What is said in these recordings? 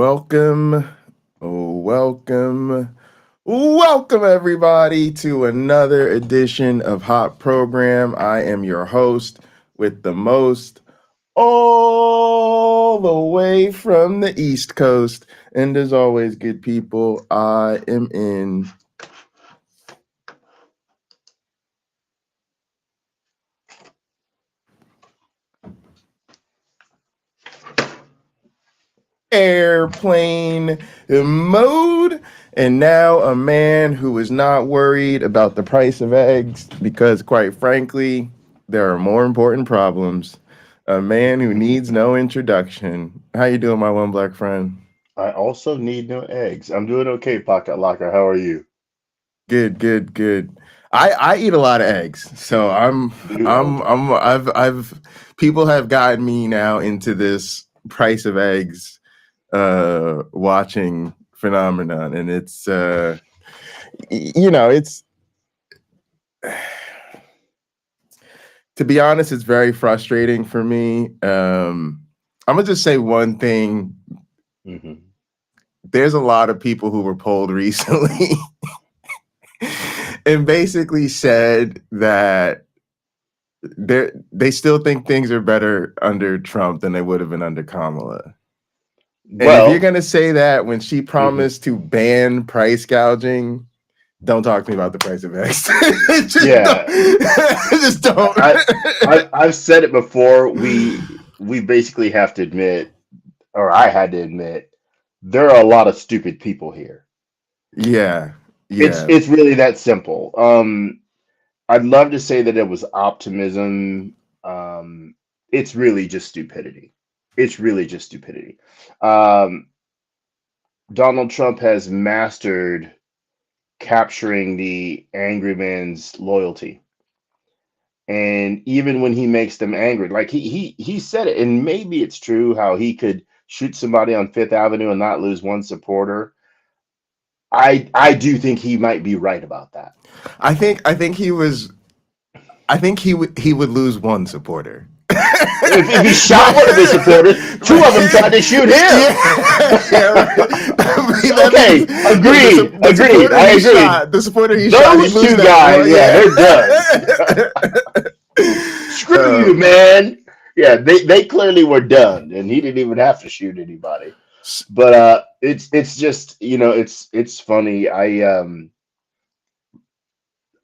Welcome, welcome, welcome everybody to another edition of Hot Program. I am your host with the most, all the way from the East Coast. And as always, good people, I am in airplane mode. And now a man who is not worried about the price of eggs because, quite frankly, there are more important problems. A man who needs no introduction. How you doing, my one black friend? I also need no eggs. I'm doing okay, Pocket Locker. How are you? Good, good, good. I eat a lot of eggs, so Okay. I've people have gotten me now into this price of eggs watching phenomenon, and it's it's to be honest, it's very frustrating for me. I'm gonna just say one thing. Mm-hmm. There's a lot of people who were polled recently and basically said that they still think things are better under Trump than they would have been under Kamala. And if you're Well, gonna say that when she mhm. promised to ban price gouging, don't talk to me about the price of eggs. just don't. Yeah, just don't. I've said it before. We basically have to admit, or I had to admit, there are a lot of stupid people here. Yeah, It's yeah. it's really that simple. I'd love to say that it was optimism. It's really just stupidity. It's really just stupidity. Um, Donald Trump has mastered capturing the angry man's loyalty. And even when he makes them angry, like he said it, and maybe it's true how he could shoot somebody on Fifth Avenue and not lose one supporter. I do think he might be right about that. I think he was. I think he would lose one supporter. If he shot one of his but, supporters, two of them tried to shoot him. yeah, yeah, right. I mean, that Okay, means agreed, the agreed. supporter I he agreed. shot, the supporter he shot, he Those lose two that guys, one. yeah, they're done. Yeah. Screw you, man. Yeah, they clearly were done, and he didn't even have to shoot anybody. But it's just it's funny.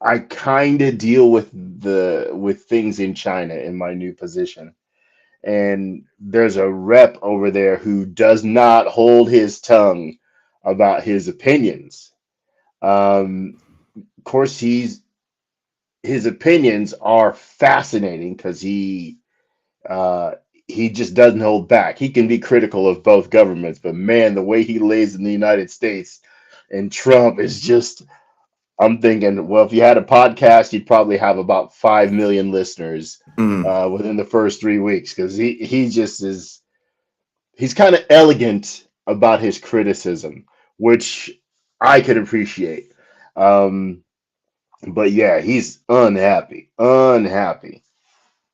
I kind of deal with things in China in my new position, and there's a rep over there who does not hold his tongue about his opinions. Of course, his opinions are fascinating because he just doesn't hold back. He can be critical of both governments, but man, the way he lays in the United States and Trump is just. I'm thinking, well, if you had a podcast, you'd probably have about 5 million listeners Mm. within the first 3 weeks because he just is. He's kind of elegant about his criticism, which I could appreciate. Um, but yeah, he's unhappy, unhappy.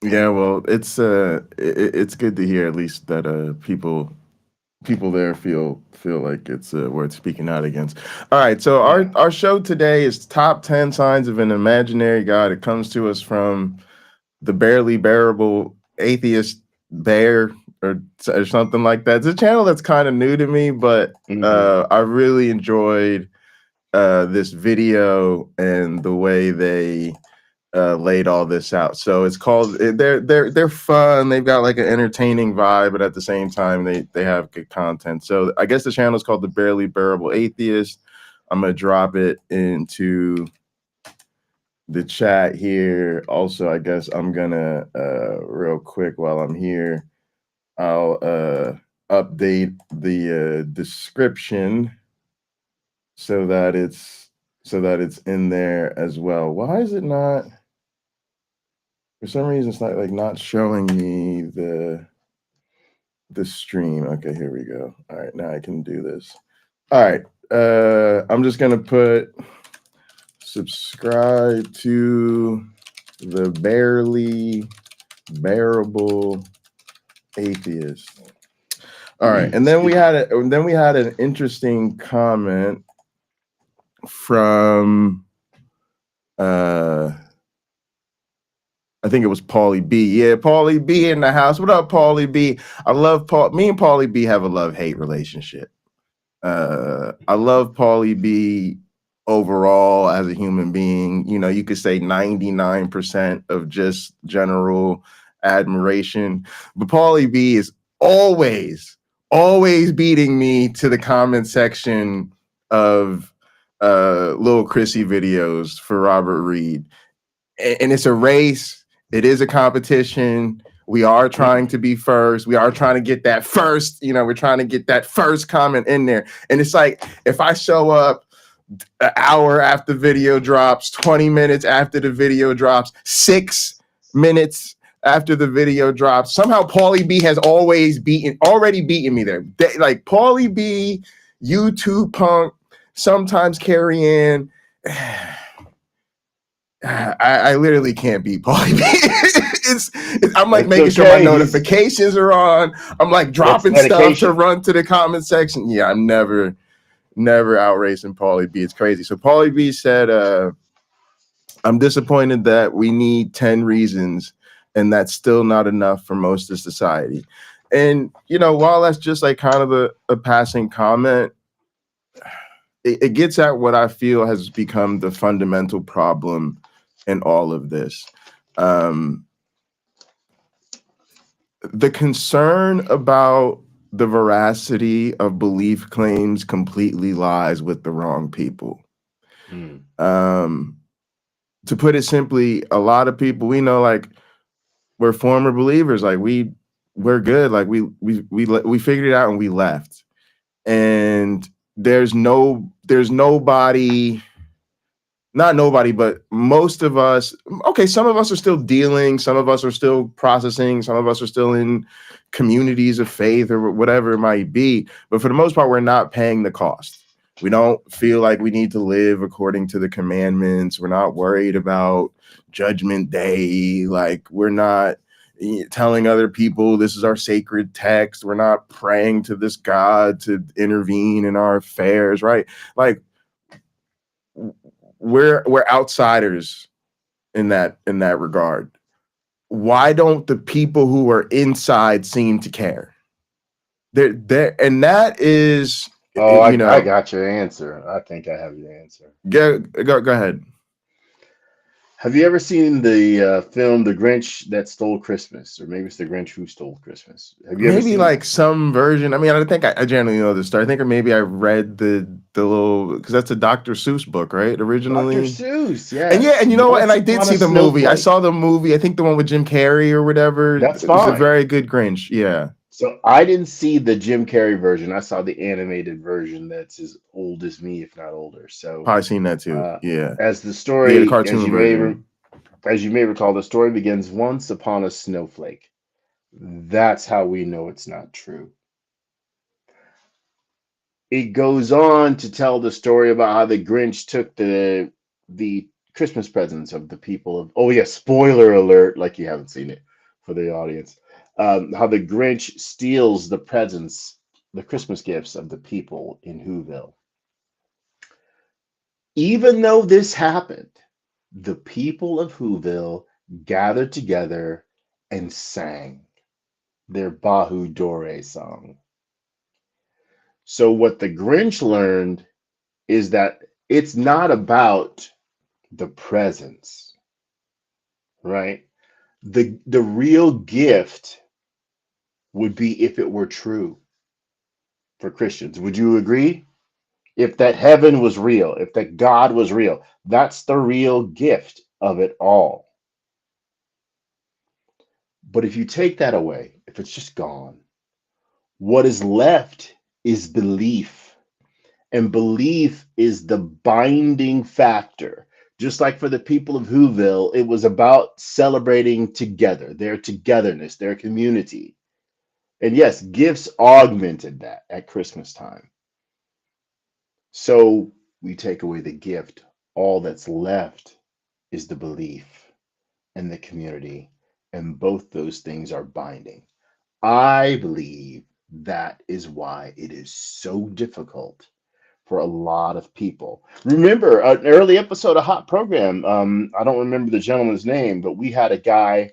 Yeah, well, it's good to hear at least that people there feel like it's worth speaking out against. All right, so our Yeah. our show today is top 10 signs of an imaginary god. It comes to us from the barely bearable atheist bear or something like that. It's a channel that's kind of new to me, but Hmm. I really enjoyed this video and the way they laid all this out. So it's called they're fun. They've got like an entertaining vibe, but at the same time they have good content. So I guess the channel is called the Barely Bearable Atheist. I'm gonna drop it into the chat here. Also, I guess I'm gonna real quick while I'm here, I'll update the description so that it's in there as well. Why is it not? For some reason, it's not showing me the stream. Okay, here we go. All right, now I can do this. All right, I'm just gonna put subscribe to the barely bearable atheist. All right, and then we had an interesting comment from I think it was Paulie B. Yeah, Paulie B in the house. What up, Paulie B? I love Paul. Me and Paulie B have a love-hate relationship. I love Paulie B overall as a human being. You know, you could say 99% of just general admiration. But Paulie B is always beating me to the comment section of Lil Chrissy videos for Robert Reed. And it's a race. It is a competition. We are trying to be first. We are trying to get that first, you know, we're trying to get that first comment in there. And it's like, if I show up an hour after the video drops, 20 minutes after the video drops, 6 minutes after the video drops, somehow Paulie B has already beaten me there. Like Paulie B, YouTube Punk, sometimes Carrie Ann. I literally can't beat Paulie B. I'm like making sure my notifications are on. I'm like dropping stuff to run to the comment section. Yeah, I'm never outracing Paulie B. It's crazy. So Paulie B said, I'm disappointed that we need 10 reasons and that's still not enough for most of society. And, you know, while that's just like kind of a passing comment, it gets at what I feel has become the fundamental problem in all of this. The concern about the veracity of belief claims completely lies with the wrong people. To put it simply, a lot of people we know, like, we're former believers, like we're good, like we figured it out and we left. And there's nobody, not nobody, but most of us, okay, some of us are still dealing, some of us are still processing, some of us are still in communities of faith or whatever it might be. But for the most part, we're not paying the cost. We don't feel like we need to live according to the commandments. We're not worried about Judgment Day. Like, we're not telling other people this is our sacred text. We're not praying to this God to intervene in our affairs, right? Like, we're outsiders in that regard. Why don't the people who are inside seem to care? They're and that is, I got your answer. I think I have your answer. Go ahead. Have you ever seen the film The Grinch That Stole Christmas? Or maybe it's The Grinch Who Stole Christmas. Have you ever seen like some version? I mean, I think I generally know the story. I think, or maybe I read the little, because that's a Dr. Seuss book, right? Originally. Dr. Seuss, yeah. And you know what? And I did see the movie. I saw the movie. I think the one with Jim Carrey or whatever. That's fine. It's a very good Grinch. Yeah. So I didn't see the Jim Carrey version. I saw the animated version that's as old as me, if not older. So probably seen that too. Yeah. As the story, the cartoon version. As you may recall, the story begins once upon a snowflake. That's how we know it's not true. It goes on to tell the story about how the Grinch took the Christmas presents of the people of, oh yeah, spoiler alert, like you haven't seen it for the audience. How the Grinch steals the presents, the Christmas gifts of the people in Whoville. Even though this happened, the people of Whoville gathered together and sang their Bahu Dore song. So what the Grinch learned is that it's not about the presents, right? The real gift would be if it were true for Christians. Would you agree? If that heaven was real, if that God was real, that's the real gift of it all. But if you take that away, if it's just gone, what is left is belief. And belief is the binding factor. Just like for the people of Whoville, it was about celebrating together, their togetherness, their community. And yes, gifts augmented that at Christmas time. So we take away the gift. All that's left is the belief and the community. And both those things are binding. I believe That is why it is so difficult for a lot of people. Remember an early episode of Hot Program? I don't remember the gentleman's name, but we had a guy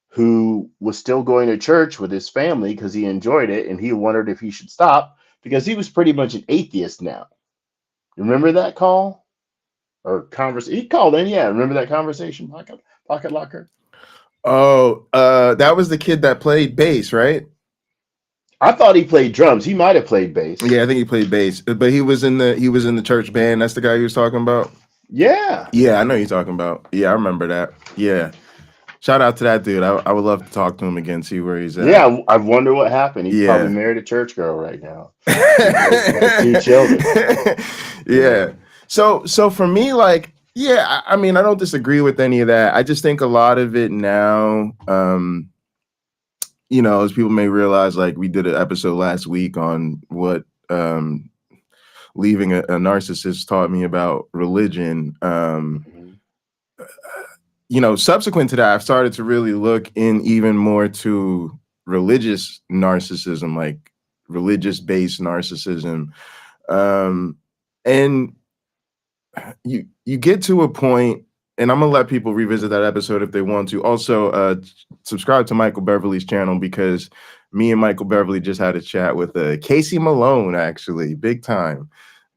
who was still going to church with his family because he enjoyed it, and he wondered if he should stop because he was pretty much an atheist now. Remember that call or conversation? He called in, yeah. Remember that conversation, Pocket Locker? Oh, that was the kid that played bass, right? I thought he played drums. He might have played bass. Yeah, I think he played bass, but he was in the church band. That's the guy you was talking about. Yeah. Yeah, I know you're talking about. Yeah, I remember that. Yeah. Shout out to that dude. I would love to talk to him again, see where he's at. Yeah, I wonder what happened. He's probably Yeah. married a church girl right now. He has 2 children. Yeah. So for me, like, yeah, I mean, I don't disagree with any of that. I just think a lot of it now, you know, as people may realize, like we did an episode last week on what leaving a narcissist taught me about religion. You know, subsequent to that, I've started to really look in even more to religious narcissism, like religious-based narcissism. And you get to a point, and I'm gonna let people revisit that episode if they want to. Also, subscribe to Michael Beverly's channel, because me and Michael Beverly just had a chat with Casey Malone, actually, big time.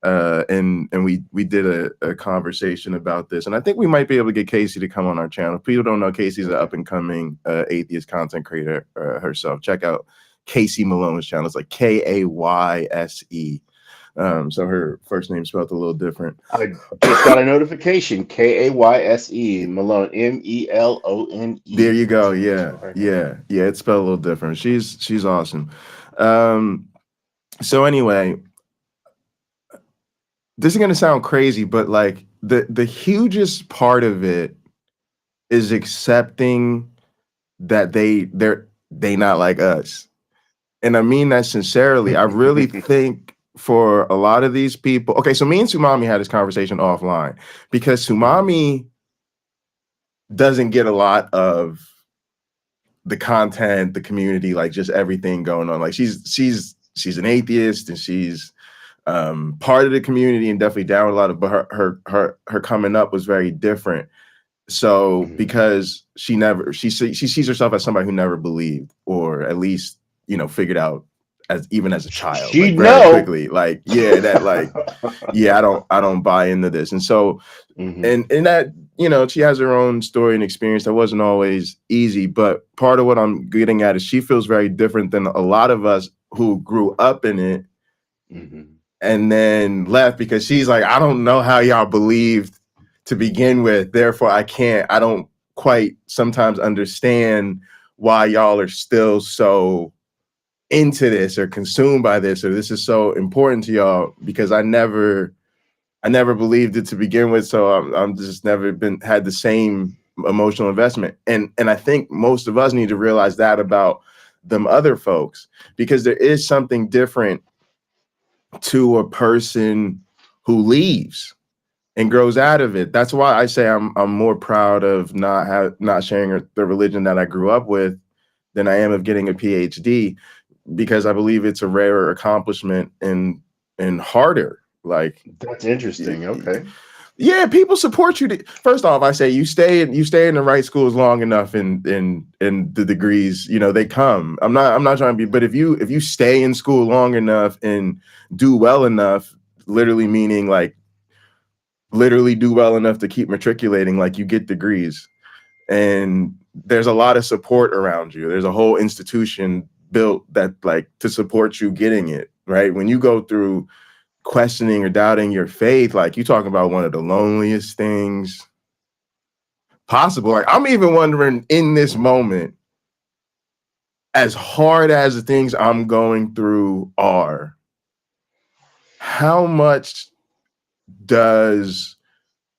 And we did a conversation about this, and I think we might be able to get Casey to come on our channel. If people don't know, Casey's an up and coming atheist content creator herself. Check out Casey Malone's channel. It's like Kayse. So her first name spelled a little different. I just got a notification. Kayse Malone, Melone. There you go. Yeah. It's spelled a little different. She's awesome. So anyway, this is gonna sound crazy, but like the hugest part of it is accepting that they not like us. And I mean that sincerely. I really think for a lot of these people, okay, so me and Sumami had this conversation offline, because Sumami doesn't get a lot of the content, the community, like just everything going on. Like she's an atheist, and she's part of the community and definitely down with a lot of, but her coming up was very different. So because she sees herself as somebody who never believed, or at least, you know, figured out even as a child, she like, very quickly, like, yeah, that like, yeah, I don't buy into this. And so, and that, you know, she has her own story and experience that wasn't always easy, but part of what I'm getting at is she feels very different than a lot of us who grew up in it and then left, because she's like, I don't know how y'all believed to begin with, therefore I don't quite sometimes understand why y'all are still so into this or consumed by this, or this is so important to y'all, because I never believed it to begin with, so I'm just never had the same emotional investment. And I think most of us need to realize that about them other folks, because there is something different to a person who leaves and grows out of it. That's why I say I'm more proud of not sharing the religion that I grew up with than I am of getting a PhD, because I believe it's a rarer accomplishment and harder. Like, that's interesting. Okay. Yeah, people support you. First off, I say you stay in the right schools long enough, and the degrees, you know, they come. I'm not trying to be, but if you stay in school long enough and do well enough, literally meaning like literally do well enough to keep matriculating, like, you get degrees, and there's a lot of support around you. There's a whole institution built that, like, to support you getting it, right? When you go through questioning or doubting your faith, like, you talk about one of the loneliest things possible. Like, I'm even wondering in this moment, as hard as the things I'm going through are, how much does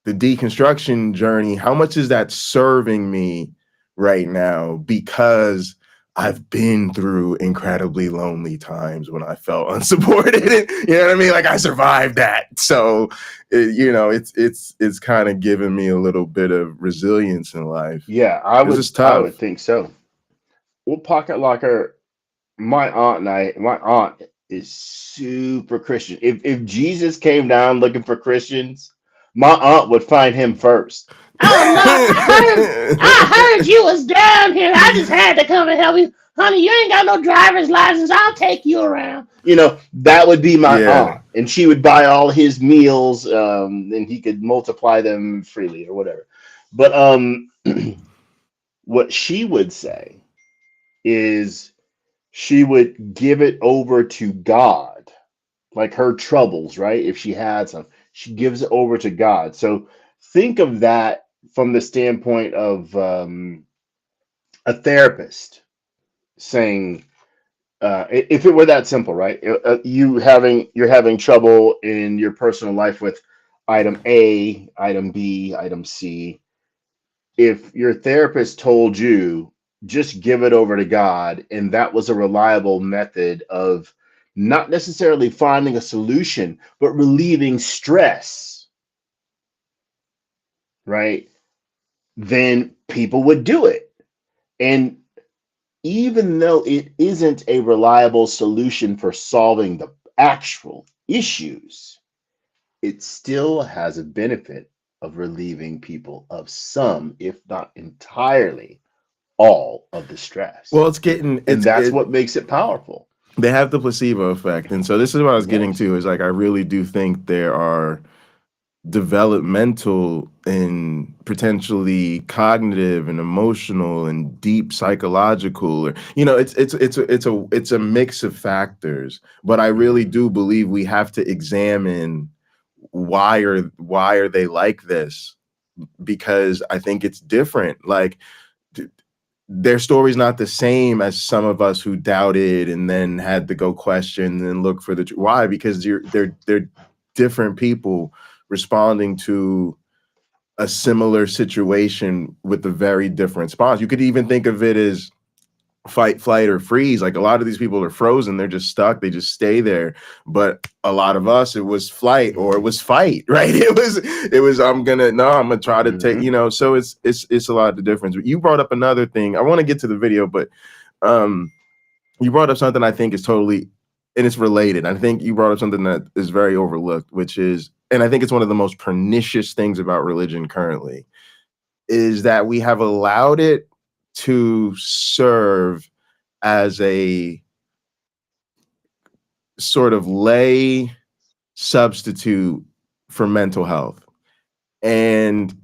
the deconstruction journey, how much is that serving me right now? Because I've been through incredibly lonely times when I felt unsupported. You know what I mean? Like, I survived that. So, you know, it's kind of given me a little bit of resilience in life. Yeah, I would tough. think so. Well, Pocket Locker, my aunt is super Christian. If Jesus came down looking for Christians, my aunt would find him first. Oh no, I heard you was down here. I just had to come and help you. Honey, you ain't got no driver's license. I'll take you around. You know, that would be my Yeah. aunt. And she would buy all his meals, and he could multiply them freely or whatever. But what she would say is she would give it over to God, like her troubles, right? If she had some, she gives it over to God. So think of that from the standpoint of a therapist saying, if it were that simple, right? You're having trouble in your personal life with item A, item B, item C. If your therapist told you just give it over to God, and that was a reliable method of not necessarily finding a solution, but relieving stress, right? Then people would do it. And even though it isn't a reliable solution for solving the actual issues, it still has a benefit of relieving people of some, if not entirely, all of the stress. Well, and that's what makes it powerful. they have the placebo effect. And so this is what I was getting Yes. to, is like, I really do think there are developmental and potentially cognitive and emotional and deep psychological, or, you know, it's a mix of factors. But I really do believe we have to examine why are they like this, because I think it's different. Like, their story's not the same as some of us who doubted and then had to go question and look for the why, because they're different people responding to a similar situation with a very different response. You could even think of it as fight, flight, or freeze. Like, a lot of these people are frozen, they're just stuck, they just stay there. But a lot of us, it was flight or it was fight, right? It was I'm gonna try to take, you know. So it's a lot of difference. You brought up another thing. I want to get to the video, but you brought up something I think is totally, and it's related. I think you brought up something that is very overlooked, which is, and I think it's one of the most pernicious things about religion currently, is that we have allowed it to serve as a sort of lay substitute for mental health. And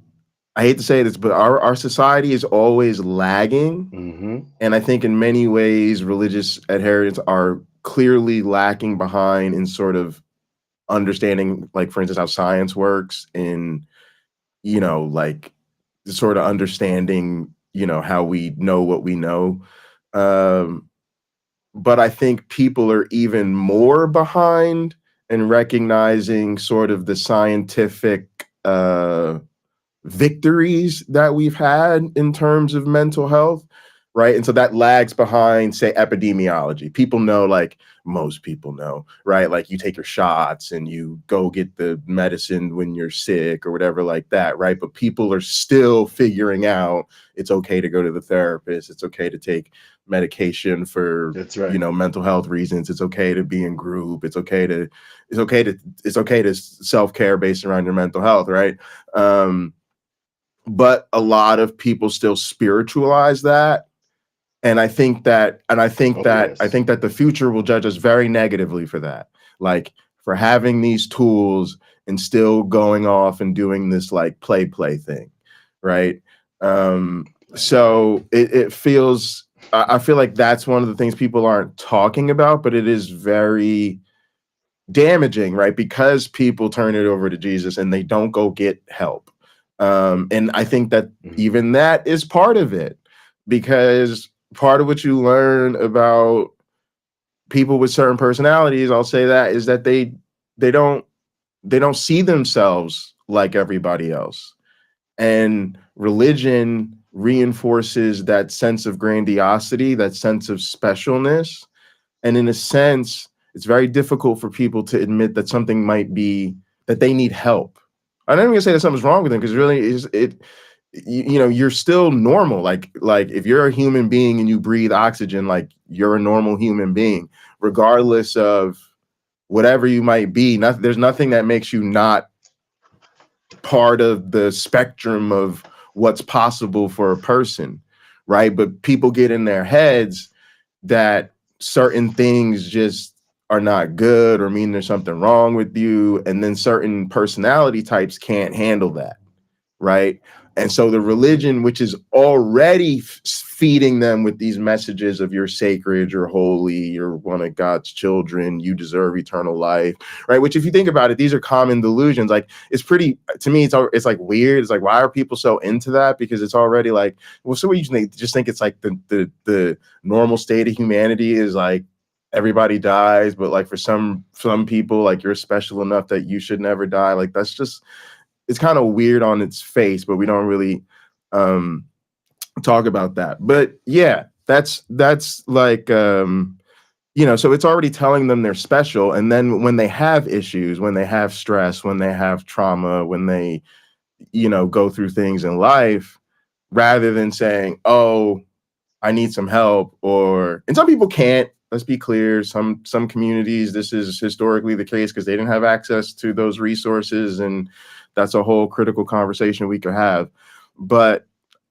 I hate to say this, but our society is always lagging. And I think in many ways, religious adherents are clearly lacking behind in sort of understanding, like, for instance, how science works, in, you know, like, sort of understanding, you know, how we know what we know. But I think people are even more behind in recognizing sort of the scientific victories that we've had in terms of mental health, right? And so that lags behind, say, epidemiology. People know, like, most people know, right? Like, you take your shots and you go get the medicine when you're sick or whatever like that, right? But people are still figuring out it's okay to go to the therapist. It's okay to take medication for, That's right, you know, mental health reasons. It's okay to be in group. It's okay to self-care based around your mental health, right? But a lot of people still spiritualize that. And I think that the future will judge us very negatively for that. Like, for having these tools and still going off and doing this, like, play thing, right? So it feels, I feel like that's one of the things people aren't talking about, but it is very damaging, right? Because people turn it over to Jesus and they don't go get help. And I think that even that is part of it, because part of what you learn about people with certain personalities, I'll say that, is that they don't see themselves like everybody else. And religion reinforces that sense of grandiosity, that sense of specialness. And in a sense, it's very difficult for people to admit that something might be, that they need help. I'm not even gonna say that something's wrong with them, because really you know, you're still normal. Like if you're a human being and you breathe oxygen, like you're a normal human being, regardless of whatever you might be. There's nothing that makes you not part of the spectrum of what's possible for a person, right? But people get in their heads that certain things just are not good or mean there's something wrong with you, and then certain personality types can't handle that, right? And so the religion, which is already feeding them with these messages of you're sacred, you're holy, you're one of God's children, you deserve eternal life, right? Which, if you think about it, these are common delusions. Like, it's pretty, to me, it's like weird. It's like, why are people so into that? Because it's already like, well, so what you think? Just think it's like the normal state of humanity is like everybody dies, but like for some people, like you're special enough that you should never die. Like, that's just, it's kind of weird on its face, but we don't really talk about that. But yeah, that's like, you know, so it's already telling them they're special. And then when they have issues, when they have stress, when they have trauma, when they, you know, go through things in life, rather than saying, oh, I need some help, and some people can't. Let's be clear. Some communities, this is historically the case because they didn't have access to those resources, and that's a whole critical conversation we could have. But,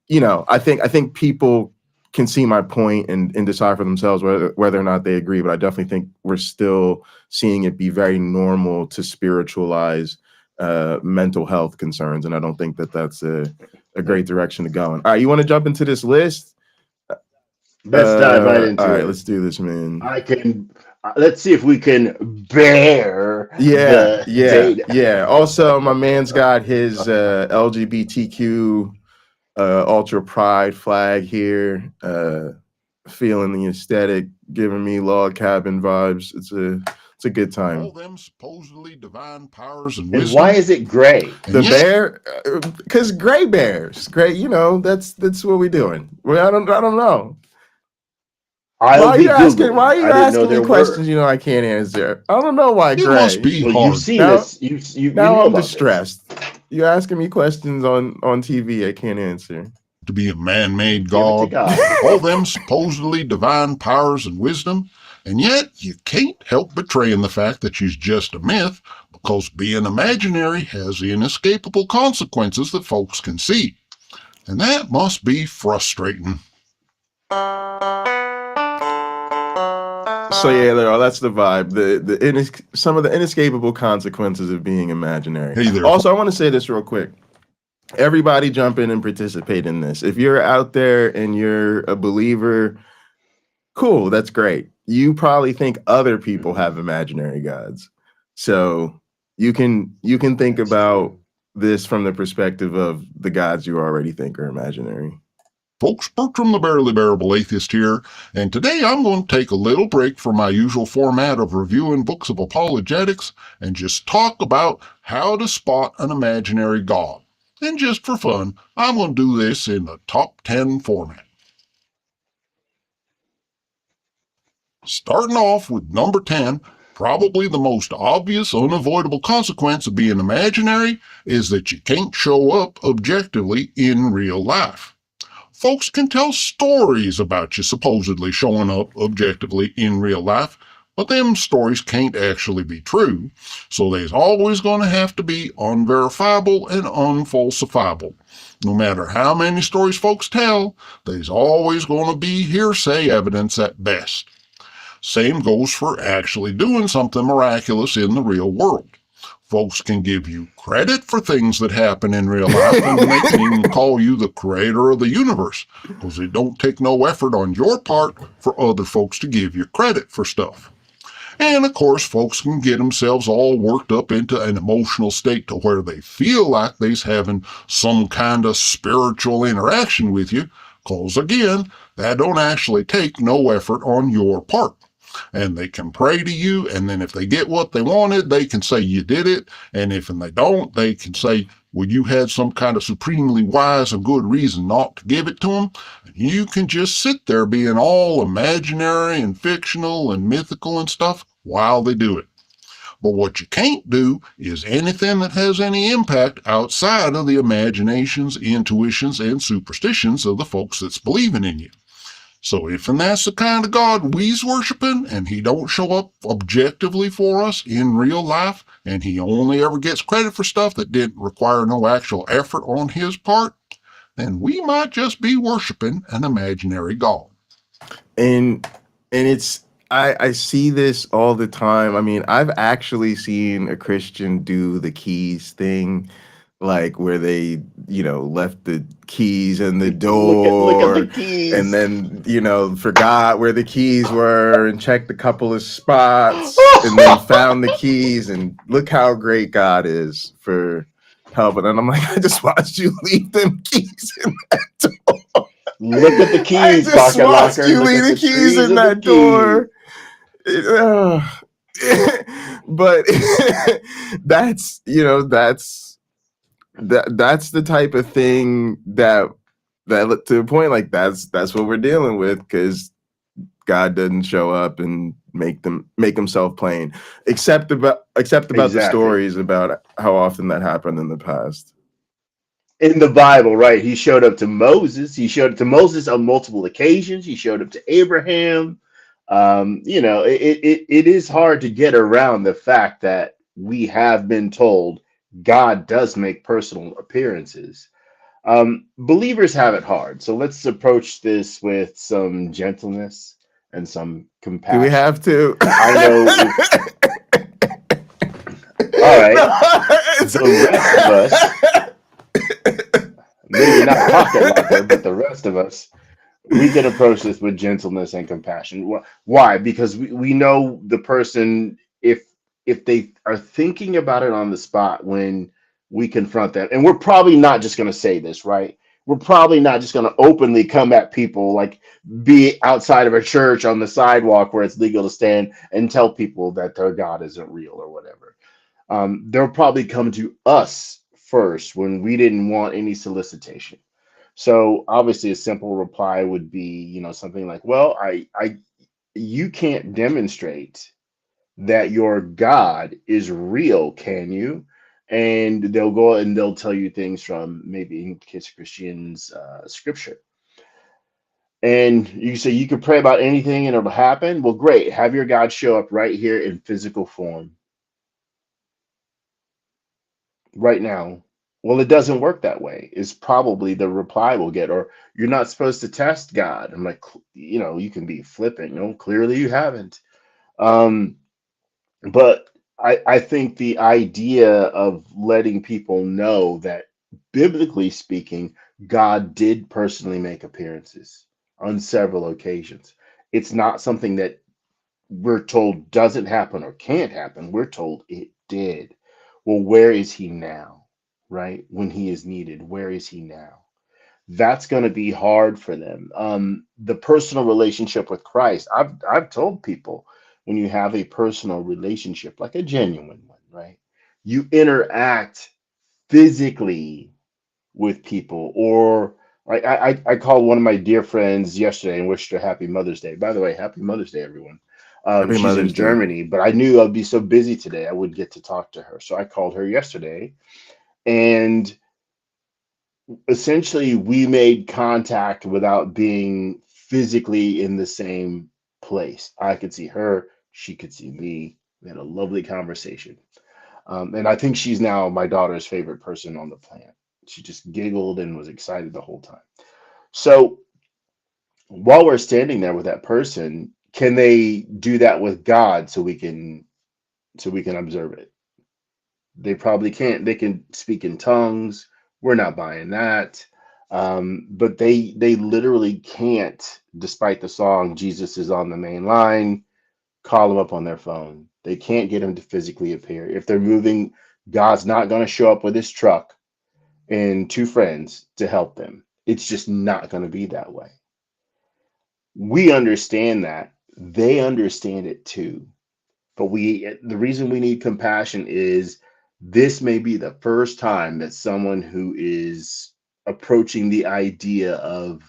you know, I think people can see my point and decide for themselves whether or not they agree. But I definitely think we're still seeing it be very normal to spiritualize mental health concerns, and I don't think that that's a great direction to go in. All right, you want to jump into this list? Let's dive right into all right, it. let's do this, man. Let's see if we can bear the data. Yeah. Also, my man's got his LGBTQ ultra pride flag here. Feeling the aesthetic, giving me log cabin vibes. It's a good time. All them supposedly divine powers and wisdom. And why is it gray? The bear, because gray bears, gray. You know, that's what we're doing. Well, I don't know. Why are you asking me questions? You know, I can't answer. I don't know why. It must be hard. You've seen this. You now I'm distressed. You're asking me questions on TV I can't answer. To be a man-made god, all them supposedly divine powers and wisdom, and yet you can't help betraying the fact that she's just a myth, because being imaginary has inescapable consequences that folks can see, and that must be frustrating. So yeah, that's the vibe. Some of the inescapable consequences of being imaginary. Hey there. Also, I want to say this real quick. Everybody jump in and participate in this. If you're out there and you're a believer, cool, that's great. You probably think other people have imaginary gods. So you can think about this from the perspective of the gods you already think are imaginary. Folks, Bertram the Barely Bearable Atheist here, and today I'm going to take a little break from my usual format of reviewing books of apologetics and just talk about how to spot an imaginary god. And just for fun, I'm going to do this in the top 10 format. Starting off with number 10, probably the most obvious, unavoidable consequence of being imaginary is that you can't show up objectively in real life. Folks can tell stories about you supposedly showing up objectively in real life, but them stories can't actually be true, so there's always going to have to be unverifiable and unfalsifiable. No matter how many stories folks tell, there's always going to be hearsay evidence at best. Same goes for actually doing something miraculous in the real world. Folks can give you credit for things that happen in real life, and they can even call you the creator of the universe, because it don't take no effort on your part for other folks to give you credit for stuff. And of course, folks can get themselves all worked up into an emotional state to where they feel like they's having some kind of spiritual interaction with you, because again, that don't actually take no effort on your part. And they can pray to you, and then if they get what they wanted, they can say you did it, and if they don't, they can say, well, you had some kind of supremely wise and good reason not to give it to them, and you can just sit there being all imaginary and fictional and mythical and stuff while they do it. But what you can't do is anything that has any impact outside of the imaginations, intuitions, and superstitions of the folks that's believing in you. So if and that's the kind of God we's worshiping, and he don't show up objectively for us in real life, and he only ever gets credit for stuff that didn't require no actual effort on his part, then we might just be worshiping an imaginary God. And it's I see this all the time. I mean, I've actually seen a Christian do the keys thing, like where they, left the keys in the Look at the door, and keys. then, forgot where the keys were and checked a couple of spots and then found the keys, and look how great God is for helping. And I'm like, I just watched you leave them keys in that door. Look at the I keys, just pocket watched locker. you Look leave at the the keys trees in of the that door. But that's that's the type of thing that to the point, like that's what we're dealing with, because God doesn't show up and make himself plain, except about the Exactly. stories about how often that happened in the past. In the Bible, right? He showed up to Moses. He showed up to Moses on multiple occasions. He showed up to Abraham. It is hard to get around the fact that we have been told God does make personal appearances. Believers have it hard. So let's approach this with some gentleness and some compassion. Do we have to? I know. All right. No, The rest of us, maybe not pocket locker, but the rest of us, we can approach this with gentleness and compassion. Why? Because we know the person, if they are thinking about it on the spot when we confront them, and we're probably not just going to say this, right? We're probably not just going to openly come at people, like be outside of a church on the sidewalk where it's legal to stand and tell people that their God isn't real or whatever. They'll probably come to us first when we didn't want any solicitation. So obviously a simple reply would be, something like, well, you can't demonstrate that your God is real, can you? And they'll go and they'll tell you things from maybe in case Christians scripture. And you say you can pray about anything and it'll happen. Well, great. Have your God show up right here in physical form right now. Well, it doesn't work that way, is probably the reply we'll get. Or you're not supposed to test God. I'm like, you can be flippant. No, clearly you haven't. But I think the idea of letting people know that, biblically speaking, God did personally make appearances on several occasions. It's not something that we're told doesn't happen or can't happen. We're told it did. Well, where is he now? Right? When he is needed, where is he now? That's going to be hard for them. The personal relationship with Christ, I've told people, when you have a personal relationship, like a genuine one, right? You interact physically with people, or like I called one of my dear friends yesterday and wished her happy Mother's Day. By the way, happy Mother's Day, everyone. Happy She's in Mother's Day. Germany, but I knew I'd be so busy today I would get to talk to her. So I called her yesterday, and essentially we made contact without being physically in the same place. I could see her, she could see me. We had a lovely conversation. And I think she's now my daughter's favorite person on the planet. She just giggled and was excited the whole time. So while we're standing there with that person, can they do that with God so we can observe it? They probably can't. They can speak in tongues. We're not buying that. But they literally can't, despite the song Jesus is on the main line, call him up on their phone. They can't get him to physically appear. If they're moving, God's not going to show up with his truck and two friends to help them. It's just not going to be that way. We understand that. They understand it too. But the reason we need compassion is this may be the first time that someone who is approaching the idea of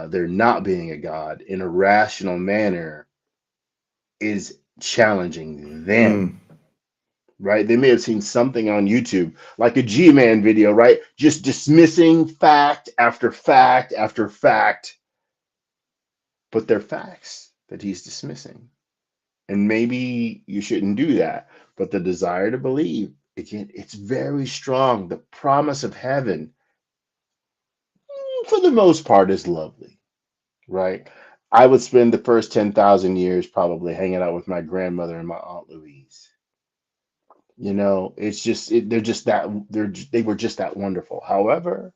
there not being a God in a rational manner is challenging them. right? They may have seen something on YouTube, like a G-Man video, right? Just dismissing fact after fact after fact, but they're facts that he's dismissing. And maybe you shouldn't do that. But the desire to believe, again, it's very strong. The promise of heaven, for the most part, is lovely, right? I would spend the first 10,000 years probably hanging out with my grandmother and my Aunt Louise. You know, it's just they were just that wonderful. However,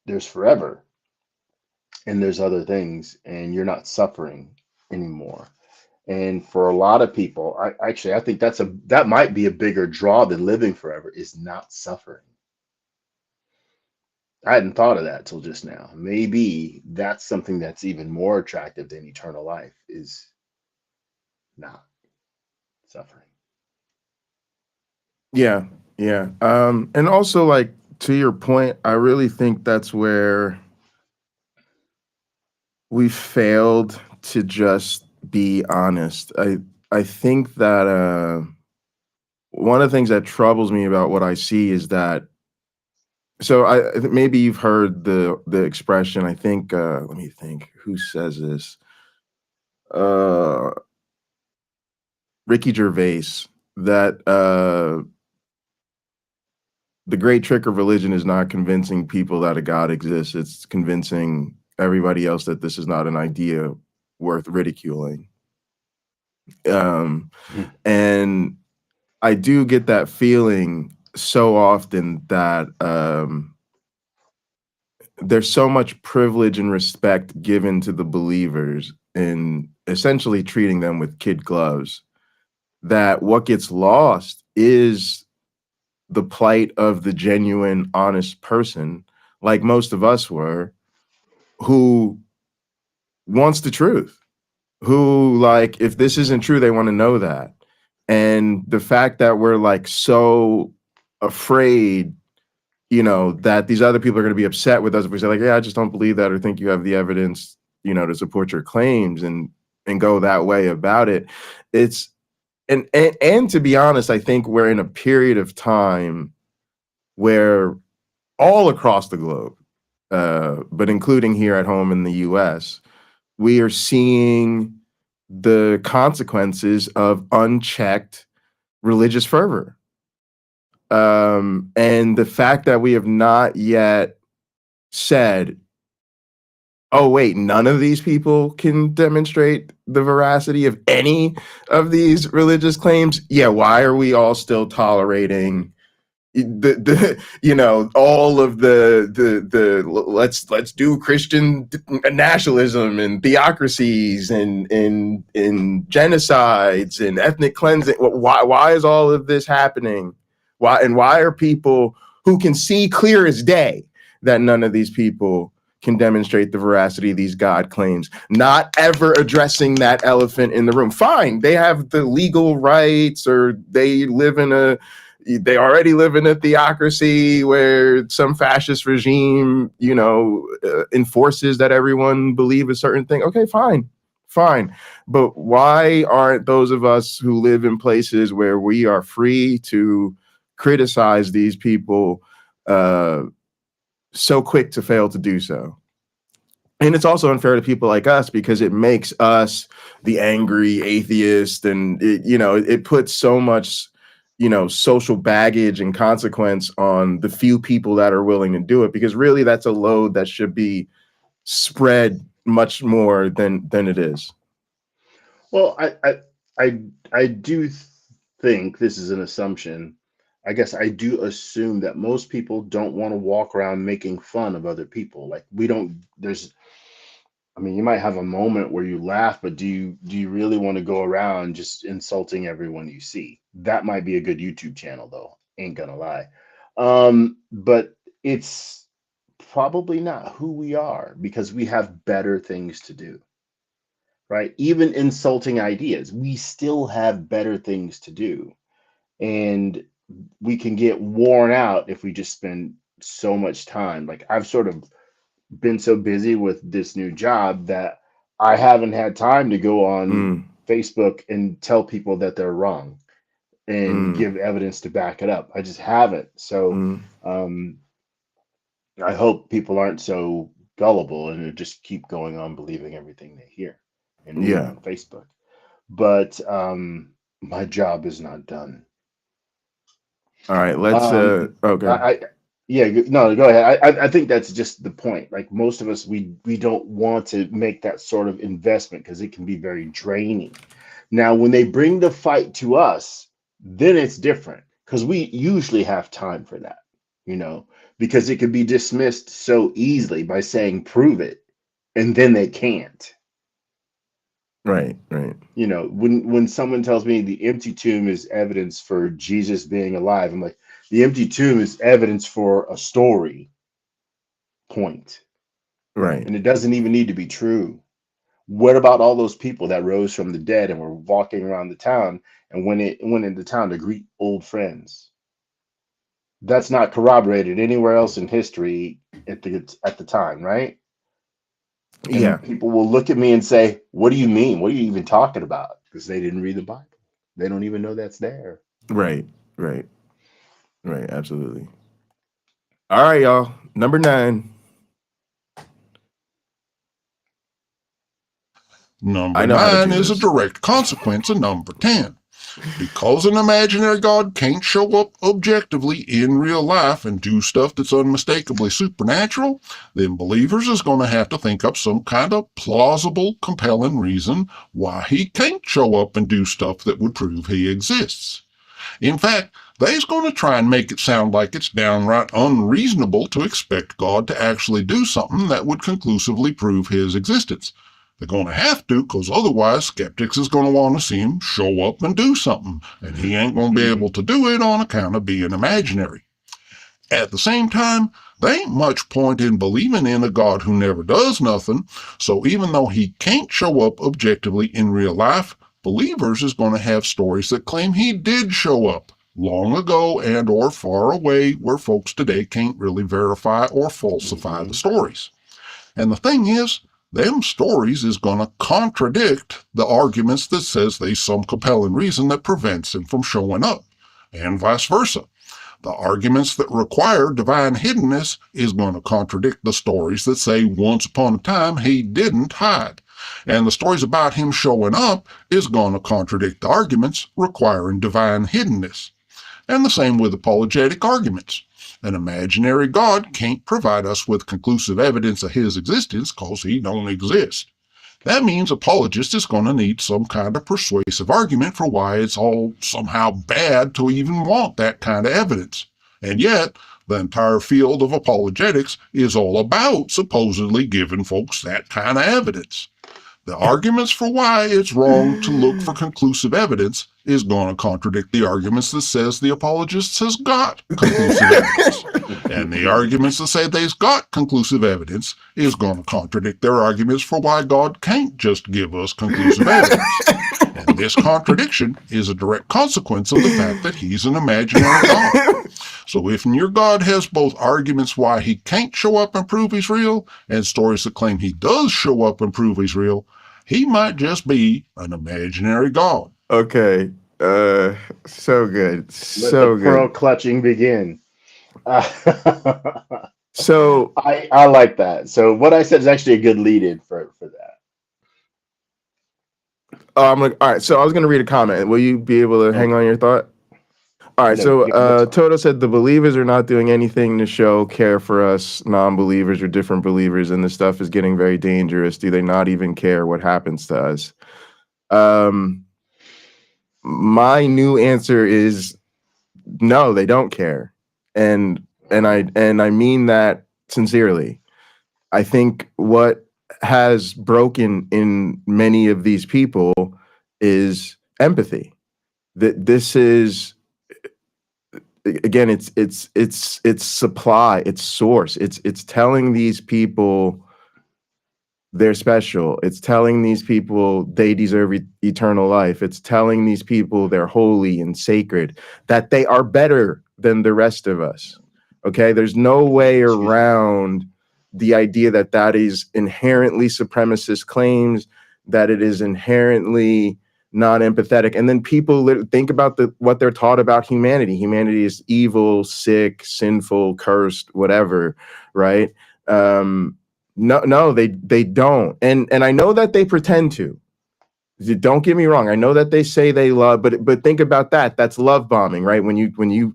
there's forever and there's other things, and you're not suffering anymore. And for a lot of people, I think that might be a bigger draw than living forever, is not suffering. I hadn't thought of that till just now. Maybe that's something that's even more attractive than eternal life, is not suffering. Yeah, yeah. And also, like, to your point, I really think that's where we failed to just be honest. I think that one of the things that troubles me about what I see is that, so maybe you've heard the expression, I think, let me think, who says this? Ricky Gervais, that the great trick of religion is not convincing people that a God exists. It's convincing everybody else that this is not an idea worth ridiculing. And I do get that feeling so often that there's so much privilege and respect given to the believers in essentially treating them with kid gloves, that what gets lost is the plight of the genuine, honest person, like most of us were, who wants the truth, who, like, if this isn't true, they want to know that. And the fact that we're like so afraid, you know, that these other people are going to be upset with us if we say, like, yeah, I just don't believe that, or think you have the evidence, you know, to support your claims, and go that way about it. It's and to be honest, I think we're in a period of time where all across the globe, but including here at home in the US, we are seeing the consequences of unchecked religious fervor. And the fact that we have not yet said, oh, wait, none of these people can demonstrate the veracity of any of these religious claims. Yeah, why are we all still tolerating the you know, all of the let's do Christian nationalism and theocracies and genocides and ethnic cleansing? Why is all of this happening? Why are people who can see clear as day that none of these people can demonstrate the veracity of these God claims, not ever addressing that elephant in the room? Fine, they have the legal rights, or they already live in a theocracy where some fascist regime, you know, enforces that everyone believe a certain thing. Okay, fine. But why aren't those of us who live in places where we are free to criticize these people so quick to fail to do so? And it's also unfair to people like us, because it makes us the angry atheist, and it puts so much, social baggage and consequence on the few people that are willing to do it, because really that's a load that should be spread much more than it is. Well, I do think, this is an assumption, I guess I do assume that most people don't want to walk around making fun of other people. Like, you might have a moment where you laugh, but do you really want to go around just insulting everyone you see? That might be a good YouTube channel, though. Ain't gonna lie. But it's probably not who we are, because we have better things to do, right? Even insulting ideas, we still have better things to do. And we can get worn out if we just spend so much time. Like, I've sort of been so busy with this new job that I haven't had time to go on Facebook and tell people that they're wrong. and give evidence to back it up. I just haven't. So I hope people aren't so gullible and just keep going on believing everything they hear and read on Facebook. But my job is not done. All right, let's okay. No, go ahead. I think that's just the point. Like most of us, we don't want to make that sort of investment because it can be very draining. Now, when they bring the fight to us, then it's different because we usually have time for that, because it could be dismissed so easily by saying, prove it, and then they can't. Right. When someone tells me the empty tomb is evidence for Jesus being alive, I'm like, the empty tomb is evidence for a story point. Right. And it doesn't even need to be true. What about all those people that rose from the dead and were walking around the town and went into town to greet old friends? That's not corroborated anywhere else in history at the time, right? And people will look at me and say, what do you mean? What are you even talking about? Because they didn't read the Bible. They don't even know that's there. Right. Absolutely. All right, y'all. Number 9. Number 9 is a direct consequence of number 10. Because an imaginary God can't show up objectively in real life and do stuff that's unmistakably supernatural, then believers is going to have to think up some kind of plausible, compelling reason why he can't show up and do stuff that would prove he exists. In fact, they's going to try and make it sound like it's downright unreasonable to expect God to actually do something that would conclusively prove his existence. They're going to have to, because otherwise skeptics is going to want to see him show up and do something, and he ain't going to be able to do it on account of being imaginary. At the same time, there ain't much point in believing in a God who never does nothing, so even though he can't show up objectively in real life, believers is going to have stories that claim he did show up long ago and or far away where folks today can't really verify or falsify the stories. And the thing is, them stories is going to contradict the arguments that says there's some compelling reason that prevents him from showing up, and vice versa. The arguments that require divine hiddenness is going to contradict the stories that say once upon a time he didn't hide. And the stories about him showing up is going to contradict the arguments requiring divine hiddenness. And the same with apologetic arguments. An imaginary God can't provide us with conclusive evidence of his existence because he don't exist. That means apologists is going to need some kind of persuasive argument for why it's all somehow bad to even want that kind of evidence. And yet, the entire field of apologetics is all about supposedly giving folks that kind of evidence. The arguments for why it's wrong to look for conclusive evidence is going to contradict the arguments that says the apologist has got conclusive evidence. And the arguments that say they've got conclusive evidence is going to contradict their arguments for why God can't just give us conclusive evidence. And this contradiction is a direct consequence of the fact that he's an imaginary God. So if your God has both arguments why he can't show up and prove he's real, and stories that claim he does show up and prove he's real, he might just be an imaginary God. Okay. So good. Let So the pearl good. clutching begin. So I like that. So what I said is actually a good lead-in for that. all right. So I was gonna read a comment. Will you be able to hang on your thought? All right. No, So Toto said the believers are not doing anything to show care for us non-believers or different believers, and this stuff is getting very dangerous. Do they not even care what happens to us? My new answer is no, they don't care. And I mean that sincerely. I think what has broken in many of these people is empathy. That this is, again, it's supply, it's source. It's telling these people they're special. It's telling these people they deserve eternal life. It's telling these people they're holy and sacred, that they are better than the rest of us. Okay, there's no way around the idea that is inherently supremacist claims, that it is inherently non-empathetic. And then people think about what they're taught about humanity. Humanity is evil, sick, sinful, cursed, whatever, right? No, they don't. And I know that they pretend to. Don't get me wrong. I know that they say they love, but think about that. That's love bombing, right? When you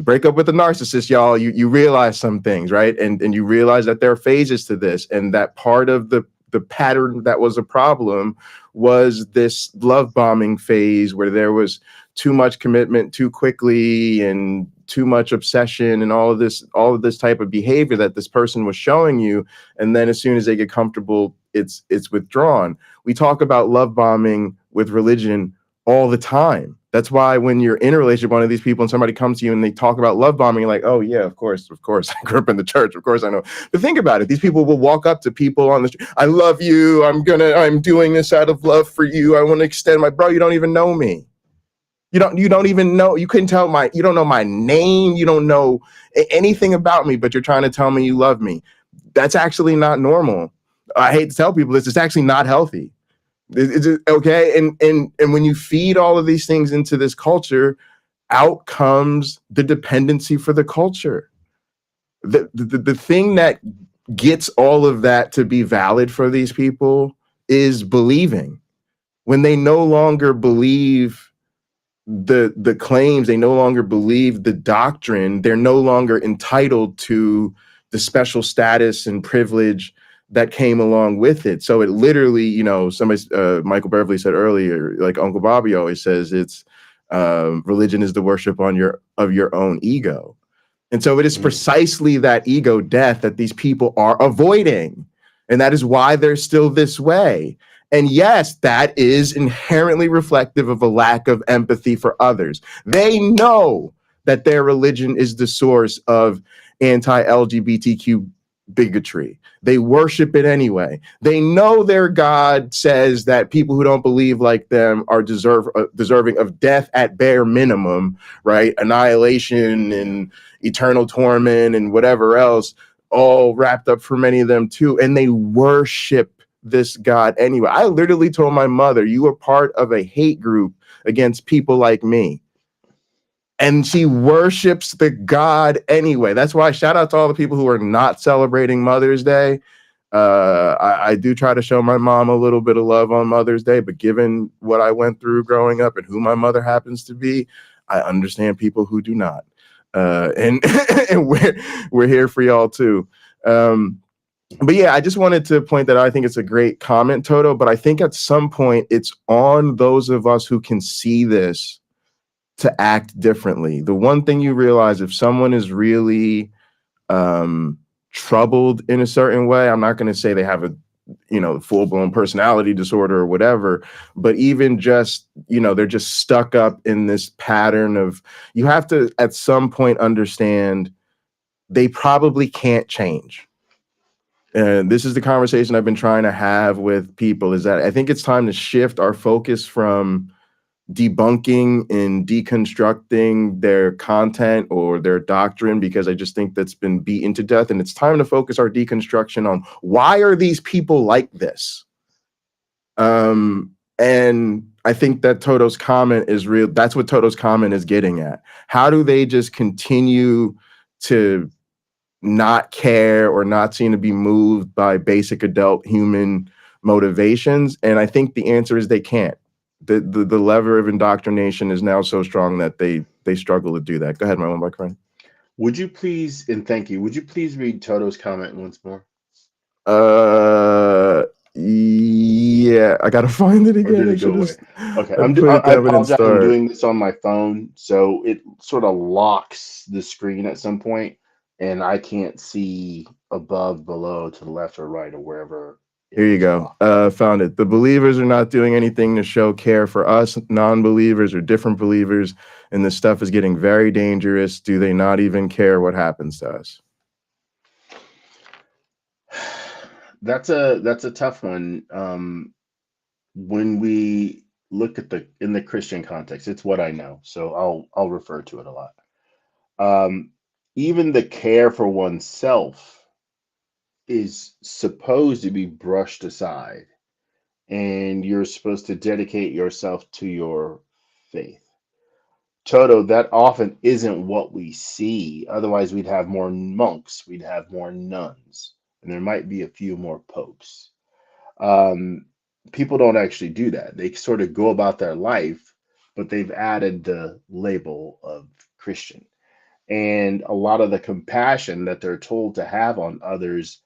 break up with a narcissist, y'all, you realize some things, right? And you realize that there are phases to this, and that part of the pattern that was a problem was this love bombing phase where there was too much commitment too quickly and too much obsession and all of this type of behavior that this person was showing you. And then as soon as they get comfortable, it's withdrawn. We talk about love bombing with religion all the time. That's why when you're in a relationship with one of these people and somebody comes to you and they talk about love bombing, you're like, oh yeah, of course. I grew up in the church. Of course I know. But think about it. These people will walk up to people on the street. I love you. I'm doing this out of love for you. I want to extend bro, you don't even know me. You don't even know, you couldn't tell you don't know my name. You don't know anything about me, but you're trying to tell me you love me. That's actually not normal. I hate to tell people this, it's actually not healthy. It's okay. And when you feed all of these things into this culture, out comes the dependency for the culture. The thing that gets all of that to be valid for these people is believing. When they no longer believe the claims, they no longer believe the doctrine, they're no longer entitled to the special status and privilege that came along with it. So it literally, somebody, Michael Beverly said earlier, like Uncle Bobby always says, it's religion is the worship of your own ego. And so it is precisely that ego death that these people are avoiding. And that is why they're still this way. And yes, that is inherently reflective of a lack of empathy for others. They know that their religion is the source of anti-LGBTQ bigotry. They worship it anyway. They know their God says that people who don't believe like them are deserving of death at bare minimum, right? Annihilation and eternal torment and whatever else, all wrapped up for many of them too. And they worship this God anyway. I literally told my mother, you are part of a hate group against people like me. And she worships the God anyway. That's why shout out to all the people who are not celebrating Mother's Day. I do try to show my mom a little bit of love on Mother's Day, but given what I went through growing up and who my mother happens to be, I understand people who do not. And we're here for y'all too. But yeah, I just wanted to point that out. I think it's a great comment, Toto, but I think at some point it's on those of us who can see this to act differently. The one thing you realize, if someone is really troubled in a certain way, I'm not going to say they have a full-blown personality disorder or whatever, but even just they're just stuck up in this pattern of, you have to at some point understand they probably can't change. And this is the conversation I've been trying to have with people, is that I think it's time to shift our focus from debunking and deconstructing their content or their doctrine, because I just think that's been beaten to death. And it's time to focus our deconstruction on, why are these people like this? And I think that Toto's comment is real. That's what Toto's comment is getting at. How do they just continue to not care or not seem to be moved by basic adult human motivations? And I think the answer is they can't. The lever of indoctrination is now so strong that they struggle to do that. Go ahead, MyOneBlack Friend. Would you please, and thank you, would you please read Toto's comment once more? Yeah, I gotta find it again. Or did it go away? Okay, I apologize. I'm doing this on my phone, so it sort of locks the screen at some point, and I can't see above, below, to the left or right or wherever. Here you go. Found it. The believers are not doing anything to show care for us non-believers or different believers, and this stuff is getting very dangerous. Do they not even care what happens to us? That's a tough one. When we look at in the Christian context, it's what I know, so I'll refer to it a lot. Even the care for oneself is supposed to be brushed aside and you're supposed to dedicate yourself to your faith. Toto, that often isn't what we see. Otherwise, we'd have more monks, we'd have more nuns, and there might be a few more popes. People don't actually do that. They sort of go about their life, but they've added the label of Christian. And a lot of the compassion that they're told to have on others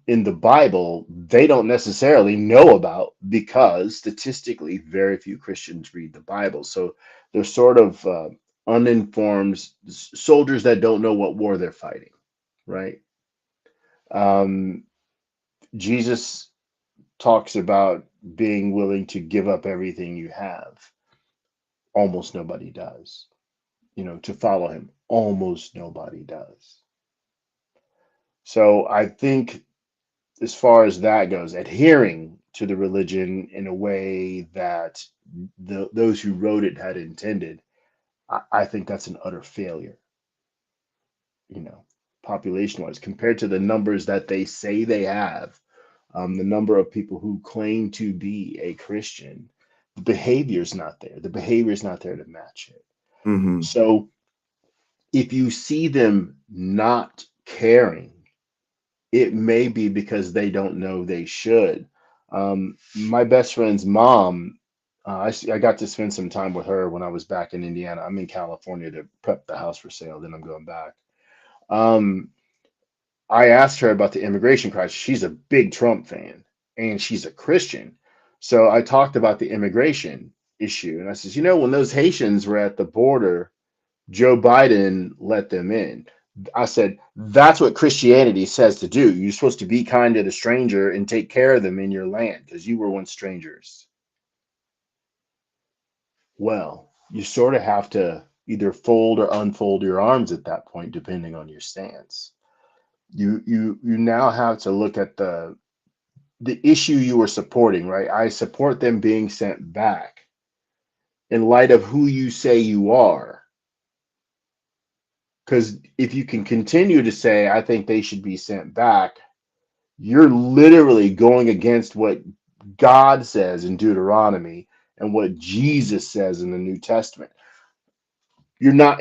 in the Bible, they don't necessarily know about, because statistically, very few Christians read the Bible. So they're sort of uninformed soldiers that don't know what war they're fighting, right? Jesus talks about being willing to give up everything you have. Almost nobody does. To follow him, almost nobody does. So I think, as far as that goes, adhering to the religion in a way that those who wrote it had intended, I think that's an utter failure. Population-wise, compared to the numbers that they say they have, the number of people who claim to be a Christian, the behavior's not there. The behavior's not there to match it. Mm-hmm. So if you see them not caring, it may be because they don't know they should. My best friend's mom, I got to spend some time with her when I was back in Indiana. I'm in California to prep the house for sale, then I'm going back. I asked her about the immigration crisis. She's a big Trump fan, and she's a Christian. So I talked about the immigration issue, and I says, when those Haitians were at the border, Joe Biden let them in. I said, that's what Christianity says to do. You're supposed to be kind to the stranger and take care of them in your land, because you were once strangers. Well, you sort of have to either fold or unfold your arms at that point, depending on your stance. You now have to look at the issue you were supporting, right? I support them being sent back in light of who you say you are. Because if you can continue to say, I think they should be sent back, you're literally going against what God says in Deuteronomy and what Jesus says in the New Testament. You're not,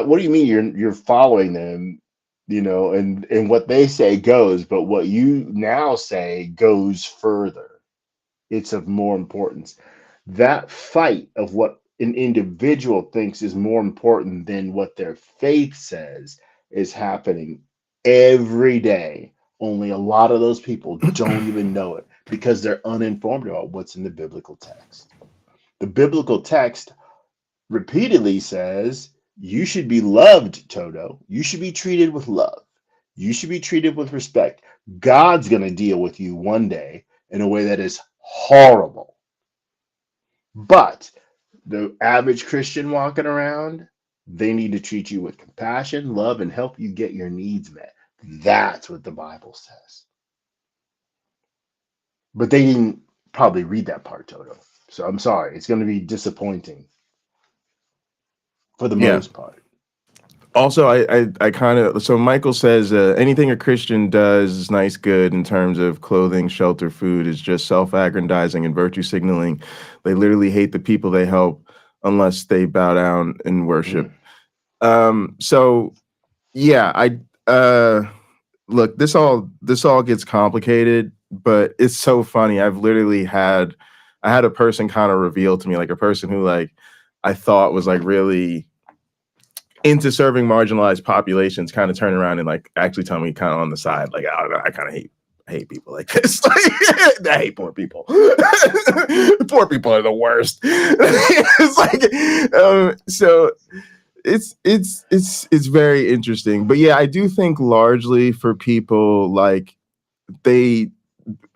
what do you mean you're following them, and what they say goes, but what you now say goes further. It's of more importance. That fight of what an individual thinks is more important than what their faith says is happening every day. Only a lot of those people don't even know it, because they're uninformed about what's in the biblical text. The biblical text repeatedly says you should be loved, Toto. You should be treated with love. You should be treated with respect. God's going to deal with you one day in a way that is horrible. But the average Christian walking around, they need to treat you with compassion, love, and help you get your needs met. That's what the Bible says. But they didn't probably read that part, Toto. So I'm sorry. It's going to be disappointing for the most part. Also, I kind of, so Michael says anything a Christian does is nice, good in terms of clothing, shelter, food is just self-aggrandizing and virtue signaling. They literally hate the people they help unless they bow down and worship. So yeah, look, this all gets complicated, but it's so funny. I had a person kind of reveal to me, like a person who like I thought was like really into serving marginalized populations, kind of turn around and like actually tell me kind of on the side, like, I don't know, I kind of hate people like this. Like, I hate poor people. Poor people are the worst. It's like, so it's very interesting. But yeah, I do think largely for people, like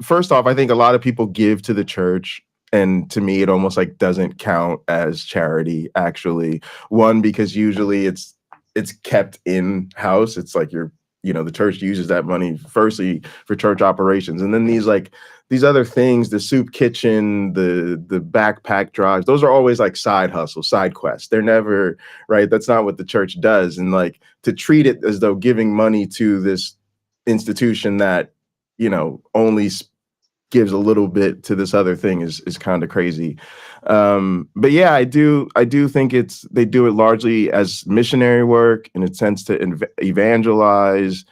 first off, I think a lot of people give to the church. And to me, it almost like doesn't count as charity, actually. One, because usually it's kept in house. It's like the church uses that money firstly for church operations. And then these other things, the soup kitchen, the backpack drives, those are always like side hustles, side quests. They're never, right? That's not what the church does. And like to treat it as though giving money to this institution that, only gives a little bit to this other thing is kind of crazy. But yeah, I do think they do it largely as missionary work in a sense to evangelize,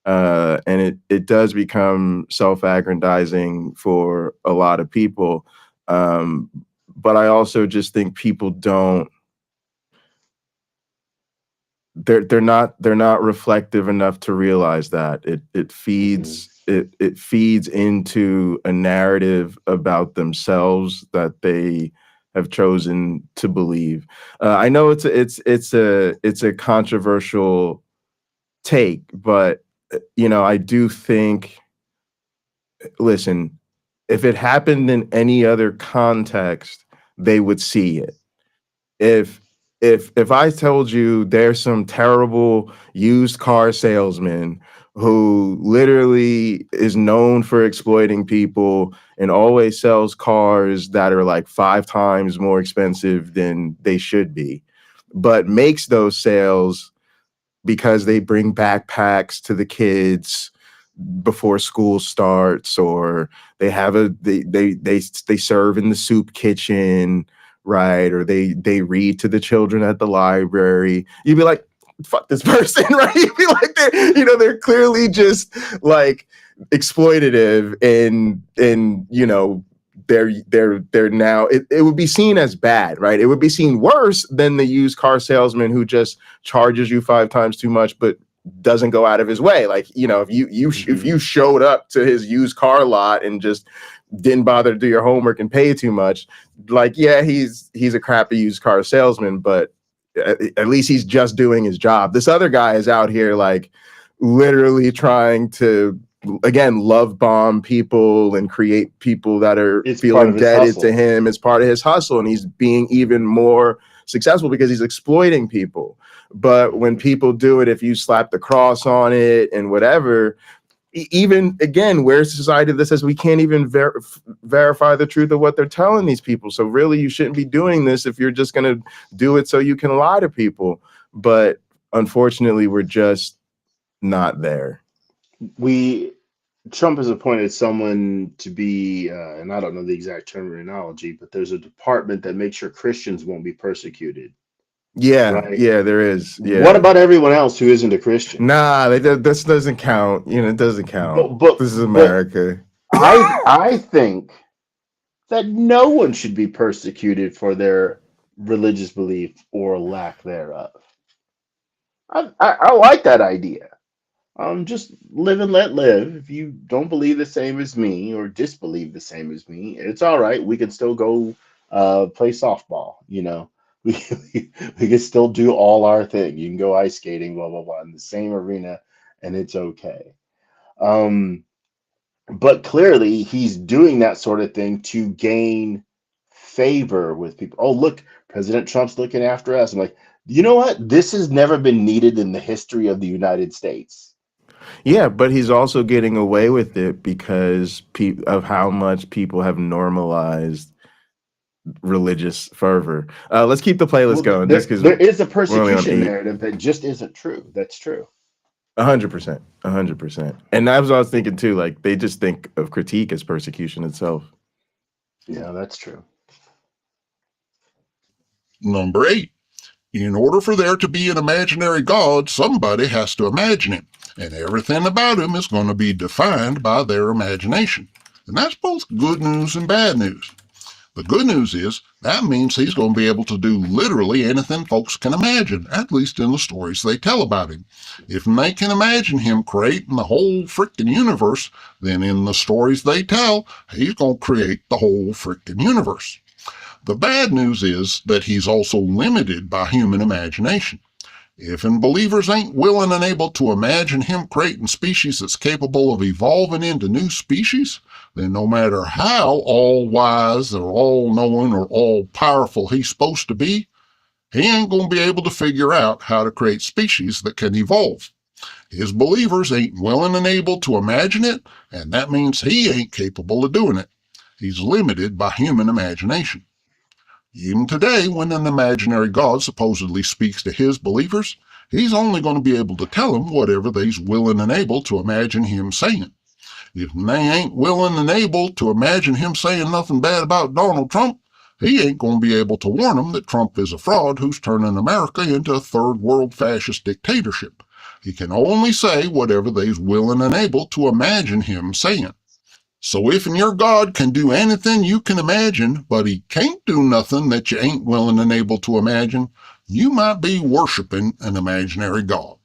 and it does become self-aggrandizing for a lot of people. But I also just think people don't. They're not reflective enough to realize that it feeds it feeds into a narrative about themselves that they have chosen to believe. I know it's a controversial take, but I do think. Listen, if it happened in any other context, they would see it. If I told you there's some terrible used car salesman who literally is known for exploiting people and always sells cars that are like 5 times more expensive than they should be, but makes those sales because they bring backpacks to the kids before school starts, or they have they serve in the soup kitchen, right? Or they read to the children at the library. You'd be like, fuck this person, right? You'd be like, they're clearly just like exploitative, and they're now it would be seen as bad, right? It would be seen worse than the used car salesman who just charges you 5 times too much, but doesn't go out of his way. Like, if you showed up to his used car lot and just didn't bother to do your homework and pay too much, like, yeah, he's a crappy used car salesman, but at least he's just doing his job. This other guy is out here like literally trying to, again, love bomb people and create people that are feeling indebted to him as part of his hustle, and he's being even more successful because he's exploiting people. But when people do it, if you slap the cross on it and whatever, even again, we're a society that says we can't even verify the truth of what they're telling these people. So really, you shouldn't be doing this if you're just going to do it so you can lie to people. But unfortunately, we're just not there. Trump has appointed someone to be, and I don't know the exact terminology, but there's a department that makes sure Christians won't be persecuted. Yeah, right? Yeah, there is. Yeah. What about everyone else who isn't a Christian? Nah, this doesn't count. It doesn't count. But this is America. I think that no one should be persecuted for their religious belief or lack thereof. I like that idea. Just live and let live. If you don't believe the same as me or disbelieve the same as me, it's all right. We can still go play softball. We can still do all our thing. You can go ice skating, blah blah blah, in the same arena, and it's okay. But clearly, he's doing that sort of thing to gain favor with people. Oh, look, President Trump's looking after us. I'm like, you know what? This has never been needed in the history of the United States. Yeah, but he's also getting away with it because of how much people have normalized religious fervor. Let's keep the playlist going. There is a persecution narrative that just isn't true. That's true. 100%. 100%. And that's what I was thinking too. Like, they just think of critique as persecution itself. Yeah, that's true. Number 8. In order for there to be an imaginary God, somebody has to imagine him, and everything about him is going to be defined by their imagination. And that's both good news and bad news. The good news is that means he's going to be able to do literally anything folks can imagine, at least in the stories they tell about him. If they can imagine him creating the whole frickin' universe, then in the stories they tell, he's going to create the whole frickin' universe. The bad news is that he's also limited by human imagination. If believers ain't willing and able to imagine him creating species that's capable of evolving into new species, then no matter how all-wise or all-knowing or all-powerful he's supposed to be, he ain't going to be able to figure out how to create species that can evolve. His believers ain't willing and able to imagine it, and that means he ain't capable of doing it. He's limited by human imagination. Even today, when an imaginary God supposedly speaks to his believers, he's only going to be able to tell them whatever they's willing and able to imagine him saying. If they ain't willing and able to imagine him saying nothing bad about Donald Trump, he ain't going to be able to warn them that Trump is a fraud who's turning America into a third world fascist dictatorship. He can only say whatever they's willing and able to imagine him saying. So if your God can do anything you can imagine, but he can't do nothing that you ain't willing and able to imagine, you might be worshiping an imaginary God.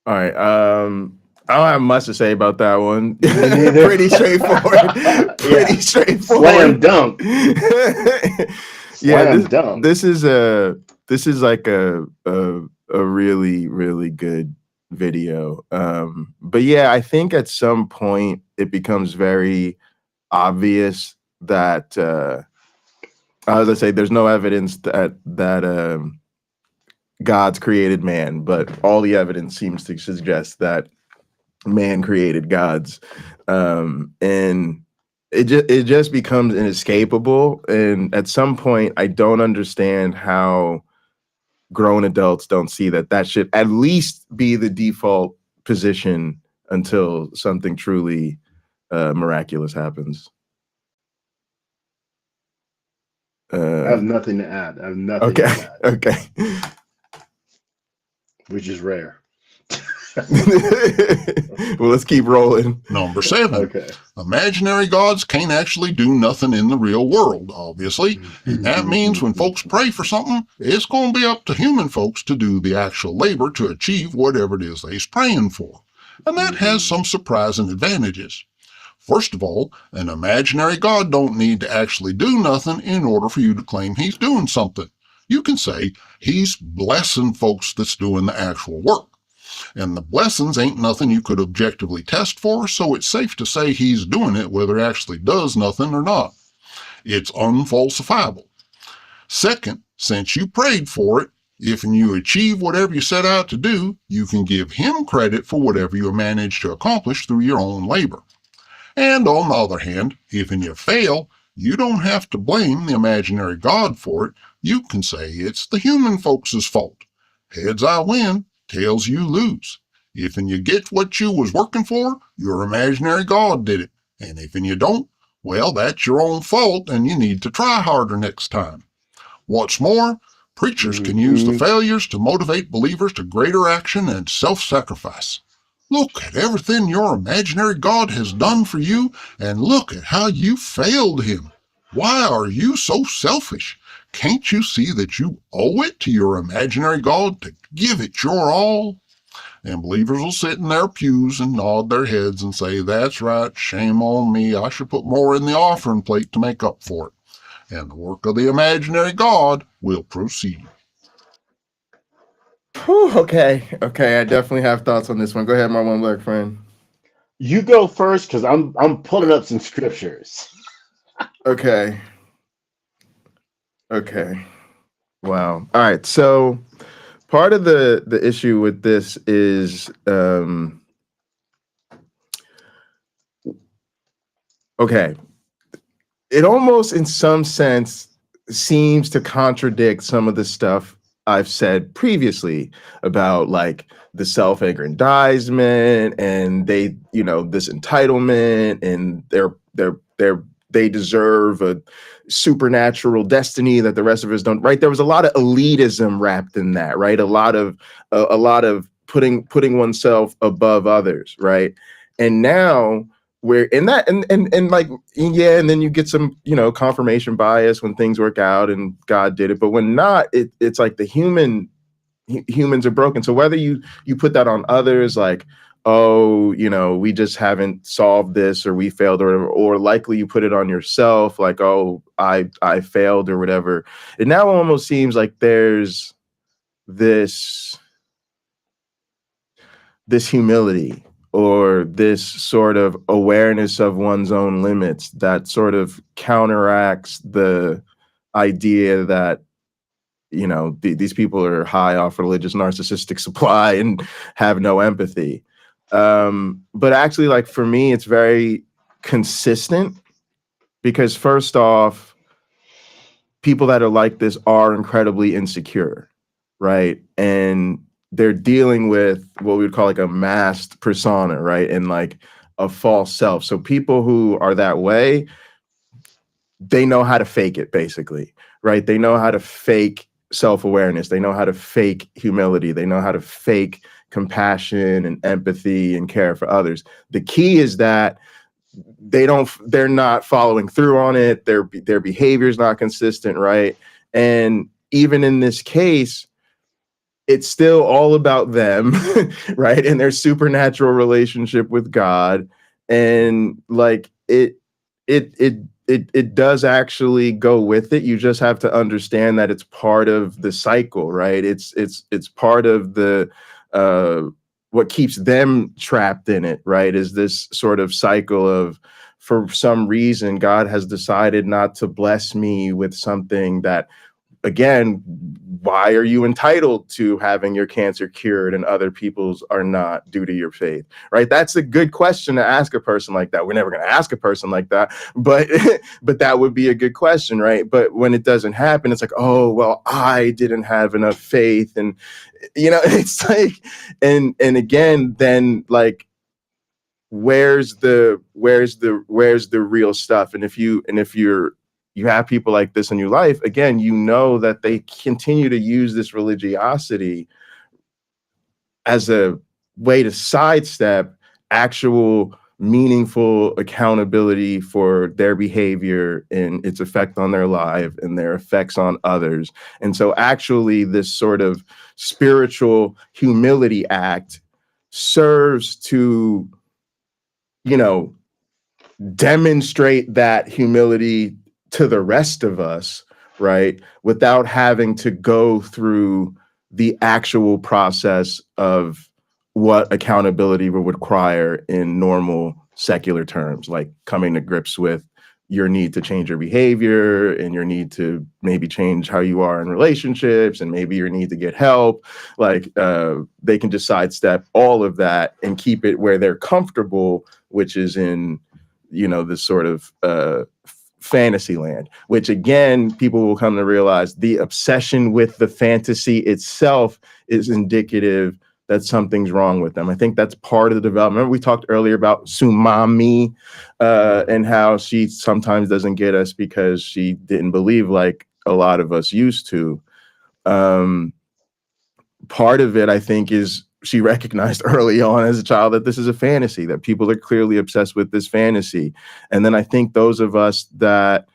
All right. I don't have much to say about that one. neither. Pretty straightforward. Pretty straightforward. Slam dunk. Yeah, Slam dunk. this is like a really, really good video. But yeah, I think at some point it becomes very obvious that as I say, there's no evidence that God's created man, but all the evidence seems to suggest that man created gods, and it just becomes inescapable. And at some point, I don't understand how grown adults don't see that should at least be the default position until something truly miraculous happens. I have nothing to add. I have nothing Okay. to add. Okay. Which is rare. Well, let's keep rolling. Number 7. Okay. Imaginary gods can't actually do nothing in the real world, obviously. And that means when folks pray for something, it's going to be up to human folks to do the actual labor to achieve whatever it is they're praying for. And that has some surprising advantages. First of all, an imaginary god don't need to actually do nothing in order for you to claim he's doing something. You can say he's blessing folks that's doing the actual work. And the blessings ain't nothing you could objectively test for, so it's safe to say he's doing it whether he actually does nothing or not. It's unfalsifiable. Second, since you prayed for it, if you achieve whatever you set out to do, you can give him credit for whatever you managed to accomplish through your own labor. And on the other hand, if you fail, you don't have to blame the imaginary god for it. You can say it's the human folks' fault. Heads I win, tails you lose. If you get what you was working for, your imaginary god did it. And if you don't, well, that's your own fault and you need to try harder next time. What's more, preachers can use the failures to motivate believers to greater action and self-sacrifice. Look at everything your imaginary God has done for you, and look at how you failed him. Why are you so selfish? Can't you see that you owe it to your imaginary God to give it your all? And believers will sit in their pews and nod their heads and say, that's right, shame on me, I should put more in the offering plate to make up for it. And the work of the imaginary God will proceed. Whew, okay, I definitely have thoughts on this one. Go ahead, my one black friend. You go first, because I'm pulling up some scriptures. Okay. Wow. All right. So part of the issue with this is okay. It almost in some sense seems to contradict some of the stuff I've said previously about like the self-aggrandizement and they, this entitlement and they deserve a supernatural destiny that the rest of us don't, right? There was a lot of elitism wrapped in that, right? A lot of putting oneself above others, right? And now we're in that and like, yeah, and then you get some, confirmation bias when things work out and God did it. But when not, it's like the humans are broken. So whether you put that on others, like, oh, we just haven't solved this or we failed or whatever, or likely you put it on yourself, like, oh, I failed or whatever. It now almost seems like there's this humility or this sort of awareness of one's own limits that sort of counteracts the idea that, these people are high off religious narcissistic supply and have no empathy. But actually, like, for me, it's very consistent because first off, people that are like this are incredibly insecure, right? And they're dealing with what we would call like a masked persona, right? And like a false self. So people who are that way, they know how to fake it, basically, right? They know how to fake self-awareness. They know how to fake humility. They know how to fake compassion and empathy and care for others. The key is that they're not following through on it. Their behavior is not consistent, right? And even in this case, it's still all about them, right? And their supernatural relationship with God. And like it does actually go with it. You just have to understand that it's part of the cycle, right? It's part of the what keeps them trapped in it, right? Is this sort of cycle of, for some reason, God has decided not to bless me with something that, again, why are you entitled to having your cancer cured and other people's are not, due to your faith, right? That's a good question to ask a person like that. We're never going to ask a person like that, but but that would be a good question, right? But when it doesn't happen, it's like, oh, well, I didn't have enough faith. And, you know, it's like, and again, then like, where's the real stuff? And if you have people like this in your life, again, you know that they continue to use this religiosity as a way to sidestep actual meaningful accountability for their behavior and its effect on their life and their effects on others. And so actually this sort of spiritual humility act serves to, you know, demonstrate that humility to the rest of us, right? Without having to go through the actual process of what accountability would require in normal secular terms, like coming to grips with your need to change your behavior and your need to maybe change how you are in relationships and maybe your need to get help. Like they can just sidestep all of that and keep it where they're comfortable, which is in, you know, this sort of fantasy land, which again, people will come to realize the obsession with the fantasy itself is indicative that something's wrong with them. I think that's part of the development. Remember we talked earlier about Sumami and how she sometimes doesn't get us because she didn't believe like a lot of us used to. Part of it, I think, is she recognized early on as a child that this is a fantasy, that people are clearly obsessed with this fantasy. And then I think those of us that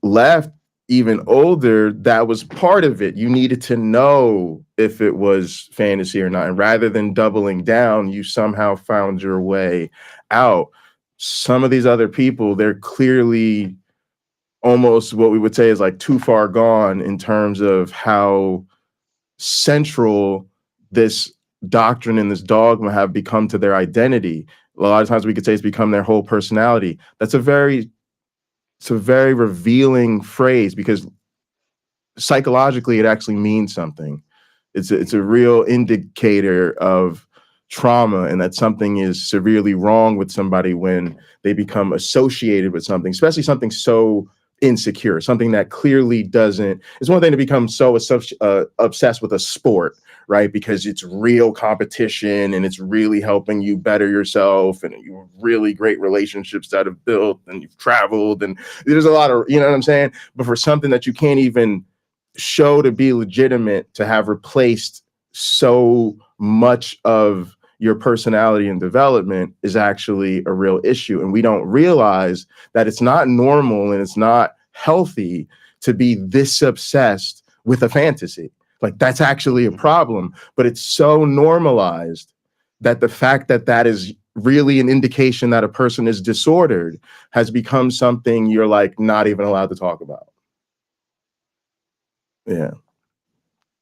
left even older, that was part of it. You needed to know if it was fantasy or not. And rather than doubling down, you somehow found your way out. Some of these other people, they're clearly almost what we would say is like too far gone in terms of how central this doctrine and this dogma have become to their identity. A lot of times we could say it's become their whole personality. It's a very revealing phrase because psychologically it actually means something. It's a real indicator of trauma and that something is severely wrong with somebody when they become associated with something, especially something so insecure, something that clearly doesn't. It's one thing to become so obsessed with a sport, right? Because it's real competition and it's really helping you better yourself and you have really great relationships that have built and you've traveled and there's a lot of, you know what I'm saying? But for something that you can't even show to be legitimate, to have replaced so much of your personality and development is actually a real issue. And we don't realize that it's not normal and it's not healthy to be this obsessed with a fantasy. Like that's actually a problem, but it's so normalized that the fact that that is really an indication that a person is disordered has become something you're like not even allowed to talk about. Yeah.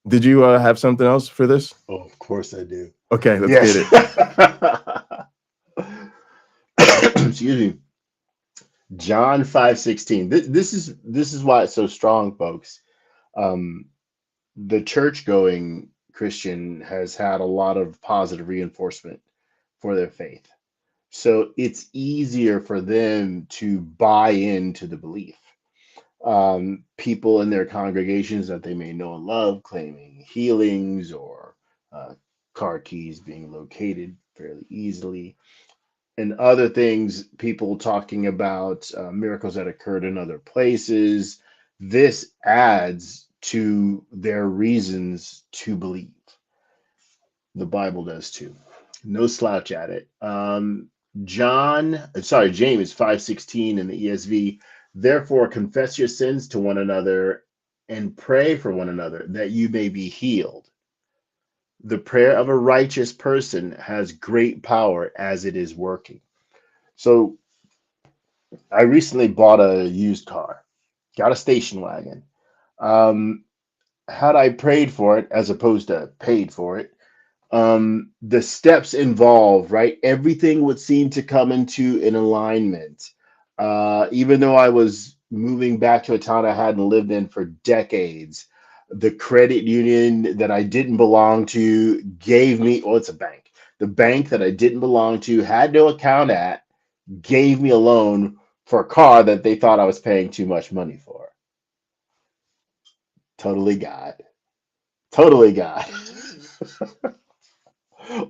Did you have something else for this? Oh, of course I do. Okay, let's get it. Excuse me. John 5:16. This is why it's so strong, folks. The church-going Christian has had a lot of positive reinforcement for their faith. So it's easier for them to buy into the belief. People in their congregations that they may know and love claiming healings or car keys being located fairly easily, and other things, people talking about miracles that occurred in other places. This adds to their reasons to believe. The Bible does too. No slouch at it. James 5:16 in the ESV. Therefore, confess your sins to one another and pray for one another that you may be healed. The prayer of a righteous person has great power as it is working. So I recently bought a used car, got a station wagon. Had I prayed for it as opposed to paid for it, the steps involved, right? Everything would seem to come into an alignment. Even though I was moving back to a town I hadn't lived in for decades, the credit union that I didn't belong to gave me, well, it's a bank. The bank that I didn't belong to, had no account at, gave me a loan for a car that they thought I was paying too much money for. Totally God. Totally God.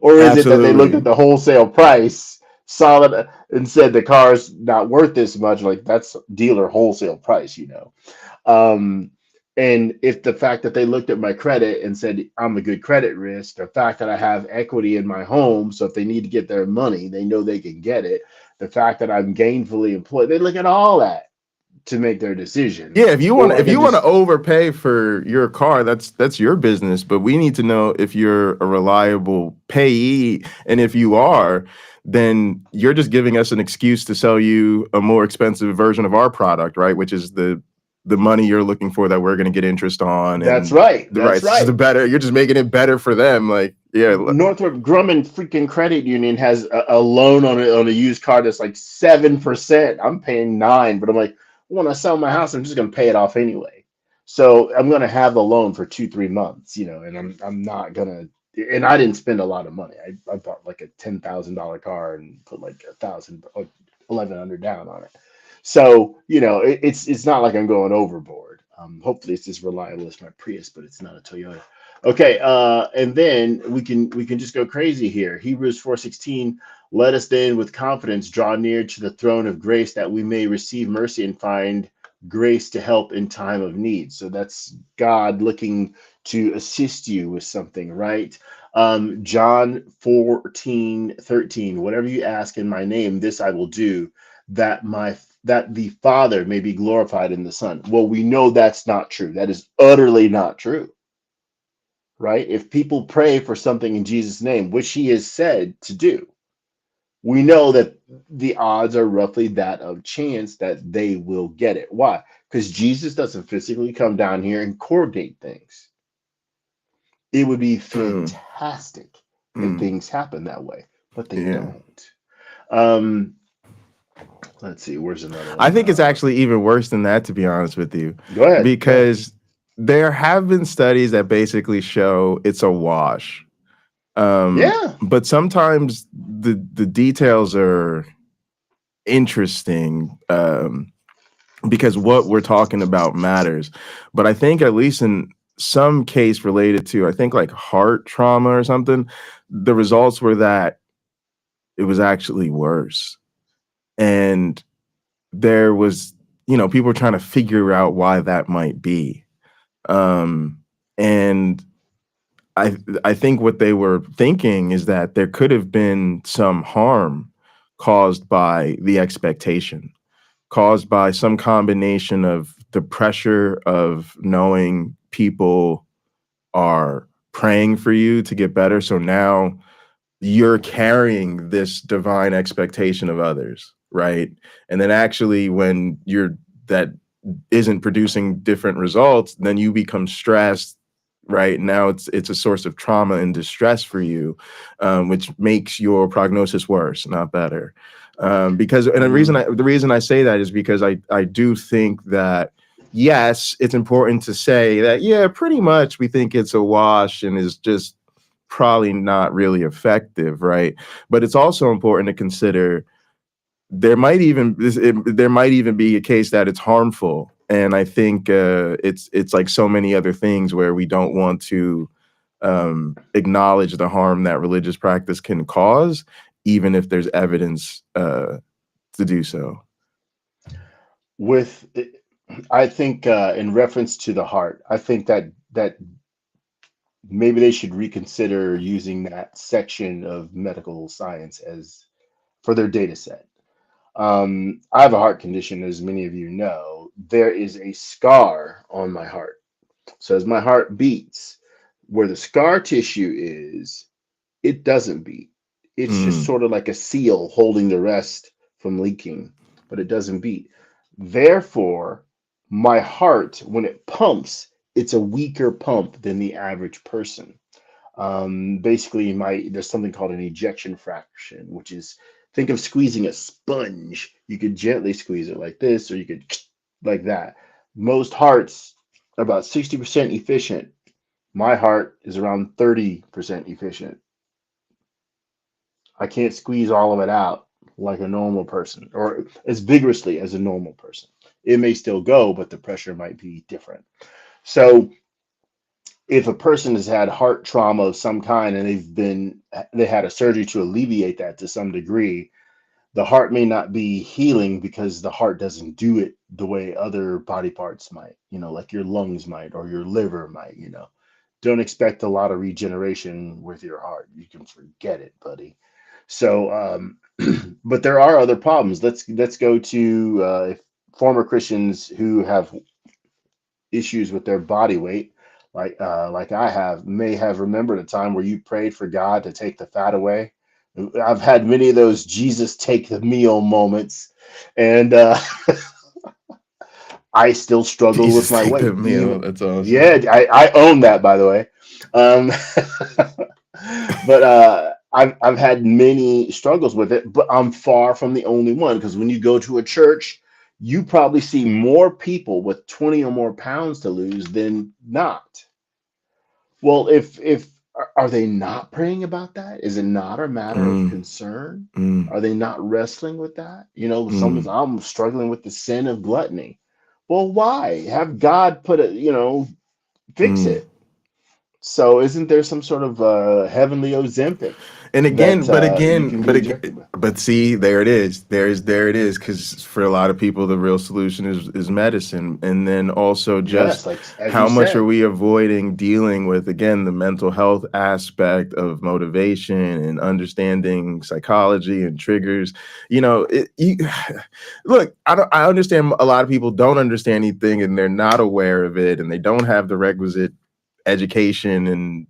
Or is it that they looked Absolutely. at the wholesale price, saw it, and said the car's not worth this much? Like, that's dealer wholesale price, you know. And if the fact that they looked at my credit and said I'm a good credit risk, the fact that I have equity in my home, so if they need to get their money, they know they can get it. The fact that I'm gainfully employed, they look at all that to make their decision. Yeah, if you want Or I can to just, overpay for your car, that's your business. But we need to know if you're a reliable payee, and if you are, then you're just giving us an excuse to sell you a more expensive version of our product, right? Which is the money you're looking for that we're going to get interest on, that's and right. the That's rights. This is the right. better. You're just making it better for them. Like, yeah, Northrop Grumman freaking credit union has a loan on a used car that's like 7%. I'm paying 9%, but I'm like, when I sell my house, I'm just gonna pay it off anyway. So I'm gonna have the loan for 2-3 months, you know, and I'm not gonna. And I didn't spend a lot of money. I bought like a $10,000 car and put like 1,100 down on it. So you know, it's not like I'm going overboard. Hopefully it's as reliable as my Prius, but it's not a Toyota. Okay, and then we can just go crazy here. Hebrews 4:16, let us then with confidence draw near to the throne of grace that we may receive mercy and find grace to help in time of need. So that's God looking to assist you with something, right? John 14:13, whatever you ask in my name, this I will do, that the Father may be glorified in the Son. Well, we know that's not true. That is utterly not true. Right? If people pray for something in Jesus' name, which he is said to do, we know that the odds are roughly that of chance that they will get it. Why? Because Jesus doesn't physically come down here and coordinate things. It would be fantastic if things happen that way, but they don't. Let's see, where's another one? I think it's actually even worse than that, to be honest with you. Go ahead. Because there have been studies that basically show it's a wash. But sometimes the details are interesting, because what we're talking about matters. But I think at least in some case related to, I think like heart trauma or something, the results were that it was actually worse. And there was, people were trying to figure out why that might be. And I think what they were thinking is that there could have been some harm caused by the expectation, caused by some combination of the pressure of knowing people are praying for you to get better. So now you're carrying this divine expectation of others, right? And then actually when that isn't producing different results, then you become stressed, right? Now it's a source of trauma and distress for you, which makes your prognosis worse, not better. Because the reason I say that is because I do think that, yes, it's important to say that, yeah, pretty much we think it's a wash and is just probably not really effective, right? But it's also important to consider there might even be a case that it's harmful. And I think it's like so many other things where we don't want to acknowledge the harm that religious practice can cause, even if there's evidence to do so. I think in reference to the heart, I think that maybe they should reconsider using that section of medical science as for their data set. I have a heart condition, as many of you know. There is a scar on my heart. So as my heart beats, where the scar tissue is, it doesn't beat. It's just sort of like a seal holding the rest from leaking, but it doesn't beat. Therefore, my heart, when it pumps, it's a weaker pump than the average person. Basically, there's something called an ejection fraction, which is, think of squeezing a sponge. You could gently squeeze it like this, or you could like that. Most hearts are about 60% efficient. My heart is around 30% efficient. I can't squeeze all of it out like a normal person, or as vigorously as a normal person. It may still go, but the pressure might be different. So if a person has had heart trauma of some kind and they had a surgery to alleviate that to some degree, the heart may not be healing because the heart doesn't do it the way other body parts might, like your lungs might or your liver might. Don't expect a lot of regeneration with your heart. You can forget it, buddy. So, but there are other problems. Let's go to former Christians who have issues with their body weight, like I have, may have remembered a time where you prayed for God to take the fat away. I've had many of those Jesus take the meal moments, and I still struggle Jesus with my take weight. the meal. That's awesome. Yeah, I own that, by the way. But I've had many struggles with it, but I'm far from the only one, because when you go to a church, you probably see more people with 20 or more pounds to lose than not. Well, are they not praying about that? Is it not a matter of concern? Are they not wrestling with that? I'm struggling with the sin of gluttony. Well, why? Have God put it, fix it. So isn't there some sort of heavenly Ozempic? And again, that, but see, there it is. There it is. Because for a lot of people, the real solution is medicine. And then also just how much are we avoiding dealing with, again, the mental health aspect of motivation and understanding psychology and triggers. Look, I understand a lot of people don't understand anything and they're not aware of it and they don't have the requisite education and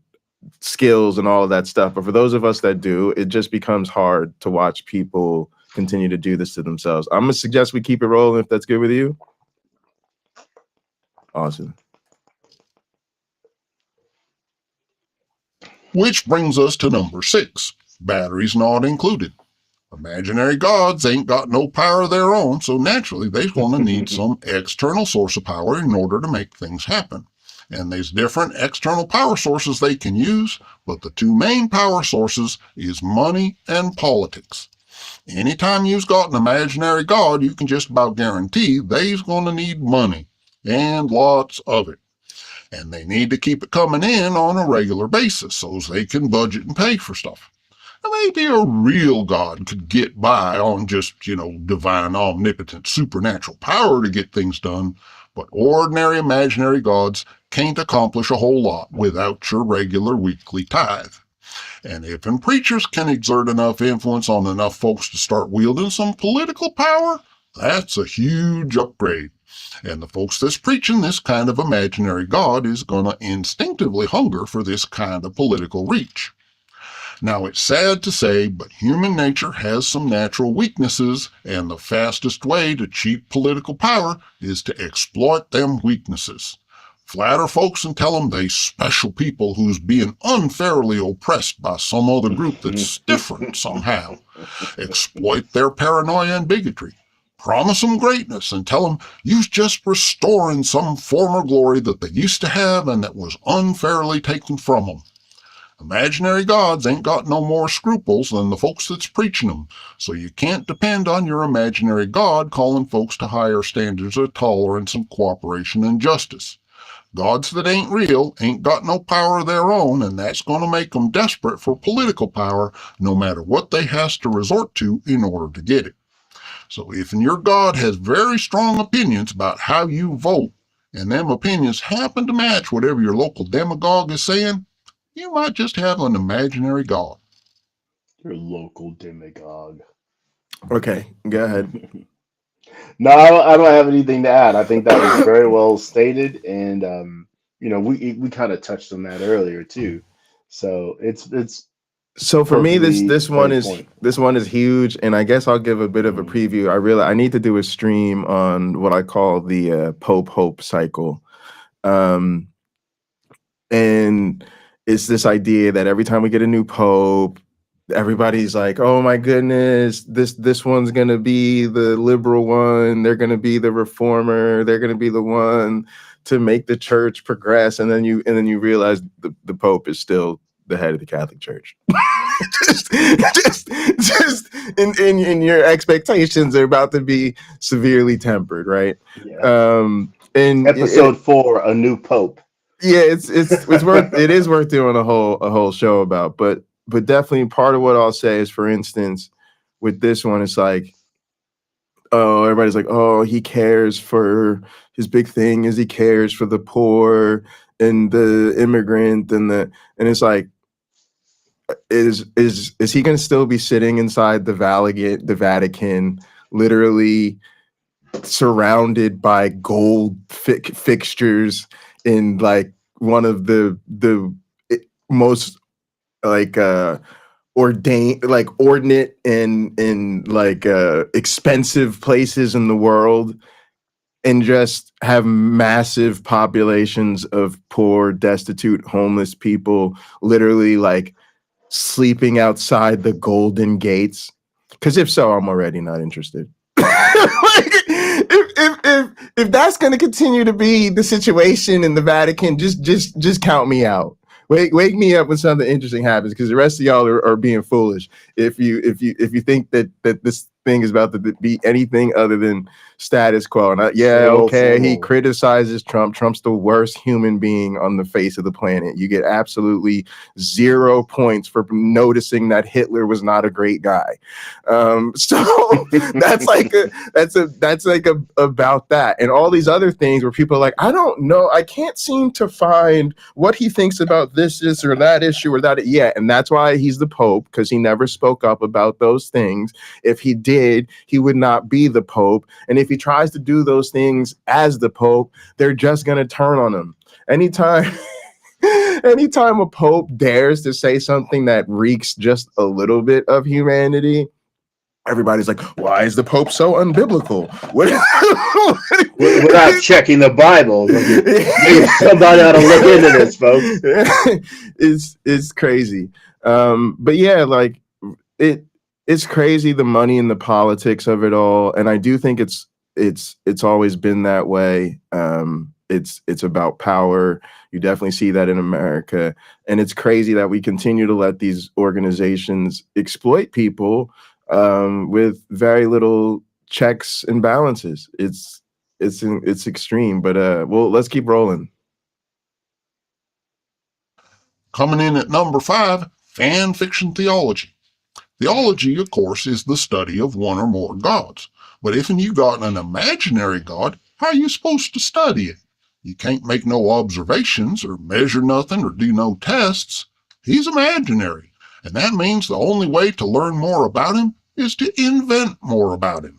skills and all of that stuff. But for those of us that do, it just becomes hard to watch people continue to do this to themselves. I'm gonna suggest we keep it rolling if that's good with you. Awesome. Which brings us to number 6, batteries not included. Imaginary gods ain't got no power of their own, so naturally they're going to need some external source of power in order to make things happen. And there's different external power sources they can use, but the two main power sources is money and politics. Anytime you've got an imaginary god, you can just about guarantee they's going to need money, and lots of it. And they need to keep it coming in on a regular basis so they can budget and pay for stuff. And maybe a real god could get by on just, divine, omnipotent, supernatural power to get things done, but ordinary imaginary gods can't accomplish a whole lot without your regular weekly tithe. And if preachers can exert enough influence on enough folks to start wielding some political power, that's a huge upgrade. And the folks that's preaching this kind of imaginary god is going to instinctively hunger for this kind of political reach. Now, it's sad to say, but human nature has some natural weaknesses, and the fastest way to cheat political power is to exploit them weaknesses. Flatter folks and tell them they special people who's being unfairly oppressed by some other group that's different somehow. Exploit their paranoia and bigotry. Promise them greatness and tell them you's just restoring some former glory that they used to have and that was unfairly taken from them. Imaginary gods ain't got no more scruples than the folks that's preaching them, so you can't depend on your imaginary god calling folks to higher standards of tolerance and cooperation and justice. Gods that ain't real ain't got no power of their own, and that's going to make them desperate for political power, no matter what they has to resort to in order to get it. So if your God has very strong opinions about how you vote, and them opinions happen to match whatever your local demagogue is saying, you might just have an imaginary God. Your local demagogue. Okay, go ahead. No, I don't have anything to add. I think that was very well stated, and we kind of touched on that earlier too. So it's So for me, this perfectly this one is huge, and I guess I'll give a bit of a preview. I need to do a stream on what I call the Pope Hope cycle, and it's this idea that every time we get a new pope, everybody's like, "Oh my goodness, this one's gonna be the liberal one. They're gonna be the reformer. They're gonna be the one to make the church progress." And then you realize the pope is still the head of the Catholic Church. just in your expectations are about to be severely tempered, right? Yeah. And Episode 4, a new pope. Yeah, it is worth doing a whole show about, but definitely part of what I'll say is, for instance, with this one, it's like, oh, everybody's like, oh, he cares for, his big thing is he cares for the poor and the immigrant and it's like, is he going to still be sitting inside the Vatican, literally surrounded by gold fixtures in like one of the most like ordinate and like expensive places in the world, and just have massive populations of poor, destitute, homeless people literally like sleeping outside the Golden Gates? Because if so, I'm already not interested. Like, if that's going to continue to be the situation in the Vatican, just count me out. Wake me up when something interesting happens, because the rest of y'all are being foolish if you think that this thing is about to be anything other than status quo. And he criticizes Trump. Trump's the worst human being on the face of the planet. You get absolutely 0 points for noticing that Hitler was not a great guy. So that's about that. And all these other things where people are like, I don't know, I can't seem to find what he thinks about this or that issue or that. Yeah, and that's why he's the Pope, because he never spoke up about those things. If he did, he would not be the Pope. And if he tries to do those things as the Pope, they're just going to turn on him. Anytime a Pope dares to say something that reeks just a little bit of humanity, everybody's like, why is the Pope so unbiblical? We're not checking the Bible. Somebody ought to look into this, folks. It's crazy. But yeah, like it's crazy, the money and the politics of it all. And I do think it's always been that way. It's about power. You definitely see that in America. And it's crazy that we continue to let these organizations exploit people with very little checks and balances. It's extreme, but well, let's keep rolling. Coming in at number 5, fan fiction theology. Theology, of course, is the study of one or more gods. But if you got an imaginary god, how are you supposed to study it? You can't make no observations or measure nothing or do no tests. He's imaginary, and that means the only way to learn more about him is to invent more about him.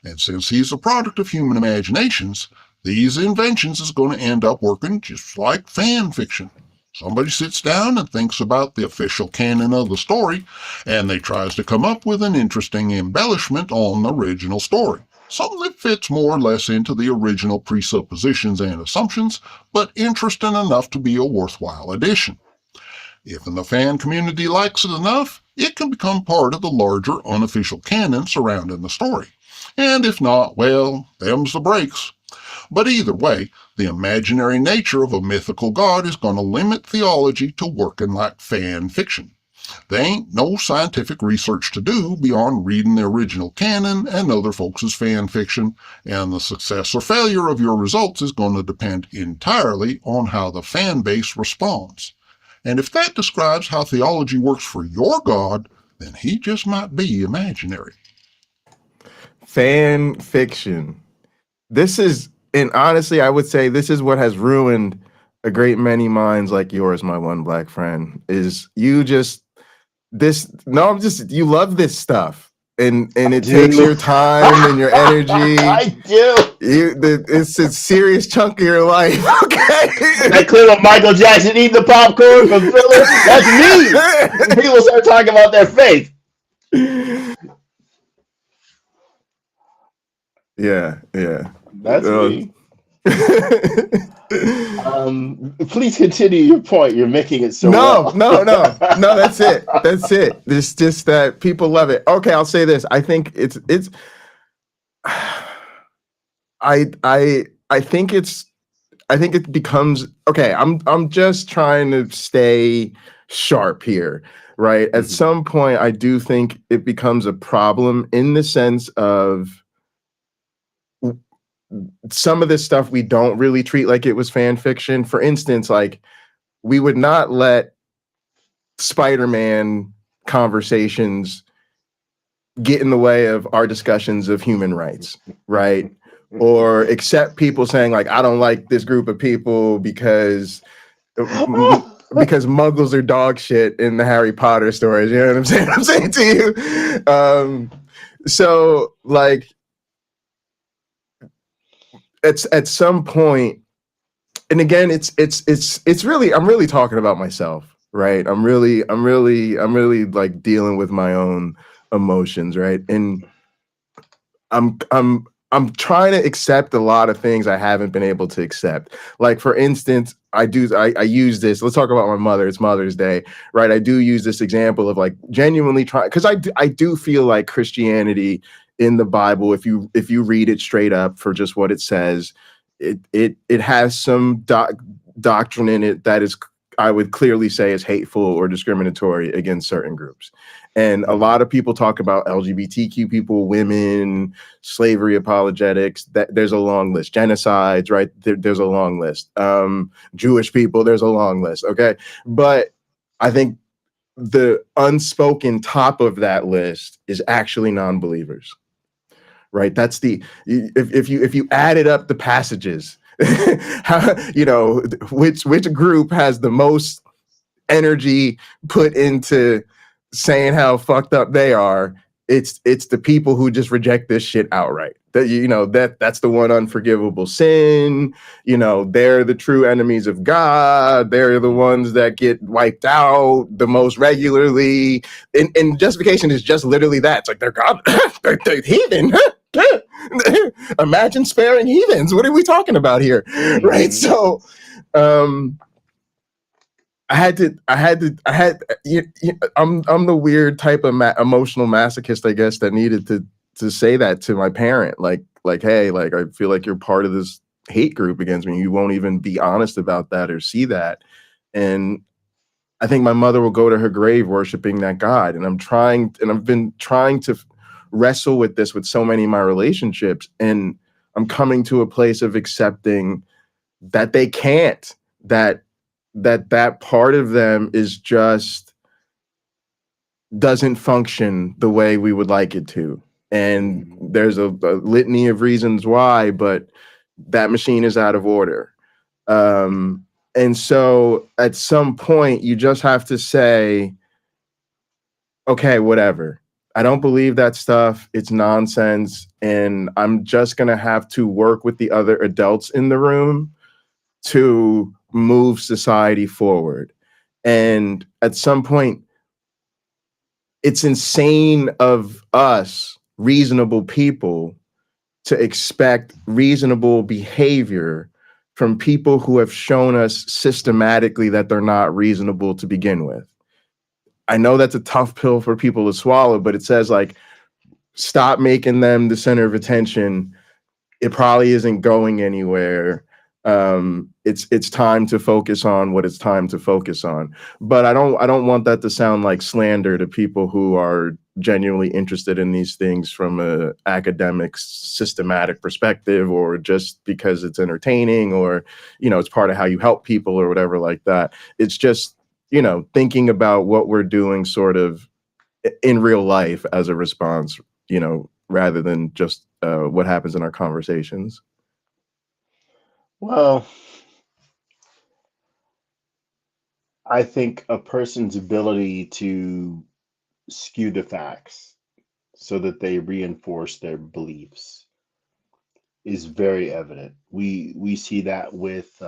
And since he's a product of human imaginations, these inventions is going to end up working just like fan fiction. Somebody sits down and thinks about the official canon of the story, and they tries to come up with an interesting embellishment on the original story. Something that fits more or less into the original presuppositions and assumptions, but interesting enough to be a worthwhile addition. If the fan community likes it enough, it can become part of the larger unofficial canon surrounding the story. And if not, well, them's the breaks. But either way, the imaginary nature of a mythical god is going to limit theology to working like fan fiction. There ain't no scientific research to do beyond reading the original canon and other folks' fan fiction, and the success or failure of your results is going to depend entirely on how the fan base responds. And if that describes how theology works for your God, then he just might be imaginary. Fan fiction. This is, and honestly, I would say this is what has ruined a great many minds like yours, my one black friend, is you just, you love this stuff. And it takes your time and your energy. I do. It's a serious chunk of your life. Okay. That clip of Michael Jackson eating the popcorn from Thriller, that's me. People start talking about their faith. Yeah. That's me. Please continue your point. You're making it so well. No, that's it. It's just that people love it. Okay, I'll say this. I think it's I think it becomes okay. I'm just trying to stay sharp here, right? At some point, I do think it becomes a problem in the sense of some of this stuff we don't really treat like it was fan fiction. For instance, like we would not let Spider-Man conversations get in the way of our discussions of human rights, right? Or accept people saying like, I don't like this group of people because Muggles are dog shit in the Harry Potter stories. You know what I'm saying? I'm saying to you. So like, at some point, and again, it's really, I'm really talking about myself, right? I'm really like dealing with my own emotions, right? And I'm trying to accept a lot of things I haven't been able to accept. Like for instance, I use this. Let's talk about my mother. It's Mother's Day, right? I do use this example of like genuinely trying, because I do feel like Christianity in the Bible, if you read it straight up for just what it says, it has some doctrine in it that is, I would clearly say, is hateful or discriminatory against certain groups. And a lot of people talk about LGBTQ people, women, slavery apologetics. That there's a long list. Genocides, right? There's a long list. Jewish people, there's a long list. Okay, but I think the unspoken top of that list is actually non-believers. Right, that's the if you added up the passages, how, you know, which group has the most energy put into saying how fucked up they are? It's the people who just reject this shit outright. That, you know, that's the one unforgivable sin. You know, they're the true enemies of God. They're the ones that get wiped out the most regularly. And justification is just literally that. It's like they're God, they're heathen. Imagine sparing heathens. What are we talking about here? Right. So I'm the weird type of emotional masochist, I guess, that needed to say that to my parent. Like, hey, like, I feel like you're part of this hate group against me. You won't even be honest about that or see that. And I think my mother will go to her grave worshiping that God. And I've been trying to wrestle with this with so many of my relationships, and I'm coming to a place of accepting that they can't, that part of them is just doesn't function the way we would like it to. And there's a litany of reasons why, but that machine is out of order. And so at some point you just have to say, okay, whatever. I don't believe that stuff. It's nonsense. And I'm just going to have to work with the other adults in the room to move society forward. And at some point, it's insane of us, reasonable people, to expect reasonable behavior from people who have shown us systematically that they're not reasonable to begin with. I know that's a tough pill for people to swallow, but it says, like, stop making them the center of attention. It probably isn't going anywhere. It's time to focus on what it's time to focus on. But I don't want that to sound like slander to people who are genuinely interested in these things from a academic, systematic perspective, or just because it's entertaining, or, you know, it's part of how you help people or whatever like that. It's just, you know, thinking about what we're doing sort of in real life as a response, you know, rather than just what happens in our conversations. Well, I think a person's ability to skew the facts so that they reinforce their beliefs is very evident. We see that with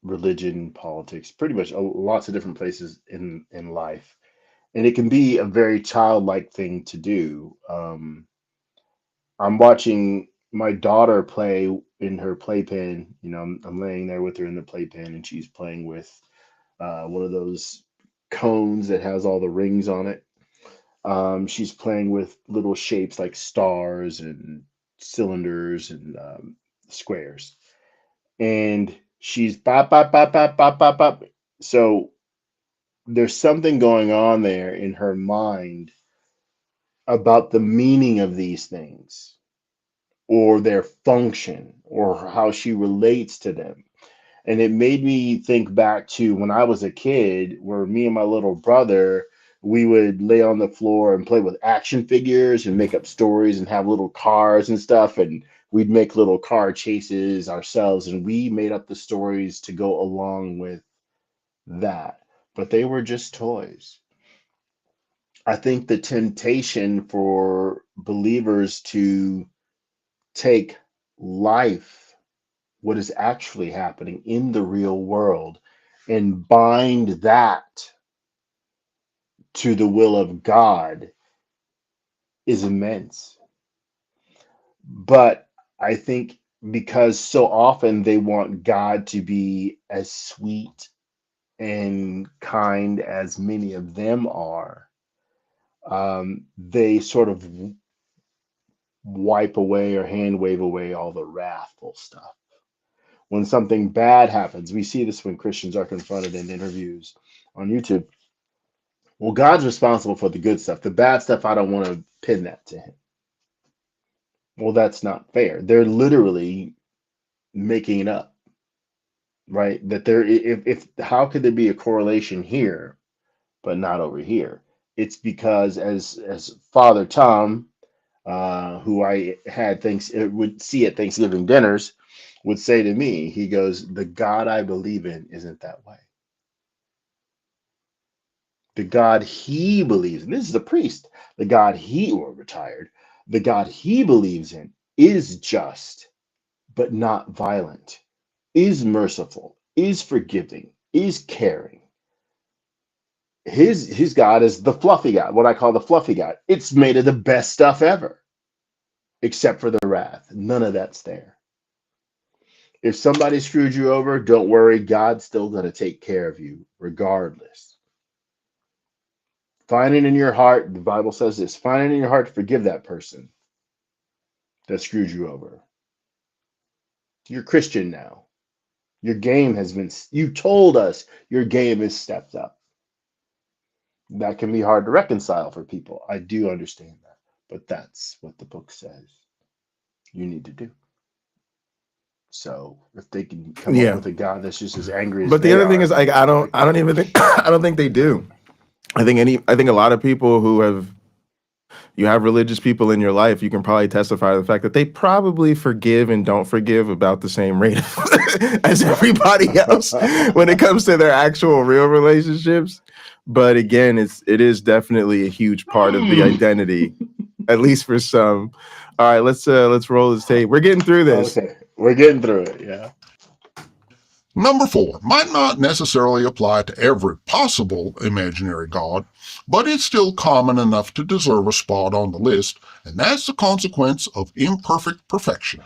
religion, politics, pretty much lots of different places in life, and it can be a very childlike thing to do. I'm watching my daughter play in her playpen. You know, I'm laying there with her in the playpen, and she's playing with one of those cones that has all the rings on it. She's playing with little shapes like stars and cylinders and squares, and she's bop bop bop bop bop bop bop. So there's something going on there in her mind about the meaning of these things, or their function, or how she relates to them. And it made me think back to when I was a kid, where me and my little brother, we would lay on the floor and play with action figures and make up stories and have little cars and stuff. And we'd make little car chases ourselves. And we made up the stories to go along with that. But they were just toys. I think the temptation for believers to take life, what is actually happening in the real world, and bind that to the will of God is immense. But I think because so often they want God to be as sweet and kind as many of them are, they sort of wipe away or hand wave away all the wrathful stuff. When something bad happens, we see this when Christians are confronted in interviews on YouTube. Well, God's responsible for the good stuff. The bad stuff, I don't want to pin that to him. Well, that's not fair. They're literally making it up, right? That there, if how could there be a correlation here, but not over here? It's because as Father Tom, who I had would see at Thanksgiving dinners, would say to me, he goes, "The God I believe in isn't that way. The God he believes in," this is a priest, the God he, or retired, the God he believes in is just, but not violent, is merciful, is forgiving, is caring. His God is the fluffy God, what I call the fluffy God. It's made of the best stuff ever, except for the wrath. None of that's there. If somebody screwed you over, don't worry, God's still going to take care of you regardless. Find it in your heart, the Bible says this, find it in your heart to forgive that person that screwed you over. You're Christian now. Your game has been, you told us your game is stepped up. That can be hard to reconcile for people. I do understand that. But that's what the book says you need to do. So if they can come up with a God that's just as angry as but the they other thing are, is, like, I don't even think I don't think they do. I think a lot of people who you have religious people in your life, you can probably testify to the fact that they probably forgive and don't forgive about the same rate as everybody else when it comes to their actual real relationships. But again, it is definitely a huge part of the identity, at least for some. All right, let's roll this tape. We're getting through this. Okay, we're getting through it, yeah. Number 4 might not necessarily apply to every possible imaginary god, but it's still common enough to deserve a spot on the list, and that's the consequence of imperfect perfection.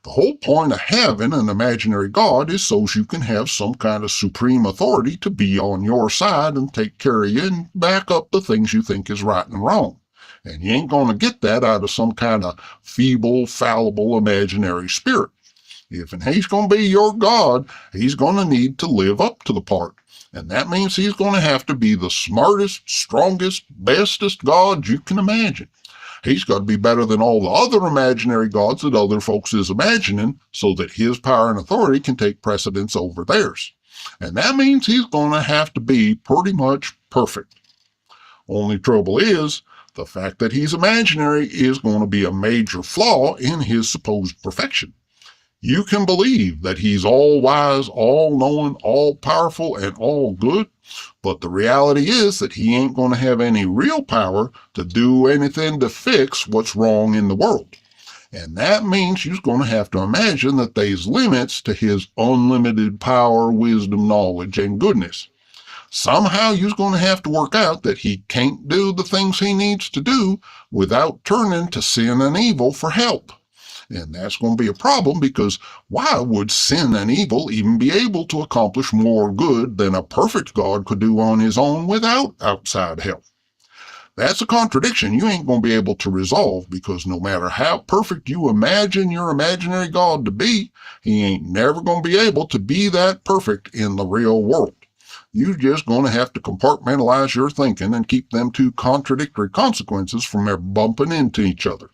The whole point of having an imaginary god is so you can have some kind of supreme authority to be on your side and take care of you and back up the things you think is right and wrong. And you ain't going to get that out of some kind of feeble, fallible, imaginary spirit. If he's going to be your God, he's going to need to live up to the part. And that means he's going to have to be the smartest, strongest, bestest God you can imagine. He's got to be better than all the other imaginary gods that other folks is imagining so that his power and authority can take precedence over theirs. And that means he's going to have to be pretty much perfect. Only trouble is, the fact that he's imaginary is going to be a major flaw in his supposed perfection. You can believe that he's all wise, all knowing, all powerful, and all good, but the reality is that he ain't going to have any real power to do anything to fix what's wrong in the world. And that means you're going to have to imagine that there's limits to his unlimited power, wisdom, knowledge, and goodness. Somehow you're going to have to work out that he can't do the things he needs to do without turning to sin and evil for help. And that's going to be a problem because why would sin and evil even be able to accomplish more good than a perfect God could do on his own without outside help? That's a contradiction you ain't going to be able to resolve because no matter how perfect you imagine your imaginary God to be, he ain't never going to be able to be that perfect in the real world. You're just going to have to compartmentalize your thinking and keep them two contradictory consequences from ever bumping into each other.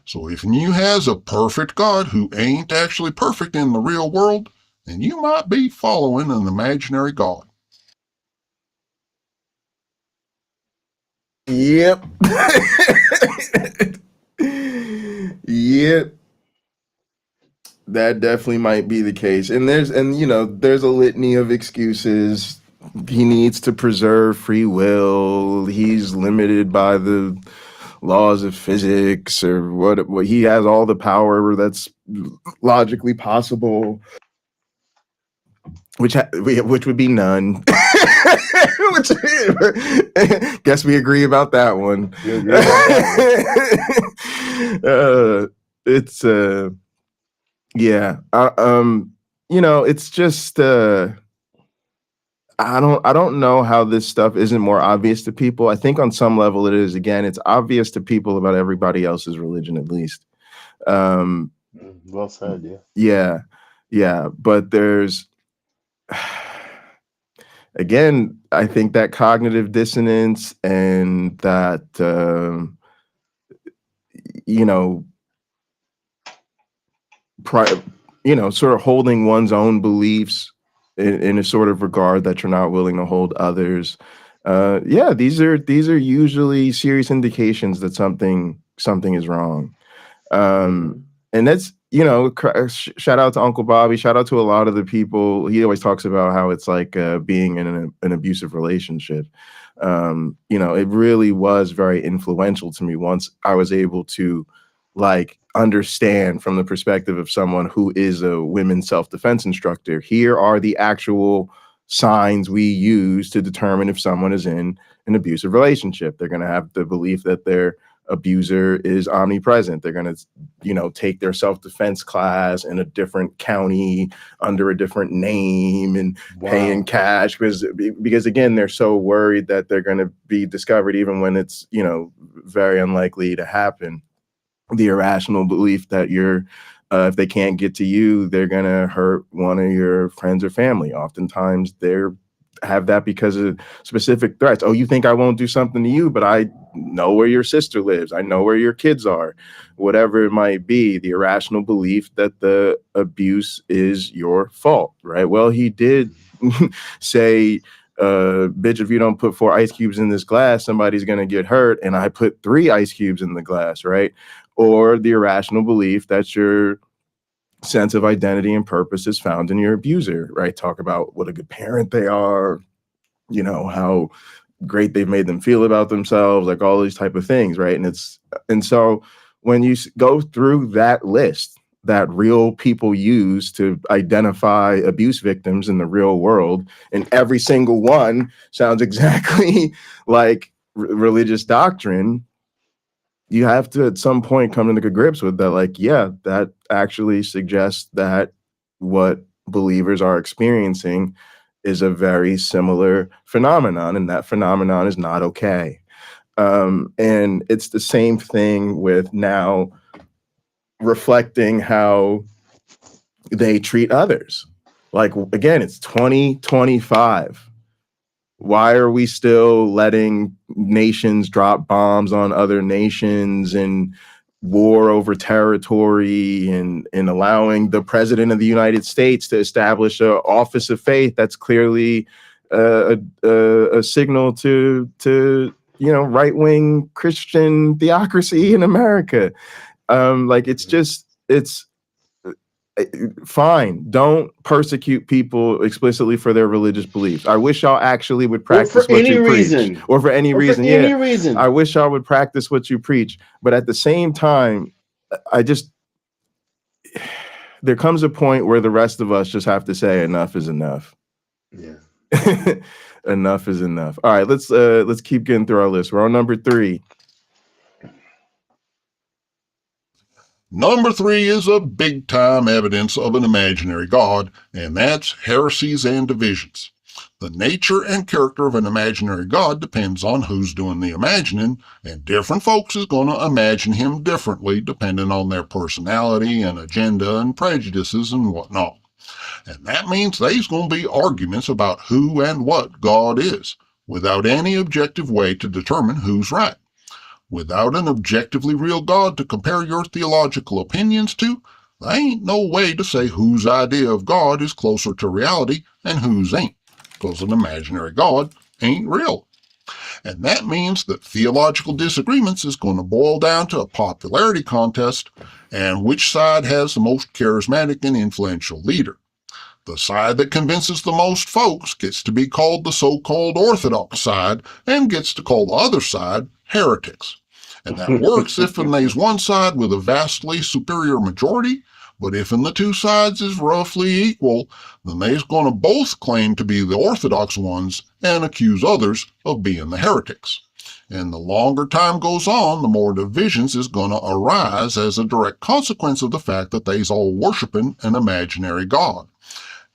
So if you has a perfect God who ain't actually perfect in the real world, then you might be following an imaginary God. Yep. Yep. That definitely might be the case. And there's a litany of excuses. He needs to preserve free will. He's limited by the laws of physics or what he has all the power that's logically possible, which would be none. Guess we agree about that one. It's yeah. It's just I don't know how this stuff isn't more obvious to people. I think on some level it is. Again, it's obvious to people about everybody else's religion, at least. Well said, yeah. Yeah. But there's, again, I think that cognitive dissonance and that, sort of holding one's own beliefs in a sort of regard that you're not willing to hold others. These are usually serious indications that something is wrong. And that's, shout out to Uncle Bobby, shout out to a lot of the people. He always talks about how it's like being in an abusive relationship. It really was very influential to me once I was able to understand from the perspective of someone who is a women's self-defense instructor. Here are the actual signs we use to determine if someone is in an abusive relationship. They're going to have the belief that their abuser is omnipresent. They're going to, take their self-defense class in a different county under a different name and pay in cash because again, they're so worried that they're going to be discovered even when it's, very unlikely to happen. The irrational belief that if they can't get to you, they're going to hurt one of your friends or family. Oftentimes they're have that because of specific threats. Oh, you think I won't do something to you, but I know where your sister lives. I know where your kids are, whatever it might be. The irrational belief that the abuse is your fault, right? Well, he did say, bitch, if you don't put 4 ice cubes in this glass, somebody's going to get hurt. And I put 3 ice cubes in the glass, right? Or the irrational belief that your sense of identity and purpose is found in your abuser, right? Talk about what a good parent they are, how great they've made them feel about themselves, like all these type of things, right? And so when you go through that list that real people use to identify abuse victims in the real world, and every single one sounds exactly like religious doctrine, you have to at some point come into grips with that, that actually suggests that what believers are experiencing is a very similar phenomenon, and that phenomenon is not okay. And it's the same thing with now reflecting how they treat others. Like, again, it's 2025. Why are we still letting nations drop bombs on other nations and war over territory and allowing the president of the United States to establish an office of faith that's clearly a signal to right-wing Christian theocracy in America? Like, it's fine. Don't persecute people explicitly for their religious beliefs. I wish y'all actually would practice what you preach, or for any reason. Any reason. I wish y'all would practice what you preach. But at the same time, there comes a point where the rest of us just have to say enough is enough. Yeah. Enough is enough. All right, let's keep getting through our list. We're on number 3. Number 3 is a big-time evidence of an imaginary God, and that's heresies and divisions. The nature and character of an imaginary God depends on who's doing the imagining, and different folks is going to imagine him differently depending on their personality and agenda and prejudices and whatnot. And that means there's going to be arguments about who and what God is, without any objective way to determine who's right. Without an objectively real God to compare your theological opinions to, there ain't no way to say whose idea of God is closer to reality and whose ain't, because an imaginary God ain't real. And that means that theological disagreements is going to boil down to a popularity contest and which side has the most charismatic and influential leader. The side that convinces the most folks gets to be called the so-called orthodox side and gets to call the other side heretics. And that works if and there's one side with a vastly superior majority, but if and the two sides is roughly equal, then they's going to both claim to be the orthodox ones and accuse others of being the heretics. And the longer time goes on, the more divisions is going to arise as a direct consequence of the fact that they's all worshiping an imaginary God.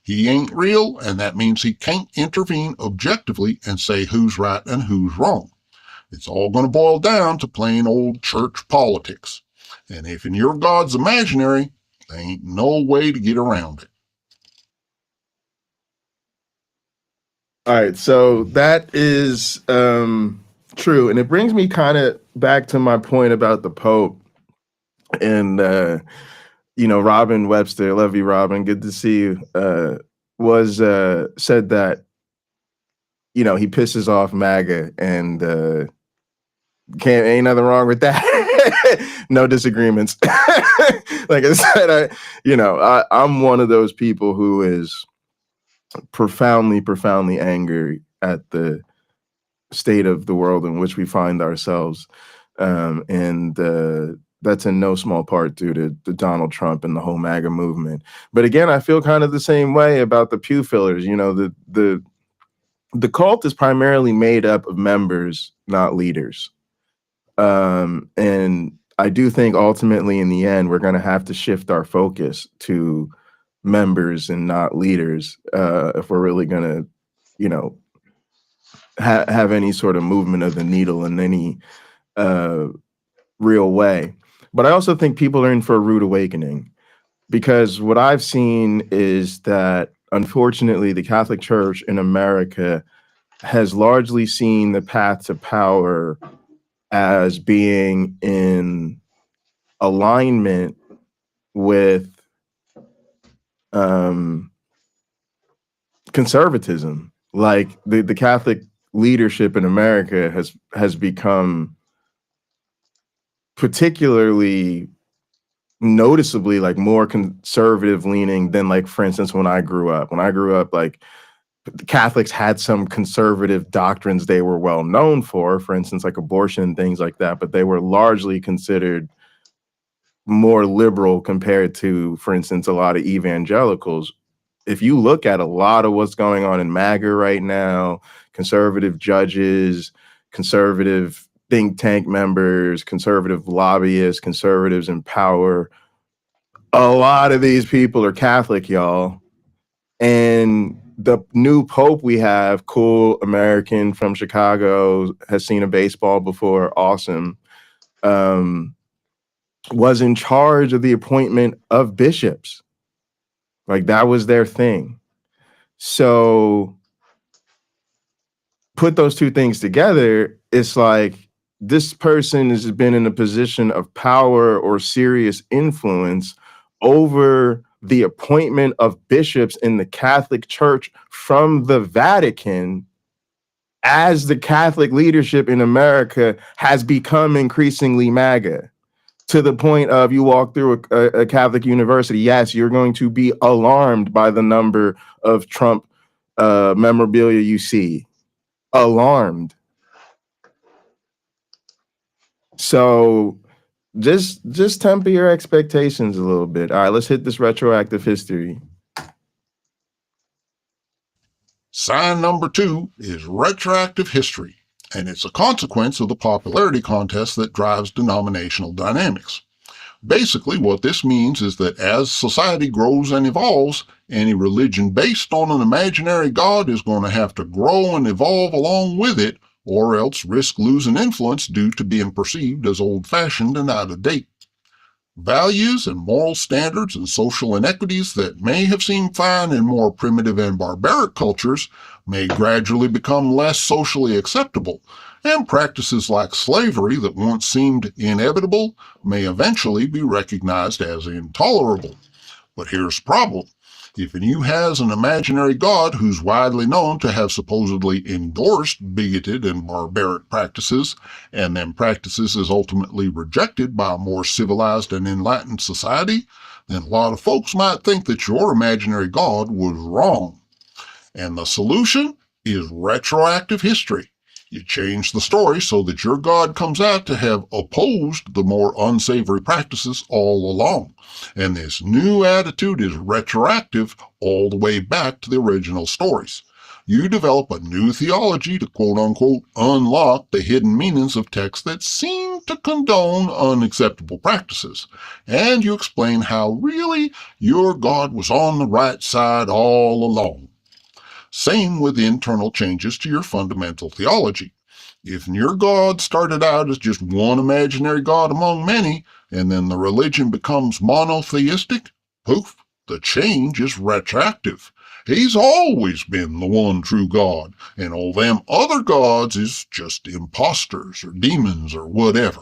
He ain't real, and that means he can't intervene objectively and say who's right and who's wrong. It's all going to boil down to plain old church politics. And if in your God's imaginary, there ain't no way to get around it. All right, so that is true. And it brings me kind of back to my point about the Pope. And, Robin Webster, love you, Robin, good to see you, said that, he pisses off MAGA and ain't nothing wrong with that. No disagreements. Like I said, I'm one of those people who is profoundly, profoundly angry at the state of the world in which we find ourselves. And that's in no small part due to Donald Trump and the whole MAGA movement. But again, I feel kind of the same way about the pew fillers. The cult is primarily made up of members, not leaders. And I do think ultimately in the end, we're going to have to shift our focus to members and not leaders if we're really going to, have any sort of movement of the needle in any real way. But I also think people are in for a rude awakening, because what I've seen is that, unfortunately, the Catholic Church in America has largely seen the path to power as being in alignment with conservatism. Like the Catholic leadership in America has become particularly noticeably like more conservative leaning than, like, for instance, when I grew up, like, the Catholics had some conservative doctrines they were well known for instance, like abortion and things like that, but they were largely considered more liberal compared to, for instance, a lot of evangelicals. If you look at a lot of what's going on in MAGA right now, conservative judges, conservative think tank members, conservative lobbyists, conservatives in power, a lot of these people are Catholic, y'all. And the new Pope we have, cool American from Chicago, has seen a baseball before, awesome, was in charge of the appointment of bishops. Like that was their thing. So put those two things together, it's like this person has been in a position of power or serious influence over the appointment of bishops in the Catholic Church from the Vatican, as the Catholic leadership in America has become increasingly MAGA, to the point of you walk through a Catholic university, yes, you're going to be alarmed by the number of Trump memorabilia you see. Alarmed. So just temper your expectations a little bit. All right, let's hit this retroactive history. Sign number 2 is retroactive history, and it's a consequence of the popularity contest that drives denominational dynamics. Basically, what this means is that as society grows and evolves, any religion based on an imaginary god is going to have to grow and evolve along with it, or else risk losing influence due to being perceived as old-fashioned and out of date. Values and moral standards and social inequities that may have seemed fine in more primitive and barbaric cultures may gradually become less socially acceptable, and practices like slavery that once seemed inevitable may eventually be recognized as intolerable. But here's the problem. If you has an imaginary god who's widely known to have supposedly endorsed bigoted and barbaric practices, and them practices is ultimately rejected by a more civilized and enlightened society, then a lot of folks might think that your imaginary god was wrong. And the solution is retroactive history. You change the story so that your God comes out to have opposed the more unsavory practices all along. And this new attitude is retroactive all the way back to the original stories. You develop a new theology to quote-unquote unlock the hidden meanings of texts that seem to condone unacceptable practices. And you explain how really your God was on the right side all along. Same with internal changes to your fundamental theology. If your God started out as just one imaginary God among many, and then the religion becomes monotheistic, poof, the change is retroactive. He's always been the one true God, and all them other gods is just imposters or demons or whatever.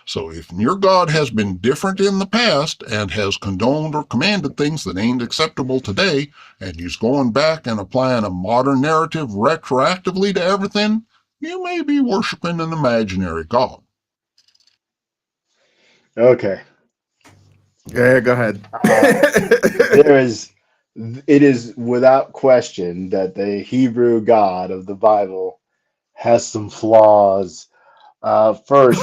So if your God has been different in the past and has condoned or commanded things that ain't acceptable today, and he's going back and applying a modern narrative retroactively to everything, you may be worshiping an imaginary God. Okay. Yeah, go ahead. It is without question that the Hebrew God of the Bible has some flaws. First,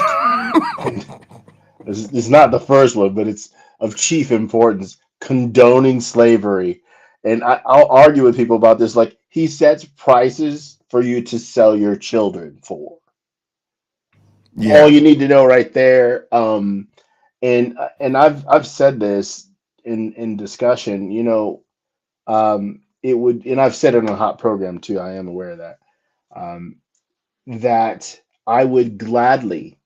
it's not the first one, but it's of chief importance, condoning slavery. And I'll argue with people about this. Like, he sets prices for you to sell your children for. Yeah. All you need to know right there. And I've said this in discussion, it would, and I've said it on a hot program too. I am aware of that. That I would gladly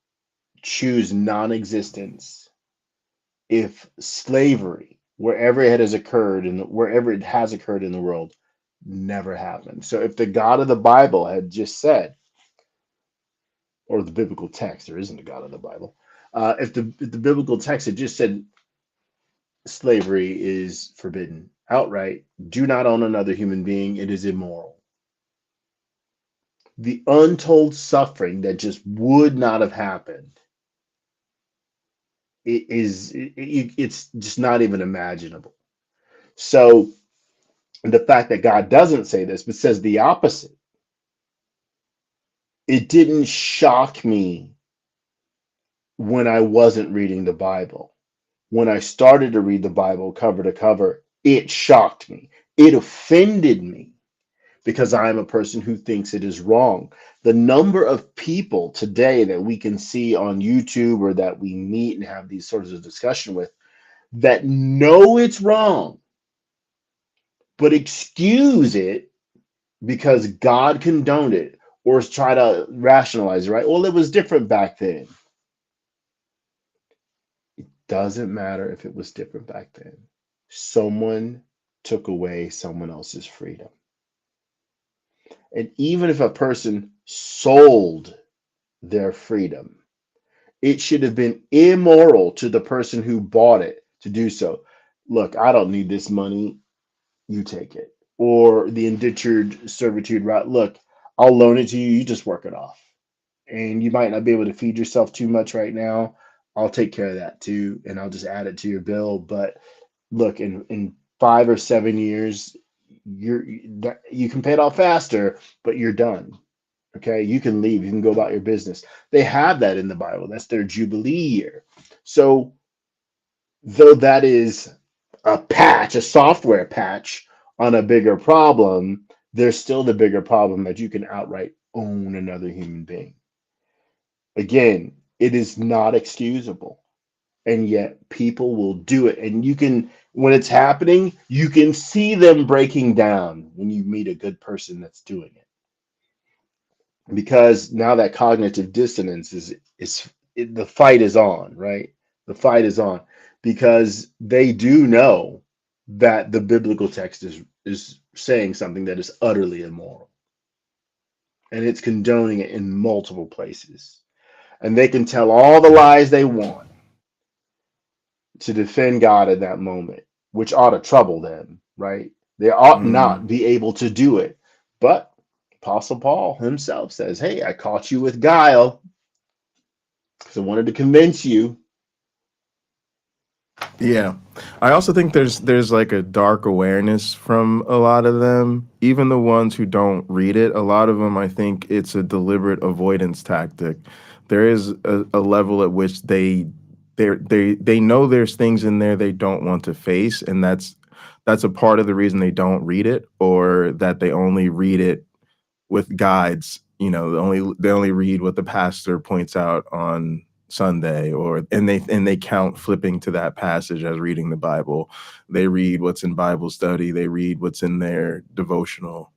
choose non-existence if slavery, wherever it has occurred and wherever it has occurred in the world, never happened. So if the God of the Bible had just said, or the biblical text, there isn't a God of the Bible. If the biblical text had just said slavery is forbidden outright, do not own another human being, it is immoral. The untold suffering that just would not have happened, it's just not even imaginable. So the fact that God doesn't say this, but says the opposite, it didn't shock me when I wasn't reading the Bible. When I started to read the Bible cover to cover, it shocked me. It offended me because I am a person who thinks it is wrong. The number of people today that we can see on YouTube or that we meet and have these sorts of discussion with that know it's wrong, but excuse it because God condoned it or try to rationalize it, right? Well, it was different back then. Doesn't matter if it was different back then. someone took away someone else's freedom. And even if a person sold their freedom, it should have been immoral to the person who bought it to do so. Look, I don't need this money. You take it. Or the indentured servitude route. Look, I'll loan it to you. You just work it off. And you might not be able to feed yourself too much right now. I'll take care of that too. And I'll just add it to your bill. But look, in 5 or 7 years, you can pay it off faster, but you're done. Okay, you can leave. You can go about your business. They have that in the Bible. That's their Jubilee year. So, though that is a patch, a software patch on a bigger problem, there's still the bigger problem that you can outright own another human being. Again, it is not excusable. And yet people will do it. And you can, when it's happening, you can see them breaking down when you meet a good person that's doing it. Because now that cognitive dissonance the fight is on, right? The fight is on because they do know that the biblical text is saying something that is utterly immoral. And it's condoning it in multiple places. And they can tell all the lies they want to defend God at that moment, which ought to trouble them, right? They ought not be able to do it. But Apostle Paul himself says, hey, I caught you with guile because I wanted to convince you. Yeah. I also think there's like a dark awareness from a lot of them, even the ones who don't read it. A lot of them, I think it's a deliberate avoidance tactic. There is a level at which they know there's things in there they don't want to face, and that's a part of the reason they don't read it, or that they only read it with guides. You know, they only read what the pastor points out on Sunday, and they count flipping to that passage as reading the Bible. They read what's in Bible study, they read what's in their devotional,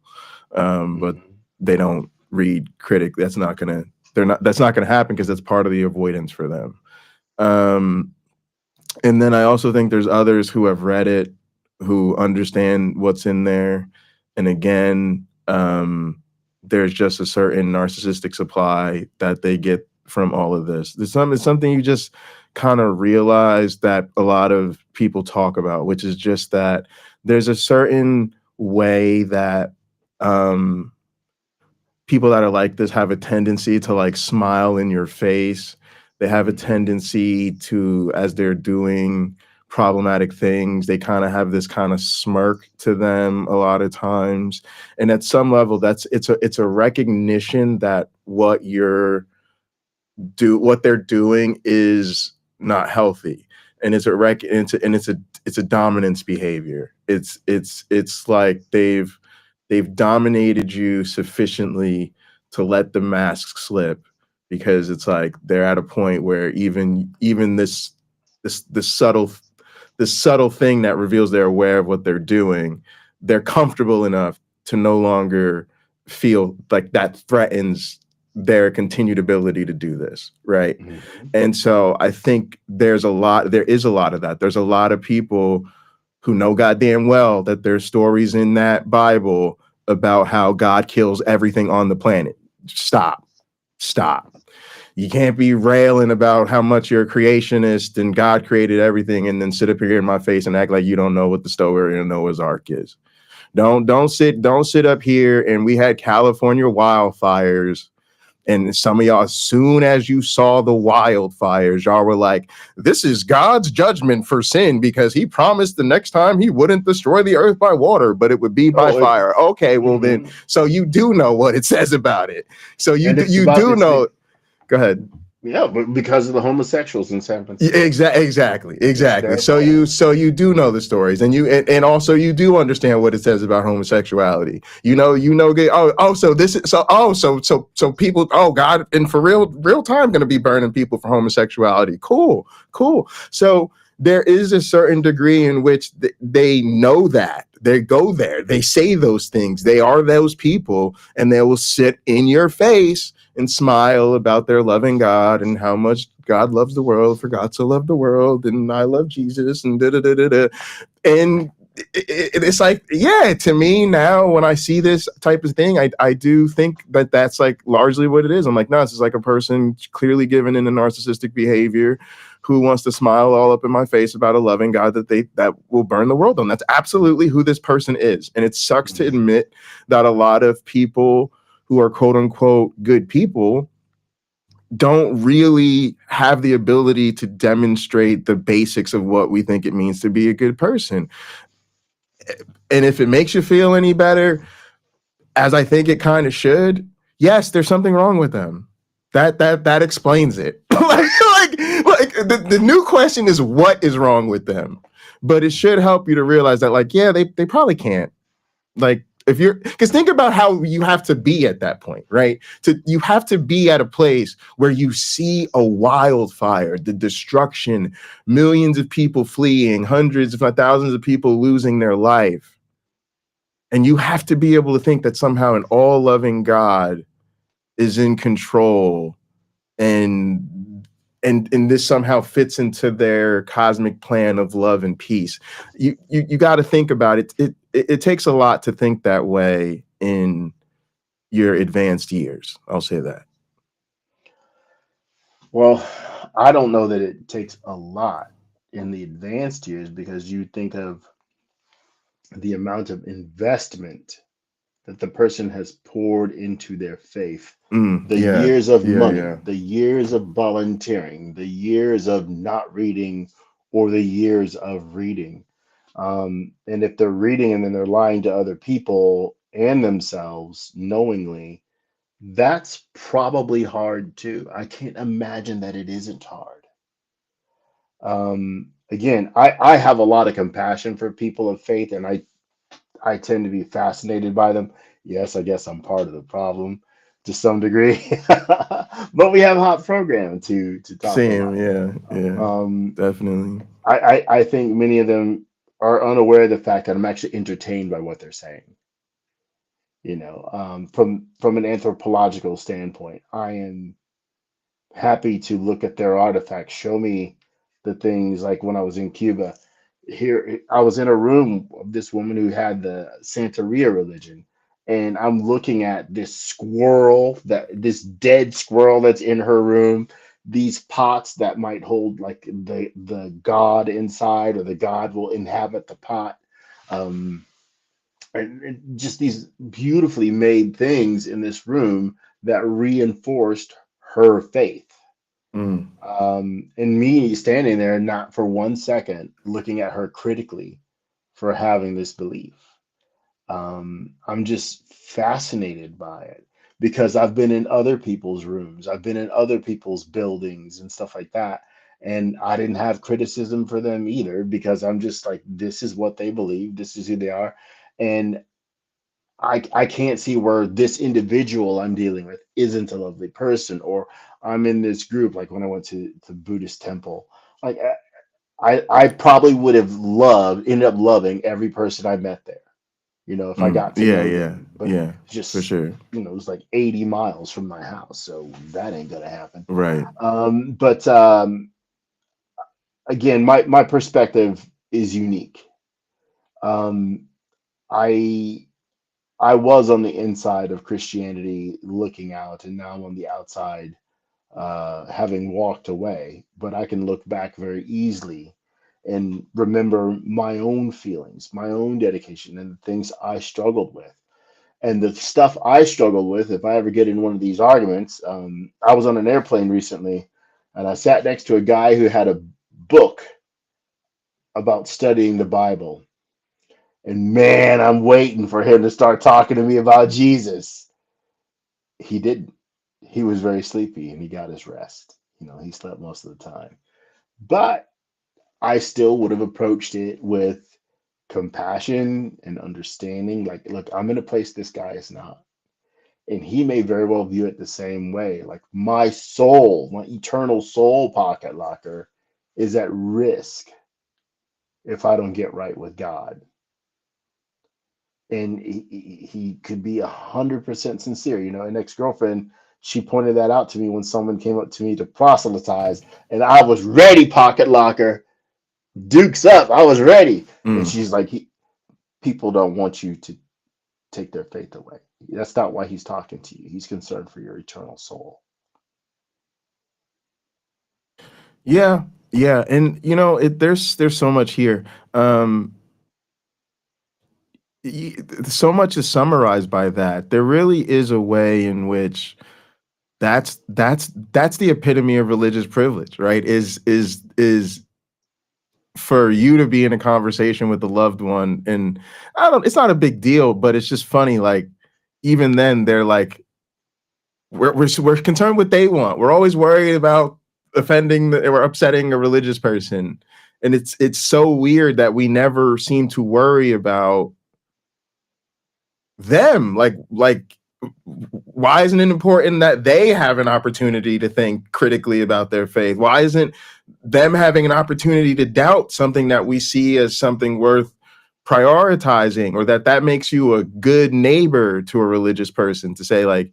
but they don't read critic. That's not gonna happen because that's part of the avoidance for them. And then I also think there's others who have read it, who understand what's in there, and again, there's just a certain narcissistic supply that they get from all of this. It's something you just kind of realize that a lot of people talk about, which is just that there's a certain way that people that are like this have a tendency to like smile in your face. They have a tendency to, as they're doing problematic things, they kind of have this kind of smirk to them a lot of times. And at some level, it's a recognition that what they're doing is not healthy. And it's a dominance behavior. It's like they've dominated you sufficiently to let the mask slip, because it's like they're at a point where even this subtle thing that reveals they're aware of what they're doing, they're comfortable enough to no longer feel like that threatens their continued ability to do this, right? And so I think there is a lot of that. There's a lot of people who know goddamn well that there's stories in that Bible about how God kills everything on the planet. Stop. You can't be railing about how much you're a creationist and God created everything and then sit up here in my face and act like you don't know what the story of Noah's Ark is. Don't sit up here. And we had California wildfires, and some of y'all, as soon as you saw the wildfires, y'all were like, this is God's judgment for sin because he promised the next time he wouldn't destroy the earth by water, but it would be by fire. Okay, well then, so you do know what it says about it. So you do know. Go ahead. Yeah, but because of the homosexuals in San Francisco. Exactly. So you do know the stories, and also you do understand what it says about homosexuality. So people, God, and for real time going to be burning people for homosexuality. Cool. So there is a certain degree in which they know that. They go there. They say those things. They are those people, and they will sit in your face and smile about their loving God and how much God loves the world, for God so loved the world, and I love Jesus, and da da da da da. And it's like, yeah, to me now, when I see this type of thing, I do think that that's like largely what it is. I'm like, no, this is like a person clearly given in a narcissistic behavior who wants to smile all up in my face about a loving God that will burn the world on. That's absolutely who this person is. And it sucks to admit that a lot of people who are quote unquote good people don't really have the ability to demonstrate the basics of what we think it means to be a good person. And if it makes you feel any better, as I think it kind of should, yes, there's something wrong with them. That explains it. like the new question is, what is wrong with them? But it should help you to realize that, like, yeah, they probably can't. Like, if you're, because think about how you have to be at that point, right? You have to be at a place where you see a wildfire, the destruction, millions of people fleeing, hundreds, if not thousands of people losing their life. And you have to be able to think that somehow an all-loving God is in control, and this somehow fits into their cosmic plan of love and peace. You got to think about it. It takes a lot to think that way in your advanced years. I'll say that. Well, I don't know that it takes a lot in the advanced years, because you think of the amount of investment that the person has poured into their faith, the years of money, the years of volunteering, the years of not reading, or the years of reading. And if they're reading and then they're lying to other people and themselves knowingly, that's probably hard too. I can't imagine that it isn't hard. Again, I have a lot of compassion for people of faith, and I tend to be fascinated by them. Yes, I guess I'm part of the problem to some degree, but we have a hot program to talk Same, about. Definitely. I think many of them are unaware of the fact that I'm actually entertained by what they're saying. From an anthropological standpoint, I am happy to look at their artifacts, show me the things. Like when I was in Cuba, here I was in a room of this woman who had the Santeria religion, and I'm looking at this dead squirrel that's in her room, these pots that might hold like the god inside, or the god will inhabit the pot. And just these beautifully made things in this room that reinforced her faith. And me standing there, not for 1 second looking at her critically for having this belief. I'm just fascinated by it, because I've been in other people's rooms, I've been in other people's buildings and stuff like that, and I didn't have criticism for them either, because I'm just like, this is what they believe, this is who they are. And I can't see where this individual I'm dealing with isn't a lovely person, or I'm in this group. Like when I went to the Buddhist temple, like I probably would have ended up loving every person I met there, if I got to know them. But just, for sure. it was like 80 miles from my house, so that ain't gonna happen. Right. But again, my perspective is unique. I was on the inside of Christianity looking out, and now I'm on the outside, having walked away. But I can look back very easily and remember my own feelings, my own dedication, and the things I struggled with. And the stuff I struggled with, if I ever get in one of these arguments, I was on an airplane recently, and I sat next to a guy who had a book about studying the Bible. And man, I'm waiting for him to start talking to me about Jesus. He didn't. He was very sleepy, and he got his rest. He slept most of the time. But I still would have approached it with compassion and understanding. Like, look, I'm in a place this guy is not. And he may very well view it the same way. Like, my soul, my eternal soul pocket locker is at risk if I don't get right with God. And he could be 100% sincere. An ex-girlfriend, she pointed that out to me when someone came up to me to proselytize, and I was ready, pocket locker, dukes up. I was ready. And she's like, people don't want you to take their faith away. That's not why he's talking to you. He's concerned for your eternal soul. Yeah, yeah, and you know, there's so much here. So much is summarized by that. There really is a way in which that's the epitome of religious privilege, right? Is for you to be in a conversation with a loved one, and it's not a big deal, but it's just funny. Like, even then, they're like, we're concerned what they want. We're always worried about offending or upsetting a religious person, and it's so weird that we never seem to worry about them. Like, why isn't it important that they have an opportunity to think critically about their faith? Why isn't them having an opportunity to doubt something that we see as something worth prioritizing, or that makes you a good neighbor to a religious person, to say like,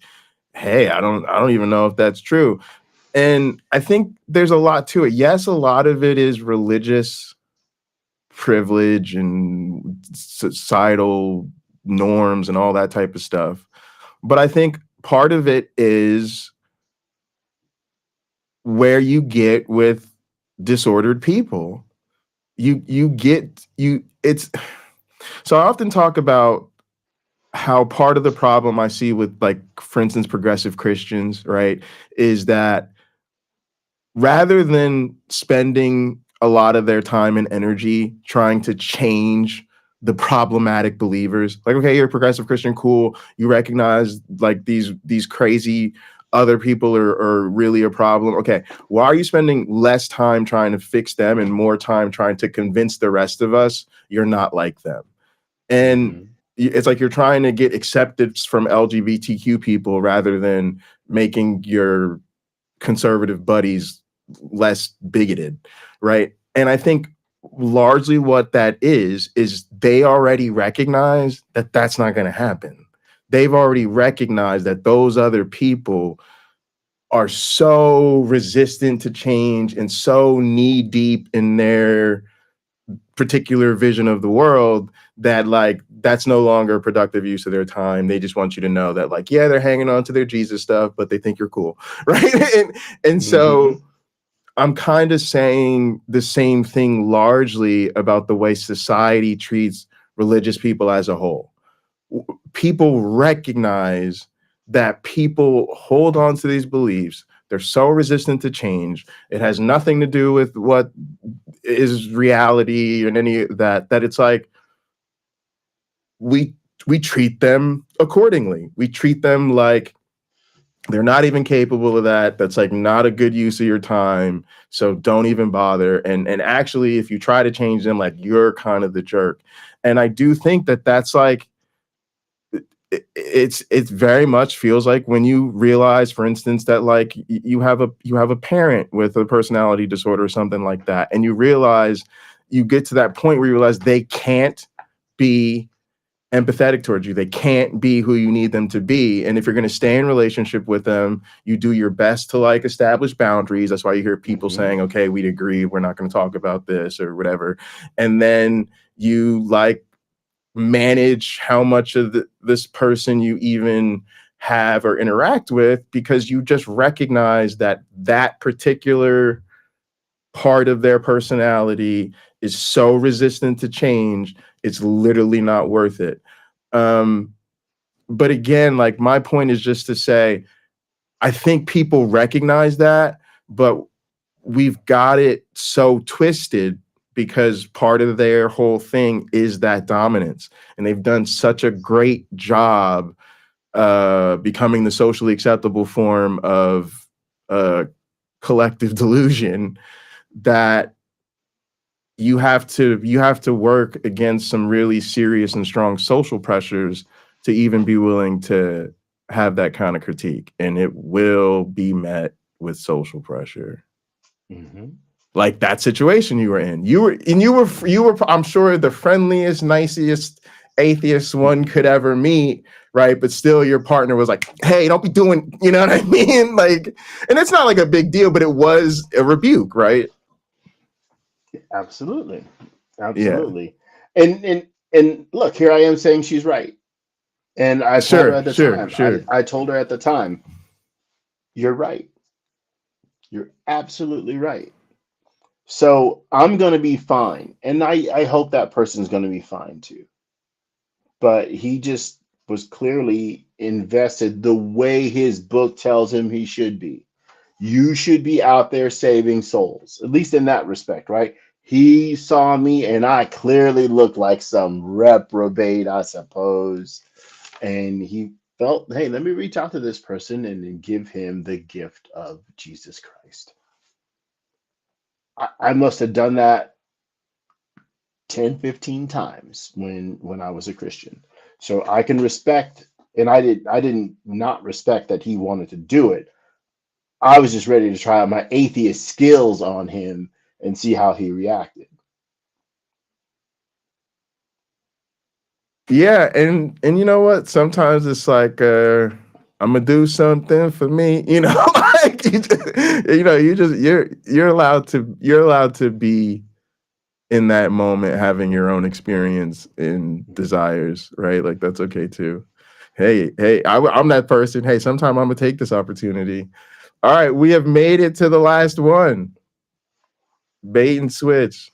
hey, I don't even know if that's true. And I think there's a lot to it. Yes, a lot of it is religious privilege and societal norms and all that type of stuff. But I think part of it is where you get with disordered people. It's so I often talk about how part of the problem I see with, like, for instance, progressive Christians, right, is that rather than spending a lot of their time and energy trying to change the problematic believers, like, okay, you're a progressive Christian, cool, you recognize like these crazy other people are really a problem. Okay, why are you spending less time trying to fix them and more time trying to convince the rest of us you're not like them? And it's like you're trying to get acceptance from LGBTQ people rather than making your conservative buddies less bigoted, right? And I think largely what that is they already recognize that that's not going to happen. They've already recognized that those other people are so resistant to change and so knee deep in their particular vision of the world that, like, that's no longer a productive use of their time. They just want you to know that, like, yeah, they're hanging on to their Jesus stuff, but they think you're cool, right? And so I'm kind of saying the same thing largely about the way society treats religious people as a whole. People recognize that people hold on to these beliefs. They're so resistant to change. It has nothing to do with what is reality and any of that, that it's like we treat them accordingly. We treat them like they're not even capable of that. That's like not a good use of your time. So don't even bother. And actually, if you try to change them, like, you're kind of the jerk. And I do think that that's like, it's very much feels like when you realize, for instance, that like you have a parent with a personality disorder or something like that, and you realize, you get to that point where you realize they can't be empathetic towards you. They can't be who you need them to be. And if you're going to stay in relationship with them, you do your best to like establish boundaries. That's why you hear people saying, okay, we'd agree, we're not going to talk about this or whatever. And then you like manage how much of this person you even have or interact with, because you just recognize that that particular part of their personality is so resistant to change, it's literally not worth it. But again, like, my point is just to say, I think people recognize that, but we've got it so twisted because part of their whole thing is that dominance. And they've done such a great job becoming the socially acceptable form of collective delusion that you have to work against some really serious and strong social pressures to even be willing to have that kind of critique. And it will be met with social pressure. Like that situation you were in. You were, I'm sure, the friendliest, nicest atheist one could ever meet, right? But still your partner was like, hey, don't be doing, you know what I mean? Like, and it's not like a big deal, but it was a rebuke, right? Absolutely. Yeah. Absolutely. And look, here I am saying she's right. And I told her Sure, at the sure, time, sure. I told her at the time, you're right. You're absolutely right. So I'm going to be fine. And I hope that person's going to be fine too. But he just was clearly invested the way his book tells him he should be. You should be out there saving souls, at least in that respect, right? He saw me and I clearly looked like some reprobate, I suppose. And he felt, hey, let me reach out to this person and then give him the gift of Jesus Christ. I must have done that 10, 15 times when I was a Christian. So I can respect, and I didn't not respect that he wanted to do it. I was just ready to try out my atheist skills on him and see how he reacted. Yeah, and you know what? Sometimes it's like I'm gonna do something for me, you know, like you're allowed to be in that moment having your own experience and desires, right? Like that's okay too. Hey, I'm that person. Hey, sometime I'm gonna take this opportunity. All right, we have made it to the last one. Bait and switch.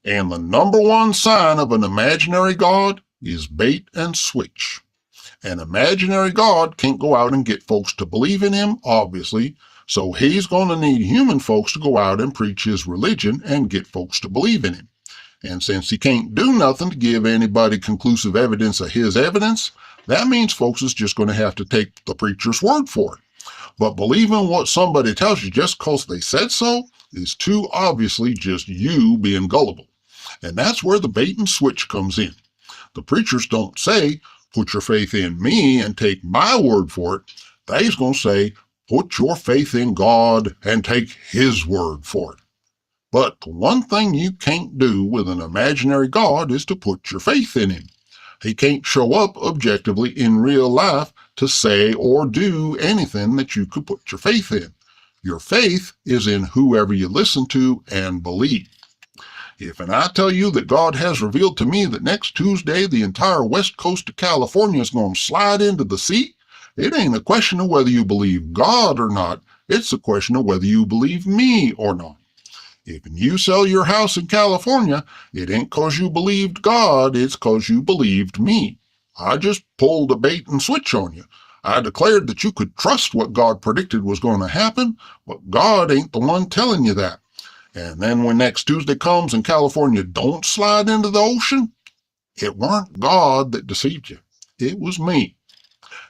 And the number one sign of an imaginary God is bait and switch. An imaginary God can't go out and get folks to believe in him, obviously, so he's going to need human folks to go out and preach his religion and get folks to believe in him. And since he can't do nothing to give anybody conclusive evidence of his evidence, that means folks is just going to have to take the preacher's word for it. But believing what somebody tells you just because they said so is too obviously just you being gullible. And that's where the bait and switch comes in. The preachers don't say, put your faith in me and take my word for it. They's going to say, put your faith in God and take his word for it. But the one thing you can't do with an imaginary God is to put your faith in him. He can't show up objectively in real life to say or do anything that you could put your faith in. Your faith is in whoever you listen to and believe. If I tell you that God has revealed to me that next Tuesday the entire west coast of California is going to slide into the sea, it ain't a question of whether you believe God or not. It's a question of whether you believe me or not. If you sell your house in California, it ain't 'cause you believed God, it's 'cause you believed me. I just pulled a bait and switch on you. I declared that you could trust what God predicted was going to happen, but God ain't the one telling you that. And then when next Tuesday comes and California don't slide into the ocean, it weren't God that deceived you. It was me.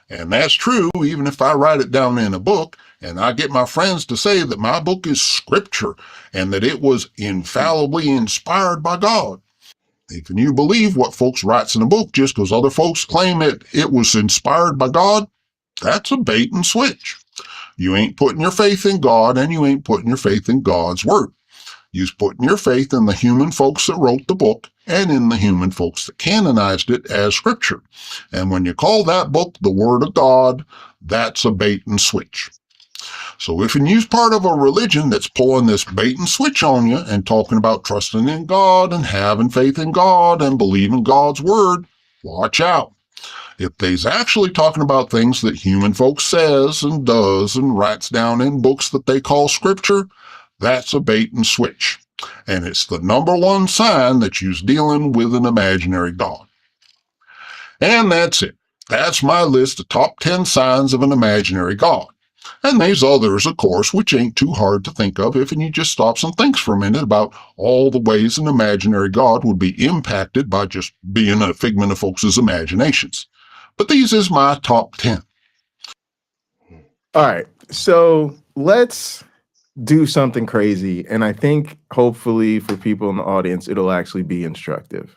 And that's true even if I write it down in a book and I get my friends to say that my book is scripture and that it was infallibly inspired by God. If you believe what folks writes in a book just because other folks claim it was inspired by God, that's a bait and switch. You ain't putting your faith in God and you ain't putting your faith in God's word. You're putting your faith in the human folks that wrote the book and in the human folks that canonized it as scripture. And when you call that book the Word of God, that's a bait and switch. So if you're part of a religion that's pulling this bait and switch on you and talking about trusting in God and having faith in God and believing God's word, watch out. If they's actually talking about things that human folks says and does and writes down in books that they call scripture, that's a bait and switch. And it's the number one sign that you're dealing with an imaginary God. And that's it. That's my list of top 10 signs of an imaginary God. And there's others, of course, which ain't too hard to think of if you just stops and thinks for a minute about all the ways an imaginary God would be impacted by just being a figment of folks' imaginations. But these is my top 10. All right. So let's do something crazy. And I think hopefully for people in the audience, it'll actually be instructive.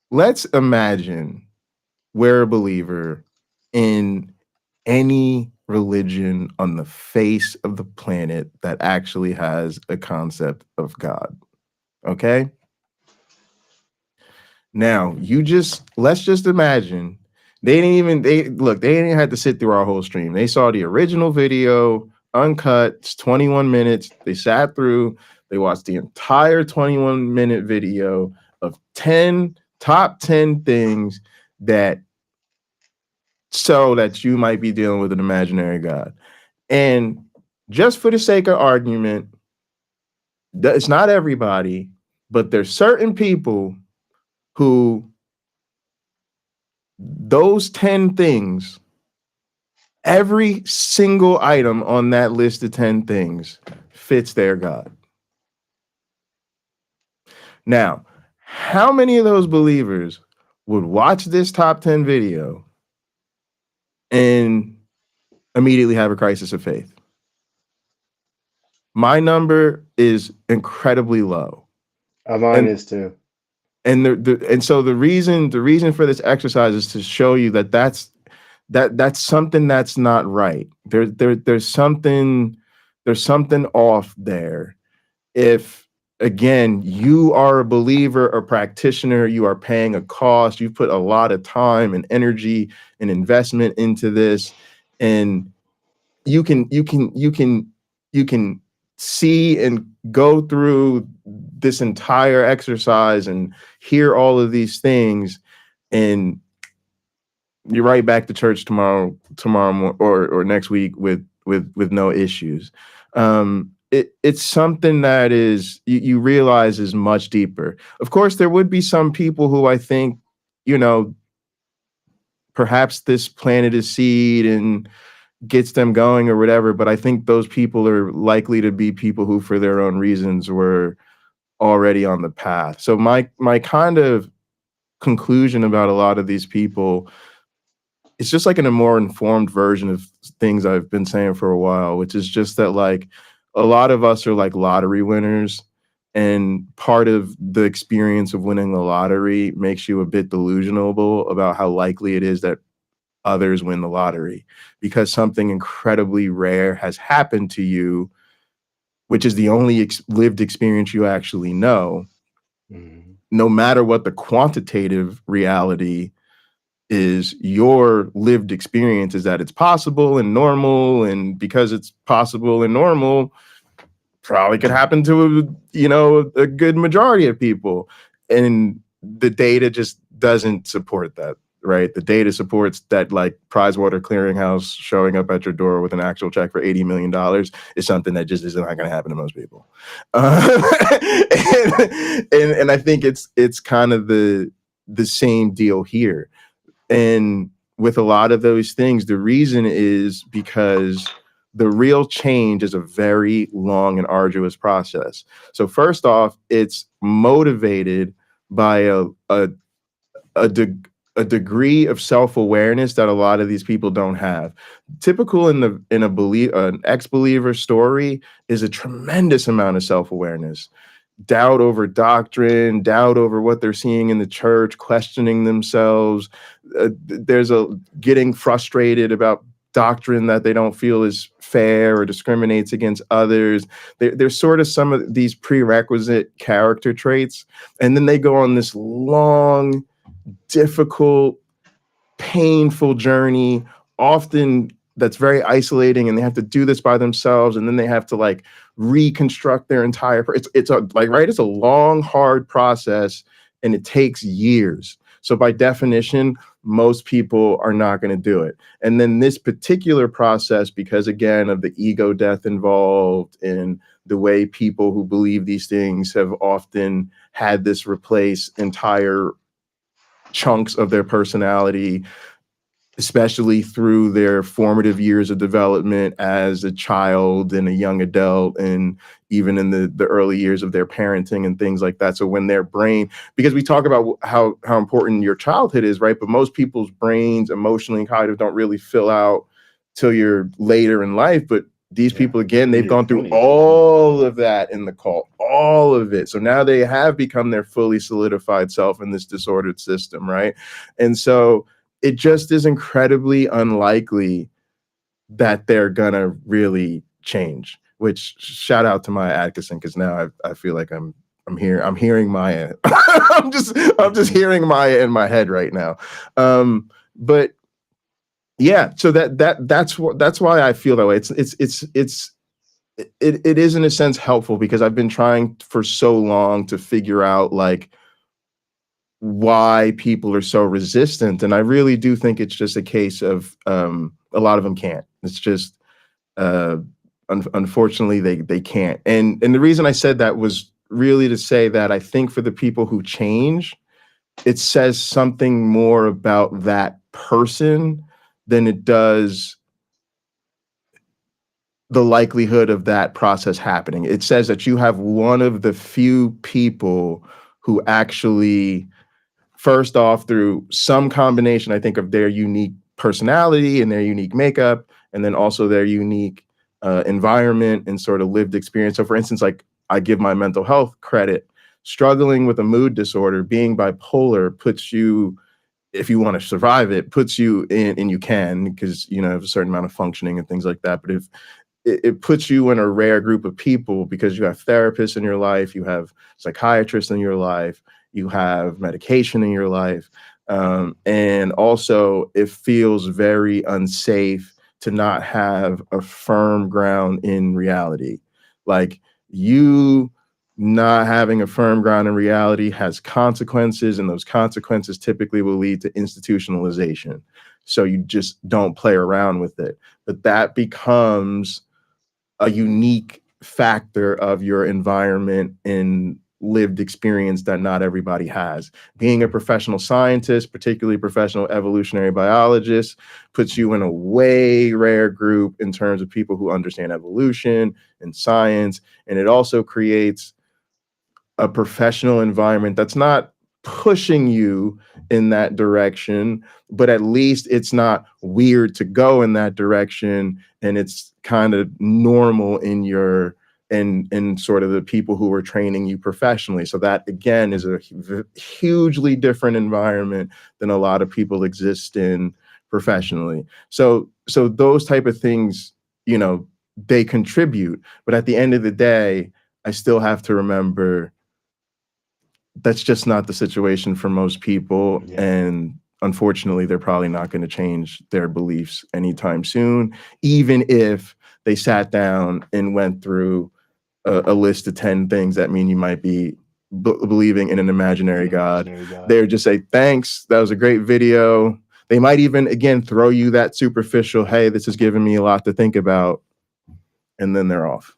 Let's imagine we're a believer in any religion on the face of the planet that actually has a concept of God. Okay? Now, let's just imagine they didn't even have to sit through our whole stream. They saw the original video, uncut, it's 21 minutes. They sat through, they watched the entire 21-minute video of top 10 things that you might be dealing with an imaginary God. And just for the sake of argument, it's not everybody, but there's certain people who those 10 things, every single item on that list of 10 things fits their God. Now, how many of those believers would watch this top 10 video and immediately have a crisis of faith? My number is incredibly low. Mine is too. And so the reason for this exercise is to show you that that's something that's not right. There's something off there. If again, you are a believer, a practitioner, you are paying a cost, you've put a lot of time and energy and investment into this, and you can see and go through this entire exercise and hear all of these things, and you're right back to church tomorrow or next week with no issues. It's something that is you realize is much deeper. Of course, there would be some people who I think, perhaps this planted a seed and gets them going or whatever, but I think those people are likely to be people who, for their own reasons, were already on the path. So my kind of conclusion about a lot of these people, it's just like in a more informed version of things I've been saying for a while, which is just that like a lot of us are like lottery winners, and part of the experience of winning the lottery makes you a bit delusional about how likely it is that others win the lottery, because something incredibly rare has happened to you, which is the only lived experience you actually know. Mm-hmm. No matter what the quantitative reality is, your lived experience is that it's possible and normal, and because it's possible and normal, probably could happen to a good majority of people, and the data just doesn't support that. Right, the data supports that like Prizewater Clearinghouse showing up at your door with an actual check for $80 million is something that just is not going to happen to most people, and I think it's kind of the same deal here. And with a lot of those things, the reason is because the real change is a very long and arduous process. So first off, it's motivated by a degree of self-awareness that a lot of these people don't have. Typical in an ex-believer story is a tremendous amount of self-awareness. Doubt over doctrine, doubt over what they're seeing in the church, questioning themselves. There's getting frustrated about doctrine that they don't feel is fair or discriminates against others. There's sort of some of these prerequisite character traits, and then they go on this long, difficult, painful journey, often that's very isolating, and they have to do this by themselves, and then they have to like reconstruct their entire it's a long, hard process, and it takes years. So by definition, most people are not going to do it. And then this particular process, because again of the ego death involved and the way people who believe these things have often had this replace entire chunks of their personality, especially through their formative years of development as a child and a young adult, and even in the early years of their parenting and things like that. So when their brain, because we talk about how important your childhood is, right? But most people's brains emotionally and cognitive don't really fill out till you're later in life. But these people, again, they've gone through all of that in the cult, all of it. So now they have become their fully solidified self in this disordered system, right? And so it just is incredibly unlikely that they're gonna really change, which shout out to my Adkisson, because now I feel like I'm I'm hearing Maya. I'm just hearing Maya in my head right now. But yeah, so that's why I feel that way. It is in a sense helpful because I've been trying for so long to figure out like why people are so resistant, and I really do think it's just a case of a lot of them can't. It's just unfortunately they can't. And the reason I said that was really to say that I think for the people who change, it says something more about that person than it does the likelihood of that process happening. It says that you have one of the few people who actually, first off, through some combination, I think, of their unique personality and their unique makeup, and then also their unique environment and sort of lived experience. So for instance, like I give my mental health credit, struggling with a mood disorder, being bipolar puts you, if you want to survive it, puts you in, and you can, because you know have a certain amount of functioning and things like that. But if it puts you in a rare group of people because you have therapists in your life, you have psychiatrists in your life, you have medication in your life. And also it feels very unsafe to not have a firm ground in reality. Like you not having a firm ground in reality has consequences, and those consequences typically will lead to institutionalization. So you just don't play around with it. But that becomes a unique factor of your environment and lived experience that not everybody has. Being a professional scientist, particularly professional evolutionary biologist, puts you in a way rare group in terms of people who understand evolution and science. And it also creates a professional environment that's not pushing you in that direction, but at least it's not weird to go in that direction, and it's kind of normal in your in sort of the people who are training you professionally. So that again is a hugely different environment than a lot of people exist in professionally. So those type of things, you know, they contribute, but at the end of the day, I still have to remember that's just not the situation for most people. Yeah. And unfortunately, they're probably not going to change their beliefs anytime soon, even if they sat down and went through a list of 10 things that mean you might be believing in an imaginary God. They would just say, thanks, that was a great video. They might even, again, throw you that superficial, hey, this has given me a lot to think about, and then they're off.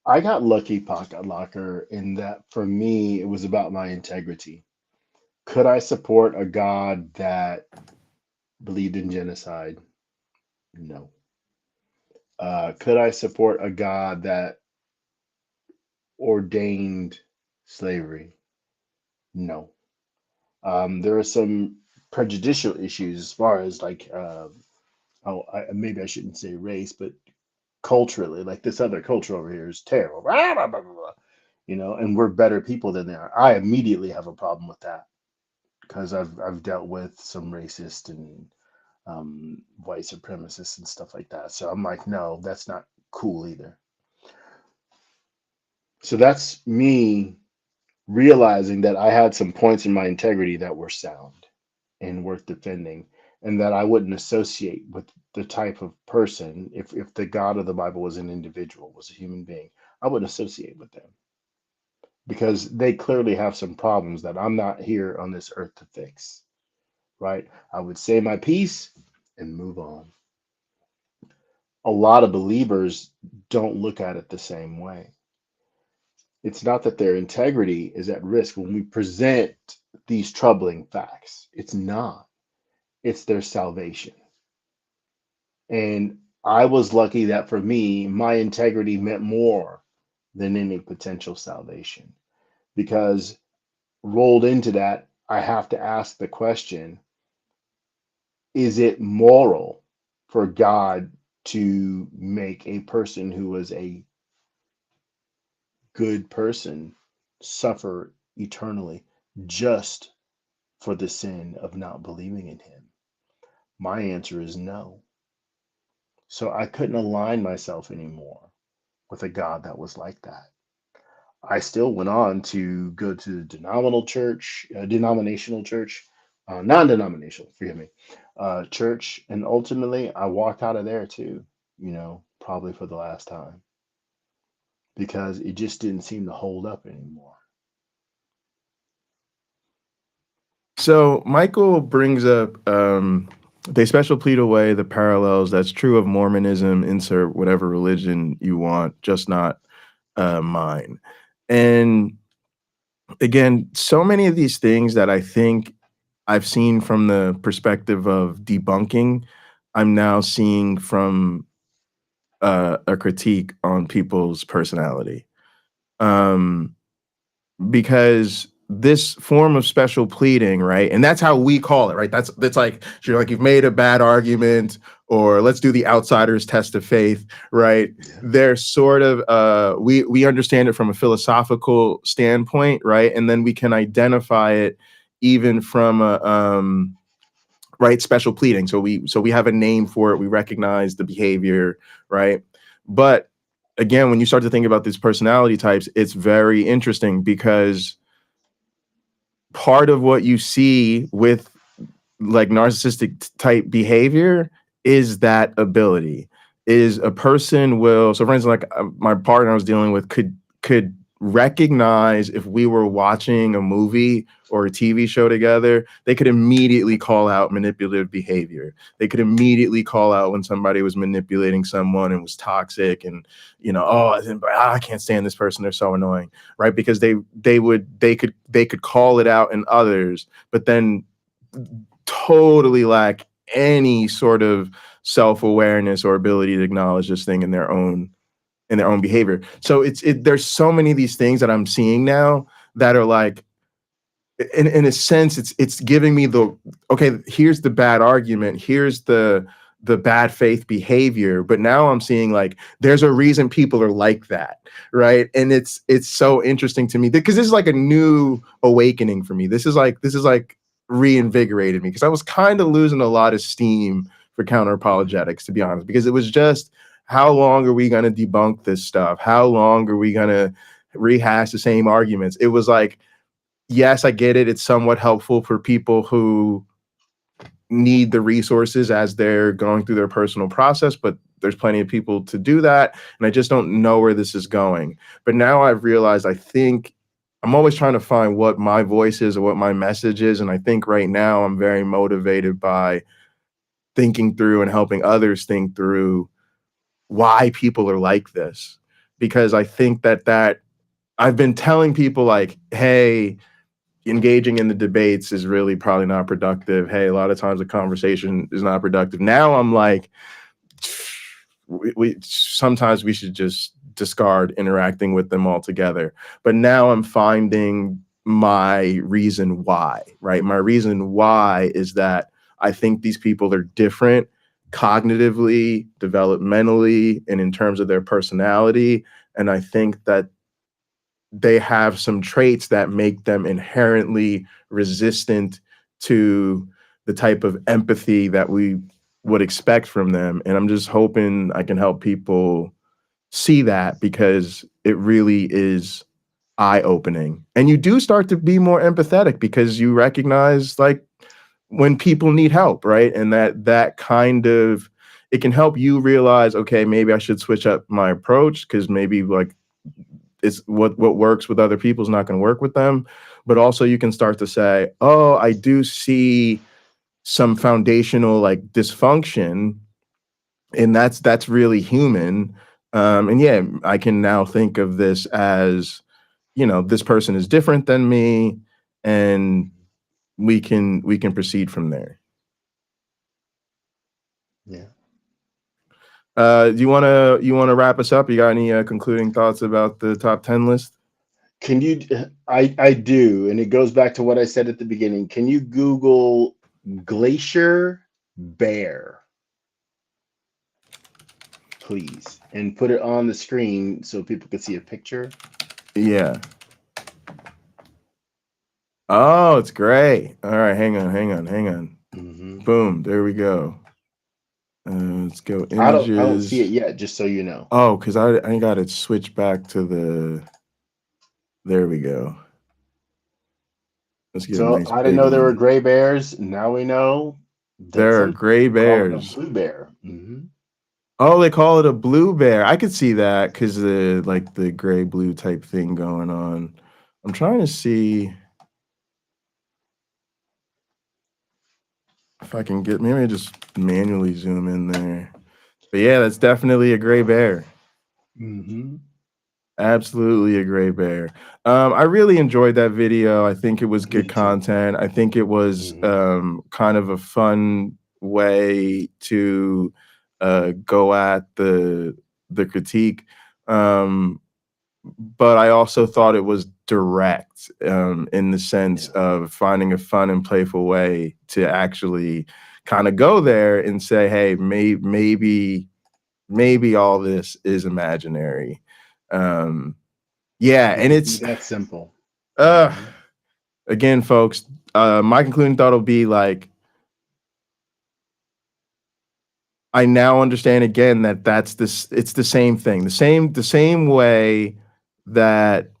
I got lucky, Pocket Locker, in that for me, it was about my integrity. Could I support a God that believed in genocide? No. Could I support a God that ordained slavery? No. There are some prejudicial issues as far as like, maybe I shouldn't say race, but culturally, like this other culture over here is terrible, blah, blah, blah, blah, blah, you know, and we're better people than they are. I immediately have a problem with that because I've dealt with some racist and white supremacists and stuff like that. So I'm like, no, that's not cool either. So that's me realizing that I had some points in my integrity that were sound and worth defending, and that I wouldn't associate with the type of person, if the God of the Bible was an individual, was a human being, I wouldn't associate with them because they clearly have some problems that I'm not here on this earth to fix, right? I would say my piece and move on. A lot of believers don't look at it the same way. It's not that their integrity is at risk when we present these troubling facts. It's not. It's their salvation. And I was lucky that for me, my integrity meant more than any potential salvation. Because rolled into that, I have to ask the question, is it moral for God to make a person who was a good person suffer eternally just for the sin of not believing in him? My answer is no. So I couldn't align myself anymore with a God that was like that. I still went on to go to denominational church, non-denominational, forgive me, church, and ultimately I walked out of there too, probably for the last time, because it just didn't seem to hold up anymore. So Michael brings up they special plead away the parallels. That's true of Mormonism. Insert whatever religion you want, just not mine. And again, so many of these things that I think I've seen from the perspective of debunking, I'm now seeing from a critique on people's personality. Because this form of special pleading, right? And that's how we call it, right? That's like, you're like, you've made a bad argument, or let's do the outsider's test of faith, right? Yeah. They're sort of we understand it from a philosophical standpoint, right? And then we can identify it even from a right, special pleading. So we have a name for it, we recognize the behavior, right? But again, when you start to think about these personality types, it's very interesting, because part of what you see with like narcissistic type behavior is that ability. Is a person will, so for instance, like my partner I was dealing with could recognize if we were watching a movie or a TV show together. They could immediately call out manipulative behavior. They could immediately call out when somebody was manipulating someone and was toxic, and I can't stand this person, they're so annoying, right? Because they could call it out in others, but then totally lack any sort of self-awareness or ability to acknowledge this thing in their own behavior. So there's so many of these things that I'm seeing now that are like, in a sense, it's giving me okay, here's the bad argument, here's the bad faith behavior, but now I'm seeing like there's a reason people are like that, right? And it's so interesting to me, because this is like a new awakening for me. This is like reinvigorated me, because I was kind of losing a lot of steam for counter apologetics, to be honest, because it was just, how long are we going to debunk this stuff? How long are we going to rehash the same arguments? It was like, yes, I get it. It's somewhat helpful for people who need the resources as they're going through their personal process, but there's plenty of people to do that. And I just don't know where this is going. But now I've realized, I think I'm always trying to find what my voice is or what my message is. And I think right now I'm very motivated by thinking through and helping others think through why people are like this. Because I think that I've been telling people like, hey, engaging in the debates is really probably not productive. Hey, a lot of times the conversation is not productive. Now I'm like, sometimes we should just discard interacting with them altogether. But now I'm finding my reason why, right? My reason why is that I think these people are different cognitively, developmentally, and in terms of their personality. And I think that they have some traits that make them inherently resistant to the type of empathy that we would expect from them. And I'm just hoping I can help people see that, because it really is eye-opening. And you do start to be more empathetic, because you recognize like when people need help, right? And that kind of, it can help you realize, okay, maybe I should switch up my approach, because maybe like it's what works with other people is not going to work with them. But also you can start to say, oh, I do see some foundational like dysfunction, and that's really human. And yeah, I can now think of this as, this person is different than me, and we can proceed from there. Yeah. You want to wrap us up? You got any concluding thoughts about the top 10 list? Can you? I do, and it goes back to what I said at the beginning. Can you Google glacier bear, please, and put it on the screen so people can see a picture? Yeah. Oh, it's great. All right, hang on. Mm-hmm. Boom, there we go. Let's go images. I don't see it yet, just so you know. Oh, because I got it switched back to the. There we go. Let's get a So nice I didn't big know there were one. gray bears. Now we know that There are some gray people call it a bears. blue bear. Mm-hmm. Oh, they call it a blue bear. I could see that because the like the gray blue type thing going on. I'm trying to see if I can get, maybe I just manually zoom in there. But yeah, that's definitely a gray bear. Mm-hmm. Absolutely a gray bear. I really enjoyed that video. I think it was Me good too. content. I think it was Mm-hmm. kind of a fun way to go at the critique. But I also thought it was direct in the sense Yeah. of finding a fun and playful way to actually kind of go there and say, hey, maybe all this is imaginary. Yeah, It and can be it's that simple. uh Mm-hmm. again, folks, my concluding thought will be like, I now understand again that that's this, it's the same thing. The same way that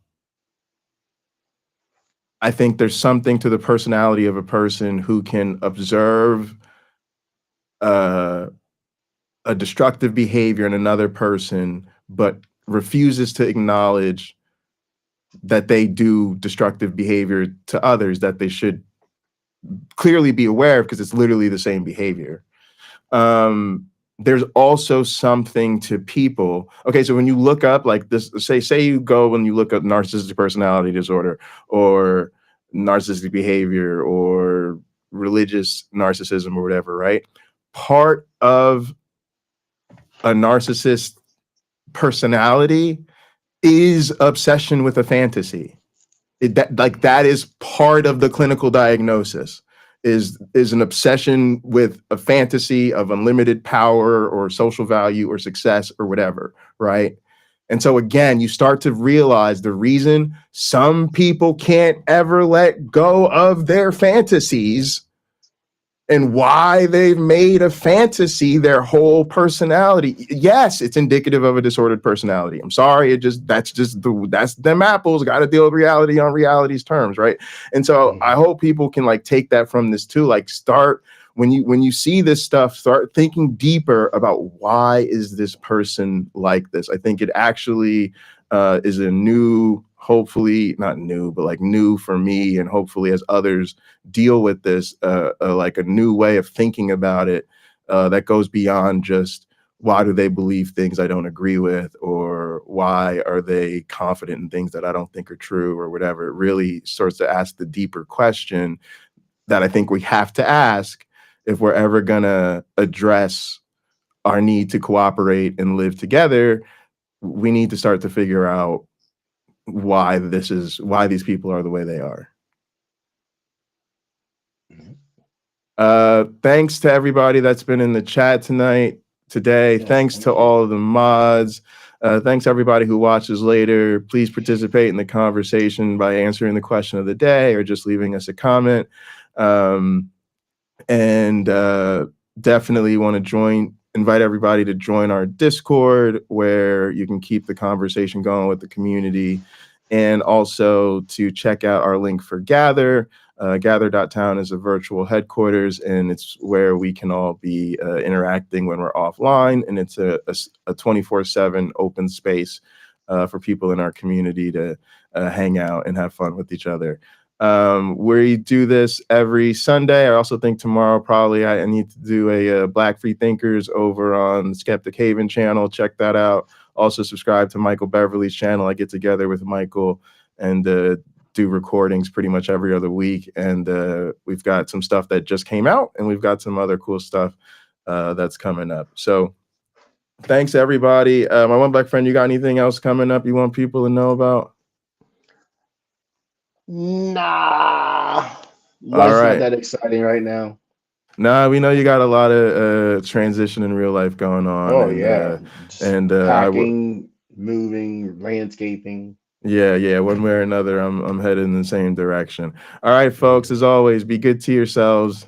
I think there's something to the personality of a person who can observe uh, a destructive behavior in another person, but refuses to acknowledge that they do destructive behavior to others that they should clearly be aware of because it's literally the same behavior. There's also something to people. Okay, so when you look up like this, say you go and you look up narcissistic personality disorder or narcissistic behavior or religious narcissism or whatever, right? Part of a narcissist personality is obsession with a fantasy. That is part of the clinical diagnosis is an obsession with a fantasy of unlimited power or social value or success or whatever, right? And so again, you start to realize the reason some people can't ever let go of their fantasies and why they've made a fantasy their whole personality. Yes, it's indicative of a disordered personality. I'm sorry, that's them apples. Got to deal with reality on reality's terms, right? And so I Mm-hmm. hope people can like take that from this too. Like start when you see this stuff, start thinking deeper about why is this person like this. I think it actually is a new, hopefully not new, but like new for me, and hopefully as others deal with this, like a new way of thinking about it that goes beyond just why do they believe things I don't agree with, or why are they confident in things that I don't think are true, or whatever. It really starts to ask the deeper question that I think we have to ask if we're ever gonna address our need to cooperate and live together. We need to start to figure out why these people are the way they are. Thanks to everybody that's been in the chat today. Yes, Thanks to thank you. all of the mods. Thanks everybody who watches later. Please participate in the conversation by answering the question of the day or just leaving us a comment. And definitely want to invite everybody to join our Discord, where you can keep the conversation going with the community, and also to check out our link for Gather. Gather.town is a virtual headquarters, and it's where we can all be interacting when we're offline. And it's a 24/7 open space for people in our community to hang out and have fun with each other. We do this every Sunday. I also think tomorrow probably I need to do a Black Free Thinkers over on the Skeptic Haven channel. Check that out. Also subscribe to Michael Beverly's channel. I get together with Michael and do recordings pretty much every other week. And we've got some stuff that just came out, and we've got some other cool stuff that's coming up. So thanks everybody. My one black friend, you got anything else coming up you want people to know about? Nah, All life's not right. that exciting right now. Nah, we know you got a lot of transition in real life going on, Oh and yeah, just I would, packing, moving, landscaping. yeah, one way or another, I'm headed in the same direction. All right, folks, Mhm. as always, be good to yourselves.